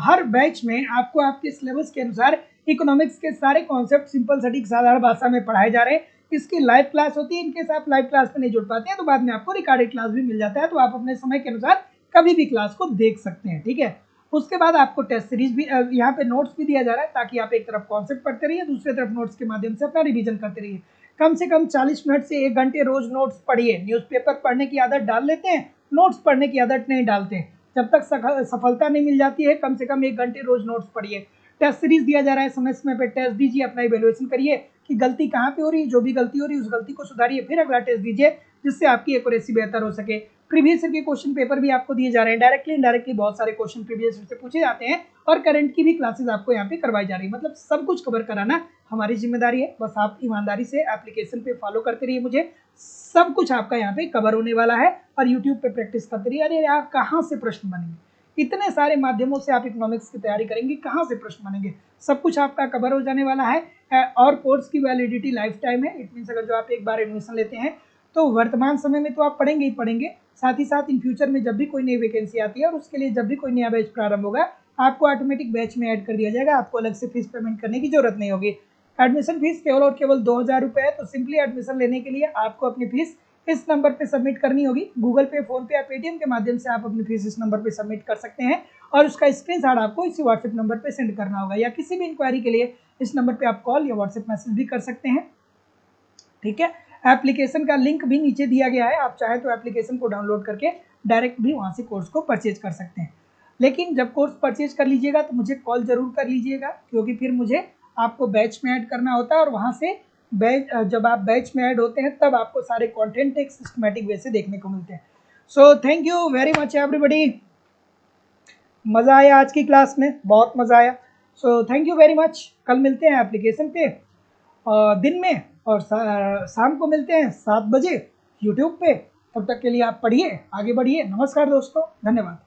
हर बैच में आपको आपके सिलेबस के अनुसार इकोनॉमिक्स के सारे कॉन्सेप्ट सिंपल सटीक साधारण भाषा में पढ़ाए जा रहे हैं। इसकी लाइव क्लास होती है, इनके साथ लाइव क्लास में नहीं जुड़ पाते हैं तो बाद में आपको रिकॉर्डेड क्लास भी मिल जाता है, तो आप अपने समय के अनुसार कभी भी क्लास को देख सकते हैं, ठीक है। उसके बाद आपको टेस्ट सीरीज भी, यहाँ पे नोट्स भी दिया जा रहा है, ताकि आप एक तरफ कॉन्सेप्ट पढ़ते रहिए, दूसरी तरफ नोट्स के माध्यम से अपना रिवीजन करते रहिए। कम से कम 40 मिनट से 1 घंटे रोज नोट्स पढ़िए। न्यूज़पेपर पढ़ने की आदत डाल लेते हैं नोट्स पढ़ने की आदत नहीं डालते। जब तक सफलता नहीं मिल जाती है, कम से कम 1 घंटे रोज नोट्स पढ़िए। टेस्ट सीरीज दिया जा रहा है, समय समय पे टेस्ट दीजिए, अपना इवेल्युएशन करिए कि गलती कहाँ पे हो रही है, जो भी गलती हो रही है उस गलती को सुधारिए, फिर अगला टेस्ट दीजिए जिससे आपकी एक्यूरेसी बेहतर हो सके। प्रीवियस ईयर के क्वेश्चन पेपर भी आपको दिए जा रहे हैं, डायरेक्टली इनडायरेक्टली बहुत सारे क्वेश्चन प्रीवियस ईयर से पूछे जाते हैं और करंट की भी क्लासेस आपको यहाँ पे करवाई जा रही है। मतलब सब कुछ कवर कराना हमारी जिम्मेदारी है, बस आप ईमानदारी से एप्लीकेशन पे फॉलो करते रहिए मुझे, सब कुछ आपका यहाँ पे कवर होने वाला है। और यूट्यूब पे प्रैक्टिस करते रहिए। अरे यार कहाँ से प्रश्न बनेंगे, इतने सारे माध्यमों से आप इकोनॉमिक्स की तैयारी करेंगे, कहाँ से प्रश्न बनेंगे, सब कुछ आपका कवर हो जाने वाला है। और कोर्स की वैलिडिटी लाइफ टाइम है। इट मीन्स अगर जो आप एक बार एडमिशन लेते हैं तो वर्तमान समय में तो आप पढ़ेंगे ही पढ़ेंगे, साथ ही साथ इन फ्यूचर में जब भी कोई नई वैकेंसी आती है और उसके लिए जब भी कोई नया बैच प्रारंभ होगा, आपको ऑटोमेटिक बैच में ऐड कर दिया जाएगा। आपको अलग से फीस पेमेंट करने की जरूरत नहीं होगी। एडमिशन फीस केवल और केवल 2000 रुपये है। तो सिंपली एडमिशन लेने के लिए आपको अपनी फीस इस नंबर पे सबमिट करनी होगी। गूगल पे, फोन पे या पेटीएम के माध्यम से आप अपनी फीस इस नंबर पे सबमिट कर सकते हैं और उसका स्क्रीनशॉट आपको इसी व्हाट्सएप नंबर पे सेंड करना होगा, या किसी भी इंक्वायरी के लिए इस नंबर पे आप कॉल या व्हाट्सएप मैसेज भी कर सकते हैं। ठीक है, एप्लीकेशन का लिंक भी नीचे दिया गया है, आप चाहे तो एप्लीकेशन को डाउनलोड करके डायरेक्ट भी वहाँ से कोर्स को परचेज कर सकते हैं। लेकिन जब कोर्स परचेज कर लीजिएगा तो मुझे कॉल जरूर कर लीजिएगा, क्योंकि फिर मुझे आपको बैच में ऐड करना होता है और वहाँ से बैच, जब आप बैच में ऐड होते हैं तब आपको सारे कंटेंट एक सिस्टमेटिक वे से देखने को मिलते हैं। So thank you very much everybody. मज़ा आया आज की क्लास में, बहुत मज़ा आया। So thank you very much. कल मिलते हैं एप्लीकेशन पे दिन में, और शाम को मिलते हैं 7 बजे यूट्यूब पे। तब तक के लिए आप पढ़िए, आगे बढ़िए। नमस्कार दोस्तों, धन्यवाद।